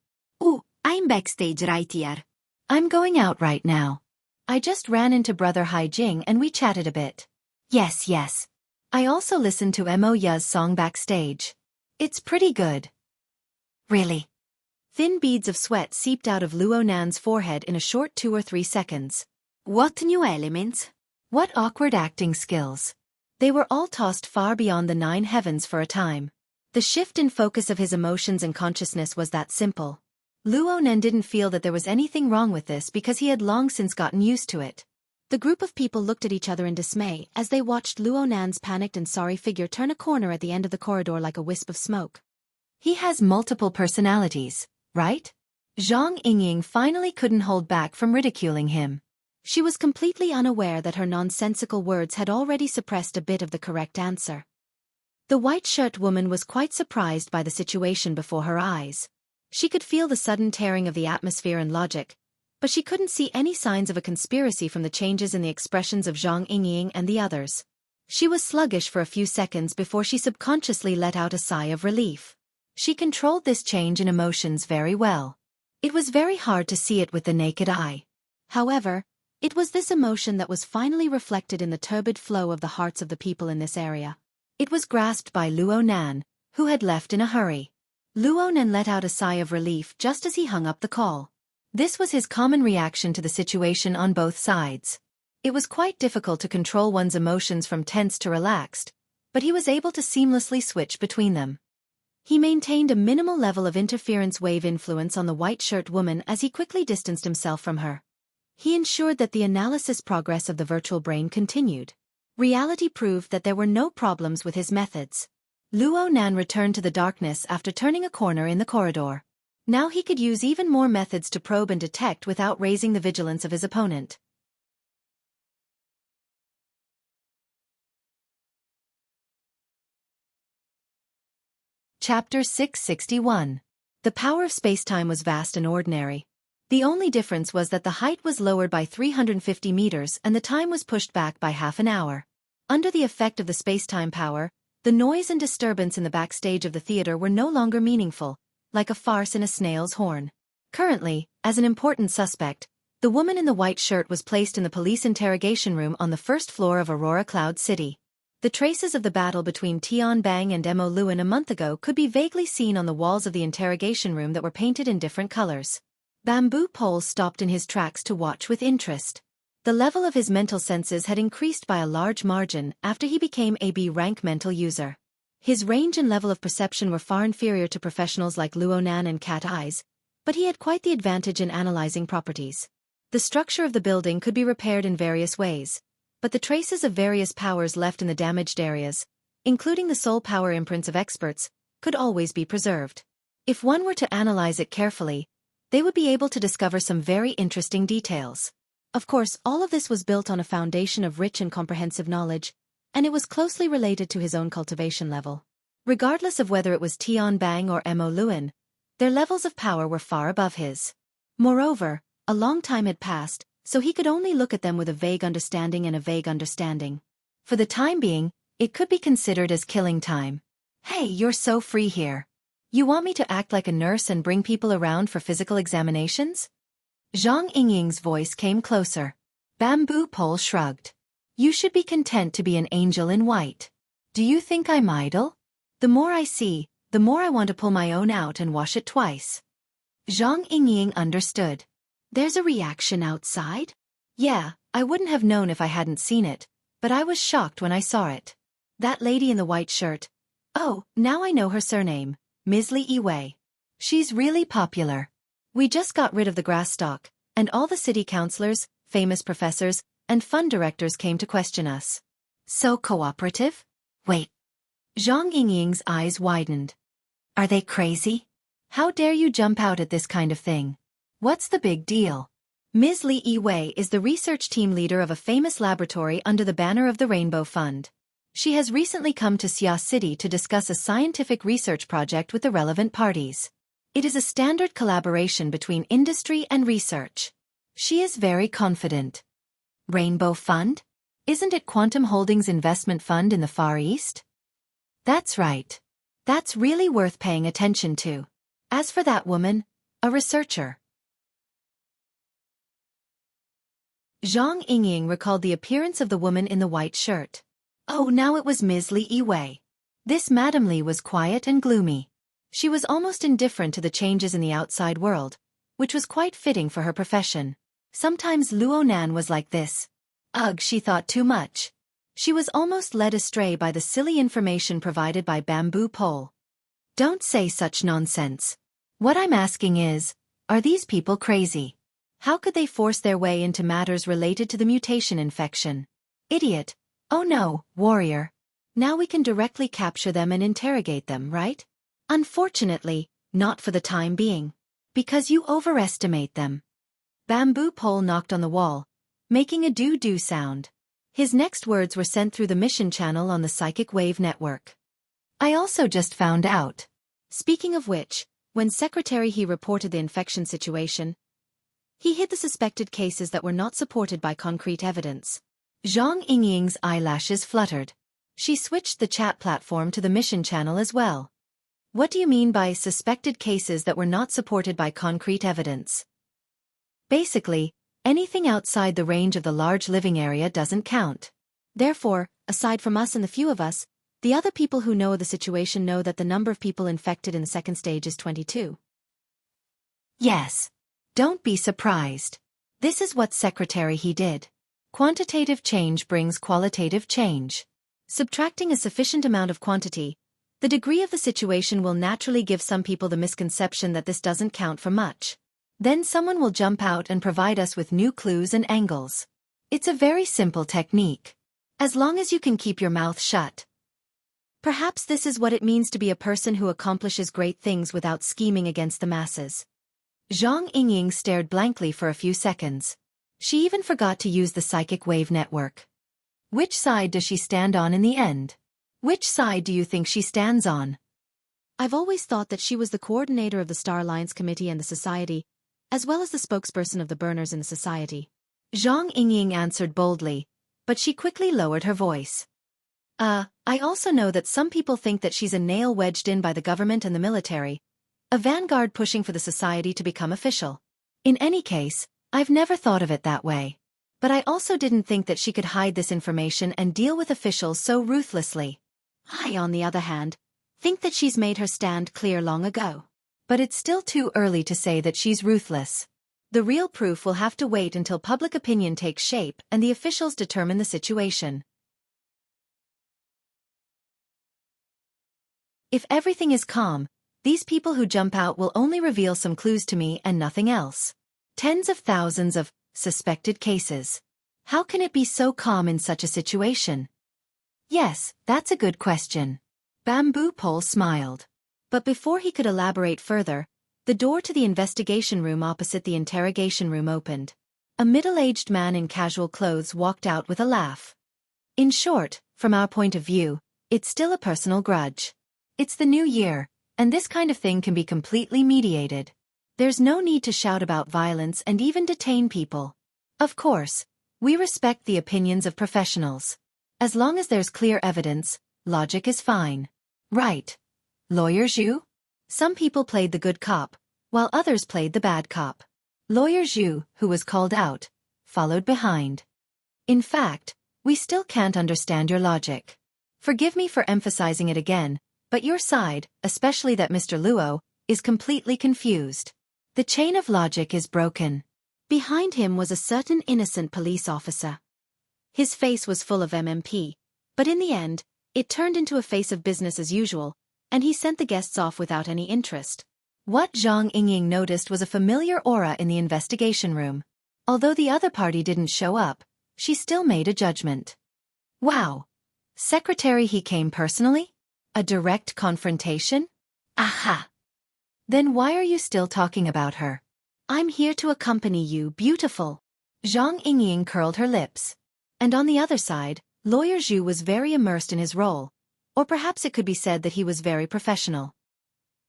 I'm backstage right here. I'm going out right now. I just ran into Brother Haijing and we chatted a bit. Yes. I also listened to Mo Ya's song backstage. It's pretty good. Really? Thin beads of sweat seeped out of Luo Nan's forehead in a short 2 or 3 seconds. What new elements? What awkward acting skills. They were all tossed far beyond the 9 heavens for a time. The shift in focus of his emotions and consciousness was that simple. Luo Nan didn't feel that there was anything wrong with this because he had long since gotten used to it. The group of people looked at each other in dismay as they watched Luo Nan's panicked and sorry figure turn a corner at the end of the corridor like a wisp of smoke. He has multiple personalities, right? Zhang Yingying finally couldn't hold back from ridiculing him. She was completely unaware that her nonsensical words had already suppressed a bit of the correct answer. The white-shirt woman was quite surprised by the situation before her eyes. She could feel the sudden tearing of the atmosphere and logic, but she couldn't see any signs of a conspiracy from the changes in the expressions of Zhang Yingying and the others. She was sluggish for a few seconds before she subconsciously let out a sigh of relief. She controlled this change in emotions very well. It was very hard to see it with the naked eye. However, it was this emotion that was finally reflected in the turbid flow of the hearts of the people in this area. It was grasped by Luo Nan, who had left in a hurry. Luo Nan let out a sigh of relief just as he hung up the call. This was his common reaction to the situation on both sides. It was quite difficult to control one's emotions from tense to relaxed, but he was able to seamlessly switch between them. He maintained a minimal level of interference wave influence on the white-shirt woman as he quickly distanced himself from her. He ensured that the analysis progress of the virtual brain continued. Reality proved that there were no problems with his methods. Luo Nan returned to the darkness after turning a corner in the corridor. Now he could use even more methods to probe and detect without raising the vigilance of his opponent. Chapter 661. The power of spacetime was vast and ordinary. The only difference was that the height was lowered by 350 meters and the time was pushed back by half an hour. Under the effect of the spacetime power, the noise and disturbance in the backstage of the theater were no longer meaningful, like a farce in a snail's horn. Currently, as an important suspect, the woman in the white shirt was placed in the police interrogation room on the first floor of Aurora Cloud City. The traces of the battle between Tian Bang and Mo Luan a month ago could be vaguely seen on the walls of the interrogation room that were painted in different colors. Bamboo Pole stopped in his tracks to watch with interest. The level of his mental senses had increased by a large margin after he became a B-rank mental user. His range and level of perception were far inferior to professionals like Luo Nan and Cat Eyes, but he had quite the advantage in analyzing properties. The structure of the building could be repaired in various ways, but the traces of various powers left in the damaged areas, including the soul power imprints of experts, could always be preserved. If one were to analyze it carefully, they would be able to discover some very interesting details. Of course, all of this was built on a foundation of rich and comprehensive knowledge, and it was closely related to his own cultivation level. Regardless of whether it was Tian Bang or Mo Luan, their levels of power were far above his. Moreover, a long time had passed, so he could only look at them with a vague understanding and a vague understanding. For the time being, it could be considered as killing time. Hey, you're so free here. You want me to act like a nurse and bring people around for physical examinations? Zhang Yingying's voice came closer. Bamboo Pole shrugged. You should be content to be an angel in white. Do you think I'm idle? The more I see, the more I want to pull my own out and wash it twice. Zhang Yingying understood. There's a reaction outside? Yeah, I wouldn't have known if I hadn't seen it, but I was shocked when I saw it. That lady in the white shirt. Oh, now I know her surname, Ms. Li Yiwei. She's really popular. We just got rid of the grass stalk, and all the city councilors, famous professors, and fund directors came to question us. So cooperative? Wait. Zhang Yingying's eyes widened. Are they crazy? How dare you jump out at this kind of thing? What's the big deal? Ms. Li Yiwei is the research team leader of a famous laboratory under the banner of the Rainbow Fund. She has recently come to Xia City to discuss a scientific research project with the relevant parties. It is a standard collaboration between industry and research. She is very confident. Rainbow Fund? Isn't it Quantum Holdings investment fund in the Far East? That's right. That's really worth paying attention to. As for that woman, a researcher. Zhang Yingying recalled the appearance of the woman in the white shirt. Oh, now it was Ms. Li Yiwei. This Madame Li was quiet and gloomy. She was almost indifferent to the changes in the outside world, which was quite fitting for her profession. Sometimes Luo Nan was like this. Ugh, she thought too much. She was almost led astray by the silly information provided by Bamboo Pole. Don't say such nonsense. What I'm asking is, are these people crazy? How could they force their way into matters related to the mutation infection? Idiot. Oh no, warrior. Now we can directly capture them and interrogate them, right? Unfortunately, not for the time being. Because you overestimate them. Bamboo pole knocked on the wall, making a doo-doo sound. His next words were sent through the mission channel on the psychic wave network. I also just found out. Speaking of which, when Secretary He reported the infection situation, he hid the suspected cases that were not supported by concrete evidence. Zhang Yingying's eyelashes fluttered. She switched the chat platform to the mission channel as well. What do you mean by suspected cases that were not supported by concrete evidence? Basically, anything outside the range of the large living area doesn't count. Therefore, aside from us and the few of us, the other people who know the situation know that the number of people infected in the second stage is 22. Yes. Don't be surprised. This is what Secretary He did. Quantitative change brings qualitative change. Subtracting a sufficient amount of quantity, the degree of the situation will naturally give some people the misconception that this doesn't count for much. Then someone will jump out and provide us with new clues and angles. It's a very simple technique. As long as you can keep your mouth shut. Perhaps this is what it means to be a person who accomplishes great things without scheming against the masses. Zhang Yingying stared blankly for a few seconds. She even forgot to use the psychic wave network. Which side does she stand on in the end? Which side do you think she stands on? I've always thought that she was the coordinator of the Star Alliance Committee and the Society, as well as the spokesperson of the burners in the Society. Zhang Yingying answered boldly, but she quickly lowered her voice. I also know that some people think that she's a nail wedged in by the government and the military, a vanguard pushing for the Society to become official. In any case, I've never thought of it that way. But I also didn't think that she could hide this information and deal with officials so ruthlessly. I, on the other hand, think that she's made her stand clear long ago. But it's still too early to say that she's ruthless. The real proof will have to wait until public opinion takes shape and the officials determine the situation. If everything is calm, these people who jump out will only reveal some clues to me and nothing else. Tens of thousands of suspected cases. How can it be so calm in such a situation? Yes, that's a good question. Bamboo Pole smiled. But before he could elaborate further, the door to the investigation room opposite the interrogation room opened. A middle-aged man in casual clothes walked out with a laugh. In short, from our point of view, it's still a personal grudge. It's the new year, and this kind of thing can be completely mediated. There's no need to shout about violence and even detain people. Of course, we respect the opinions of professionals. As long as there's clear evidence, logic is fine. Right. Lawyer Zhu? Some people played the good cop, while others played the bad cop. Lawyer Zhu, who was called out, followed behind. In fact, we still can't understand your logic. Forgive me for emphasizing it again, but your side, especially that Mr. Luo, is completely confused. The chain of logic is broken. Behind him was a certain innocent police officer. His face was full of MMP, but in the end, it turned into a face of business as usual, and he sent the guests off without any interest. What Zhang Yingying noticed was a familiar aura in the investigation room. Although the other party didn't show up, she still made a judgment. Wow! Secretary He came personally? A direct confrontation? Aha! Then why are you still talking about her? I'm here to accompany you, beautiful. Zhang Yingying curled her lips. And on the other side, Lawyer Zhu was very immersed in his role, or perhaps it could be said that he was very professional.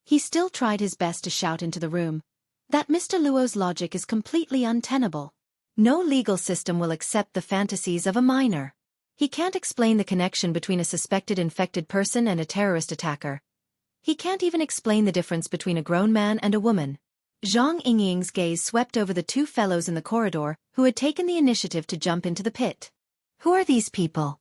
He still tried his best to shout into the room that Mr. Luo's logic is completely untenable. No legal system will accept the fantasies of a minor. He can't explain the connection between a suspected infected person and a terrorist attacker. He can't even explain the difference between a grown man and a woman. Zhang Yingying's gaze swept over the two fellows in the corridor who had taken the initiative to jump into the pit. Who are these people?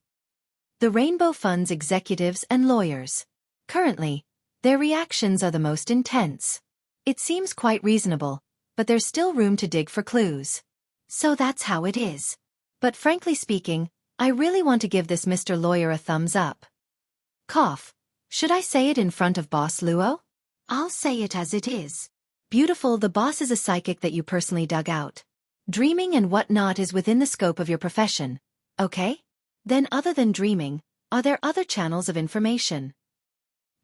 The Rainbow Fund's executives and lawyers. Currently, their reactions are the most intense. It seems quite reasonable, but there's still room to dig for clues. So that's how it is. But frankly speaking, I really want to give this Mr. Lawyer a thumbs up. Cough. Should I say it in front of Boss Luo? I'll say it as it is. Beautiful, the boss is a psychic that you personally dug out. Dreaming and whatnot is within the scope of your profession, okay? Then other than dreaming, are there other channels of information?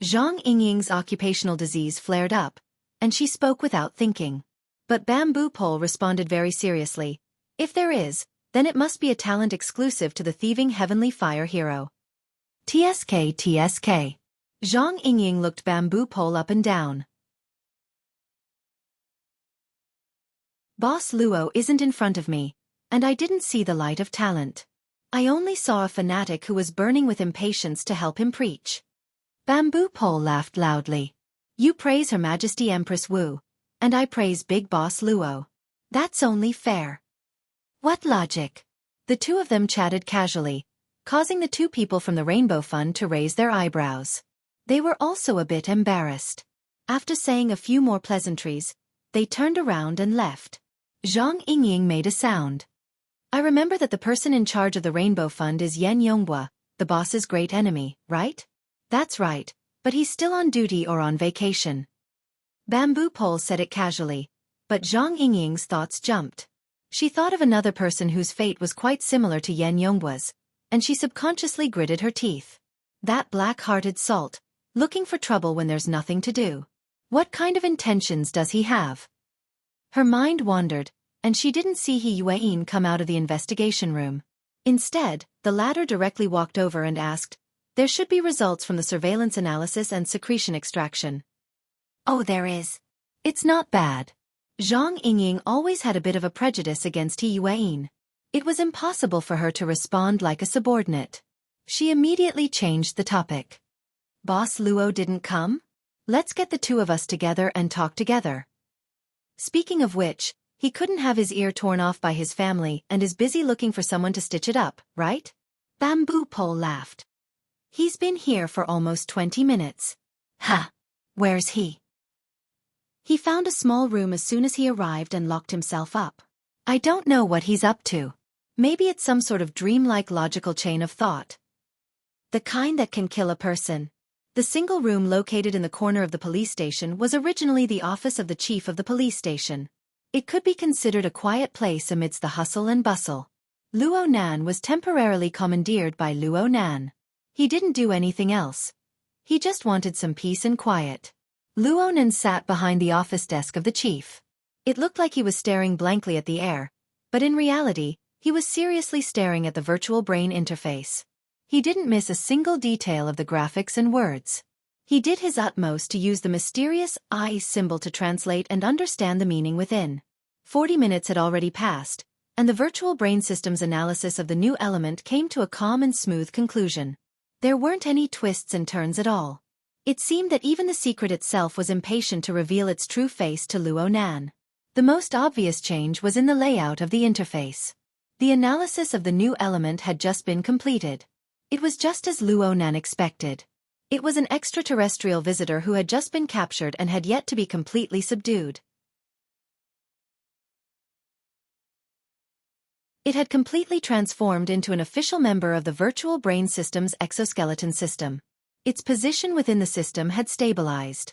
Zhang Yingying's occupational disease flared up, and she spoke without thinking. But Bamboo Pole responded very seriously. If there is, then it must be a talent exclusive to the thieving heavenly fire hero. TSK. Zhang Yingying looked Bamboo Pole up and down. Boss Luo isn't in front of me, and I didn't see the light of talent. I only saw a fanatic who was burning with impatience to help him preach. Bamboo Pole laughed loudly. You praise Her Majesty Empress Wu, and I praise Big Boss Luo. That's only fair. What logic? The two of them chatted casually, causing the two people from the Rainbow Fund to raise their eyebrows. They were also a bit embarrassed. After saying a few more pleasantries, they turned around and left. Zhang Yingying made a sound. I remember that the person in charge of the Rainbow Fund is Yan Yonghua, the boss's great enemy, right? That's right, but he's still on duty or on vacation. Bamboo Pole said it casually, but Zhang Yingying's thoughts jumped. She thought of another person whose fate was quite similar to Yan Yonghua's, and she subconsciously gritted her teeth. That black-hearted salt, looking for trouble when there's nothing to do. What kind of intentions does he have? Her mind wandered, and she didn't see He Yueyin come out of the investigation room. Instead, the latter directly walked over and asked, there should be results from the surveillance analysis and secretion extraction. Oh, there is. It's not bad. Zhang Yingying always had a bit of a prejudice against He Yueyin. It was impossible for her to respond like a subordinate. She immediately changed the topic. Boss Luo didn't come? Let's get the two of us together and talk together. Speaking of which, he couldn't have his ear torn off by his family and is busy looking for someone to stitch it up, right? Bamboo Pole laughed. He's been here for almost 20 minutes. Ha! Where's he? He found a small room as soon as he arrived and locked himself up. I don't know what he's up to. Maybe it's some sort of dreamlike logical chain of thought. The kind that can kill a person. The single room located in the corner of the police station was originally the office of the chief of the police station. It could be considered a quiet place amidst the hustle and bustle. Luo Nan was temporarily commandeered by Luo Nan. He didn't do anything else. He just wanted some peace and quiet. Luo Nan sat behind the office desk of the chief. It looked like he was staring blankly at the air, but in reality, he was seriously staring at the virtual brain interface. He didn't miss a single detail of the graphics and words. He did his utmost to use the mysterious eye symbol to translate and understand the meaning within. 40 minutes had already passed, and the virtual brain system's analysis of the new element came to a calm and smooth conclusion. There weren't any twists and turns at all. It seemed that even the secret itself was impatient to reveal its true face to Luo Nan. The most obvious change was in the layout of the interface. The analysis of the new element had just been completed. It was just as Luo Nan expected. It was an extraterrestrial visitor who had just been captured and had yet to be completely subdued. It had completely transformed into an official member of the virtual brain system's exoskeleton system. Its position within the system had stabilized.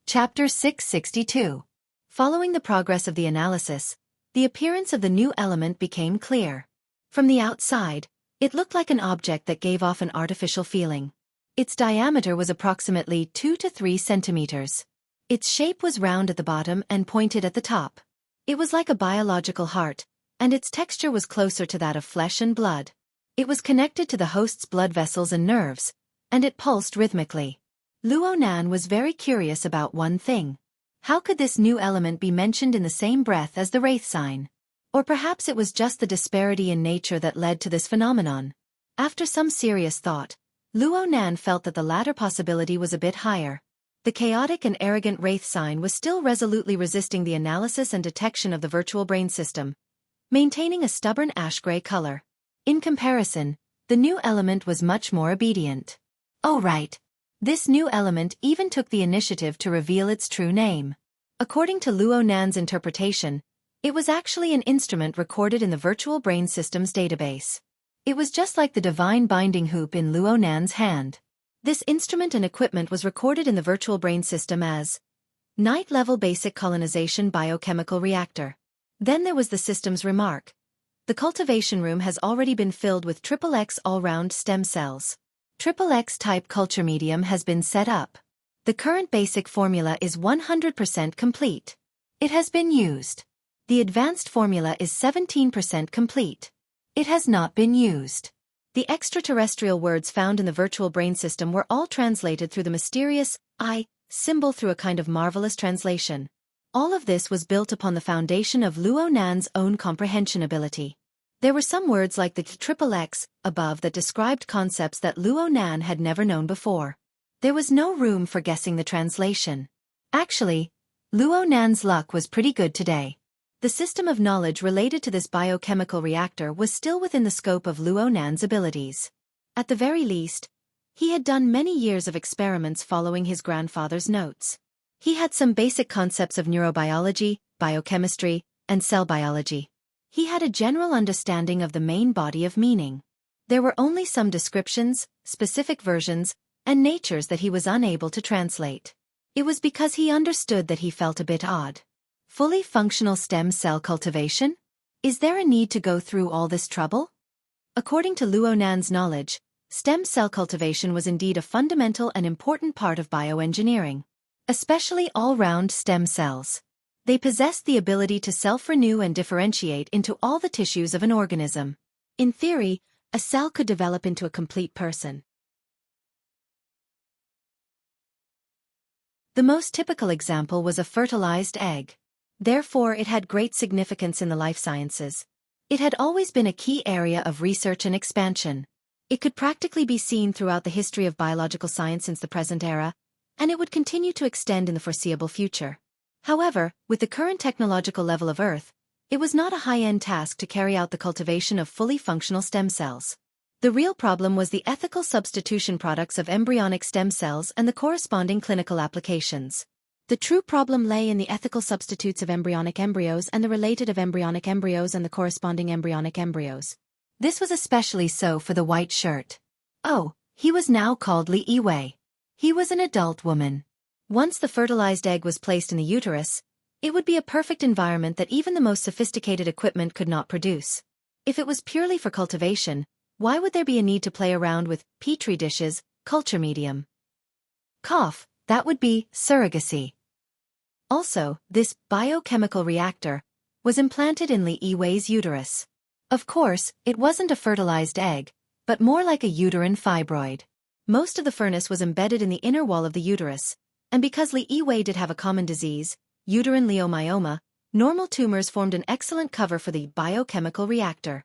Chapter 662. Following the progress of the analysis, the appearance of the new element became clear. From the outside, it looked like an object that gave off an artificial feeling. Its diameter was approximately 2 to 3 centimeters. Its shape was round at the bottom and pointed at the top. It was like a biological heart, and its texture was closer to that of flesh and blood. It was connected to the host's blood vessels and nerves, and it pulsed rhythmically. Luo Nan was very curious about one thing. How could this new element be mentioned in the same breath as the Wraith sign? Or perhaps it was just the disparity in nature that led to this phenomenon. After some serious thought, Luo Nan felt that the latter possibility was a bit higher. The chaotic and arrogant Wraith sign was still resolutely resisting the analysis and detection of the virtual brain system, maintaining a stubborn ash-gray color. In comparison, the new element was much more obedient. Oh right. This new element even took the initiative to reveal its true name. According to Luo Nan's interpretation, It was actually an instrument recorded in the Virtual Brain System's database. It was just like the divine binding hoop in Luo Nan's hand. This instrument and equipment was recorded in the Virtual Brain System as Night-Level Basic Colonization Biochemical Reactor. Then there was the system's remark. The cultivation room has already been filled with XXX all-round stem cells. XXX type culture medium has been set up. The current basic formula is 100% complete. It has been used. The advanced formula is 17% complete. It has not been used. The extraterrestrial words found in the virtual brain system were all translated through the mysterious I symbol through a kind of marvelous translation. All of this was built upon the foundation of Luo Nan's own comprehension ability. There were some words like the XXX above that described concepts that Luo Nan had never known before. There was no room for guessing the translation. Actually, Luo Nan's luck was pretty good today. The system of knowledge related to this biochemical reactor was still within the scope of Luo Nan's abilities. At the very least, he had done many years of experiments following his grandfather's notes. He had some basic concepts of neurobiology, biochemistry, and cell biology. He had a general understanding of the main body of meaning. There were only some descriptions, specific versions, and natures that he was unable to translate. It was because he understood that he felt a bit odd. Fully functional stem cell cultivation? Is there a need to go through all this trouble? According to Luo Nan's knowledge, stem cell cultivation was indeed a fundamental and important part of bioengineering. Especially all-round stem cells. They possessed the ability to self-renew and differentiate into all the tissues of an organism. In theory, a cell could develop into a complete person. The most typical example was a fertilized egg. Therefore, it had great significance in the life sciences. It had always been a key area of research and expansion. It could practically be seen throughout the history of biological science since the present era, and it would continue to extend in the foreseeable future. However, with the current technological level of Earth, it was not a high-end task to carry out the cultivation of fully functional stem cells. The real problem was the ethical substitution products of embryonic stem cells and the corresponding clinical applications. The true problem lay in the ethical substitutes of embryonic embryos and the related of embryonic embryos and the corresponding embryonic embryos. This was especially so for the white shirt. Oh, he was now called Li Yiwei. He was an adult woman. Once the fertilized egg was placed in the uterus, it would be a perfect environment that even the most sophisticated equipment could not produce. If it was purely for cultivation, why would there be a need to play around with petri dishes, culture medium? That would be surrogacy. Also, this biochemical reactor was implanted in Li Yiwei's uterus. Of course, it wasn't a fertilized egg, but more like a uterine fibroid. Most of the furnace was embedded in the inner wall of the uterus, and because Li Yiwei did have a common disease, uterine leiomyoma, normal tumors formed an excellent cover for the biochemical reactor.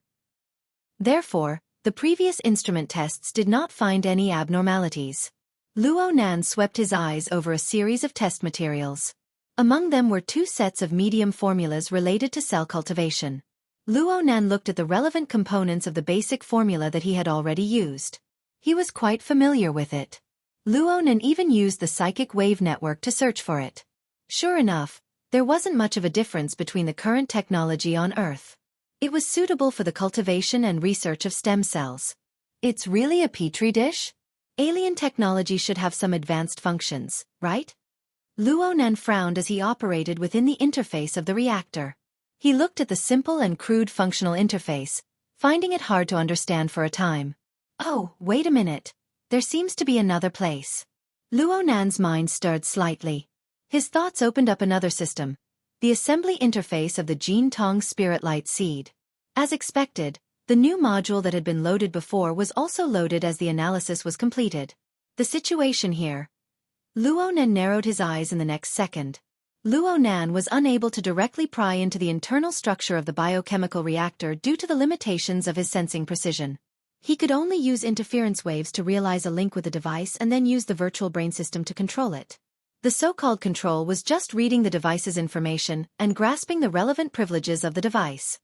Therefore, the previous instrument tests did not find any abnormalities. Luo Nan swept his eyes over a series of test materials. Among them were 2 sets of medium formulas related to cell cultivation. Luo Nan looked at the relevant components of the basic formula that he had already used. He was quite familiar with it. Luo Nan even used the psychic wave network to search for it. Sure enough, there wasn't much of a difference between the current technology on Earth. It was suitable for the cultivation and research of stem cells. It's really a petri dish? Alien technology should have some advanced functions, right? Luo Nan frowned as he operated within the interface of the reactor. He looked at the simple and crude functional interface, finding it hard to understand for a time. Oh, wait a minute. There seems to be another place. Luo Nan's mind stirred slightly. His thoughts opened up another system, the assembly interface of the Jin Tong Spirit Light Seed. As expected, the new module that had been loaded before was also loaded as the analysis was completed. The situation here. Luo Nan narrowed his eyes in the next second. Luo Nan was unable to directly pry into the internal structure of the biochemical reactor due to the limitations of his sensing precision. He could only use interference waves to realize a link with the device and then use the virtual brain system to control it. The so-called control was just reading the device's information and grasping the relevant privileges of the device.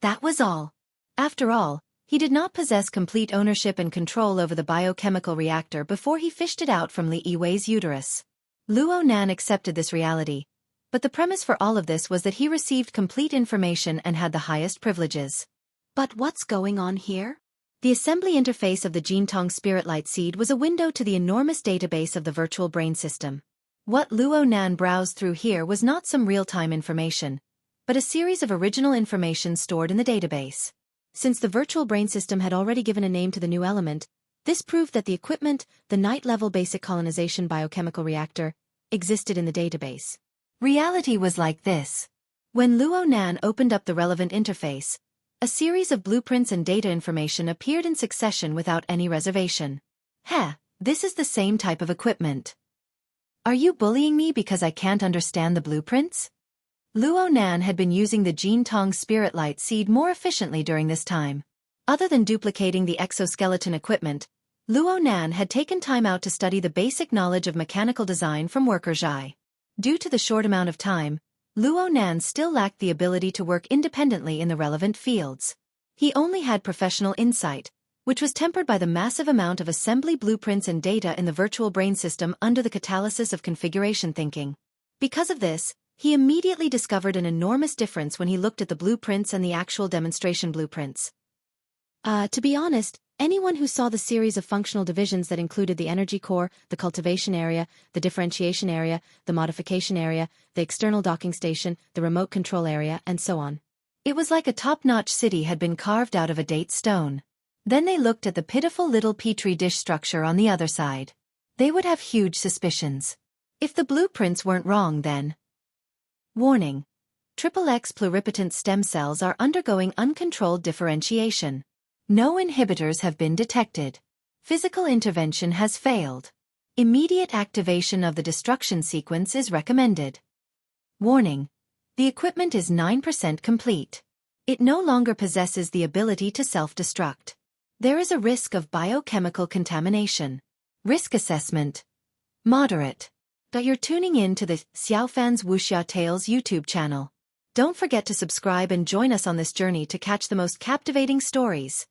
That was all. After all, he did not possess complete ownership and control over the biochemical reactor before he fished it out from Li Yiwei's uterus. Luo Nan accepted this reality, but the premise for all of this was that he received complete information and had the highest privileges. But what's going on here? The assembly interface of the Jintong Spirit Light Seed was a window to the enormous database of the virtual brain system. What Luo Nan browsed through here was not some real-time information, but a series of original information stored in the database. Since the virtual brain system had already given a name to the new element, this proved that the equipment, the night-level basic colonization biochemical reactor, existed in the database. Reality was like this. When Luo Nan opened up the relevant interface, a series of blueprints and data information appeared in succession without any reservation. This is the same type of equipment. Are you bullying me because I can't understand the blueprints? Luo Nan had been using the Jintong Spirit Light Seed more efficiently during this time. Other than duplicating the exoskeleton equipment, Luo Nan had taken time out to study the basic knowledge of mechanical design from worker Zhai. Due to the short amount of time, Luo Nan still lacked the ability to work independently in the relevant fields. He only had professional insight, which was tempered by the massive amount of assembly blueprints and data in the virtual brain system under the catalysis of configuration thinking. Because of this, he immediately discovered an enormous difference when he looked at the blueprints and the actual demonstration blueprints. To be honest, anyone who saw the series of functional divisions that included the energy core, the cultivation area, the differentiation area, the modification area, the external docking station, the remote control area, and so on. It was like a top-notch city had been carved out of a date stone. Then they looked at the pitiful little petri dish structure on the other side. They would have huge suspicions. If the blueprints weren't wrong then. Warning. XXX pluripotent stem cells are undergoing uncontrolled differentiation. No inhibitors have been detected. Physical intervention has failed. Immediate activation of the destruction sequence is recommended. Warning. The equipment is 9% complete. It no longer possesses the ability to self-destruct. There is a risk of biochemical contamination. Risk assessment. Moderate. You're tuning in to the Xiaofan's Wuxia Tales YouTube channel. Don't forget to subscribe and join us on this journey to catch the most captivating stories.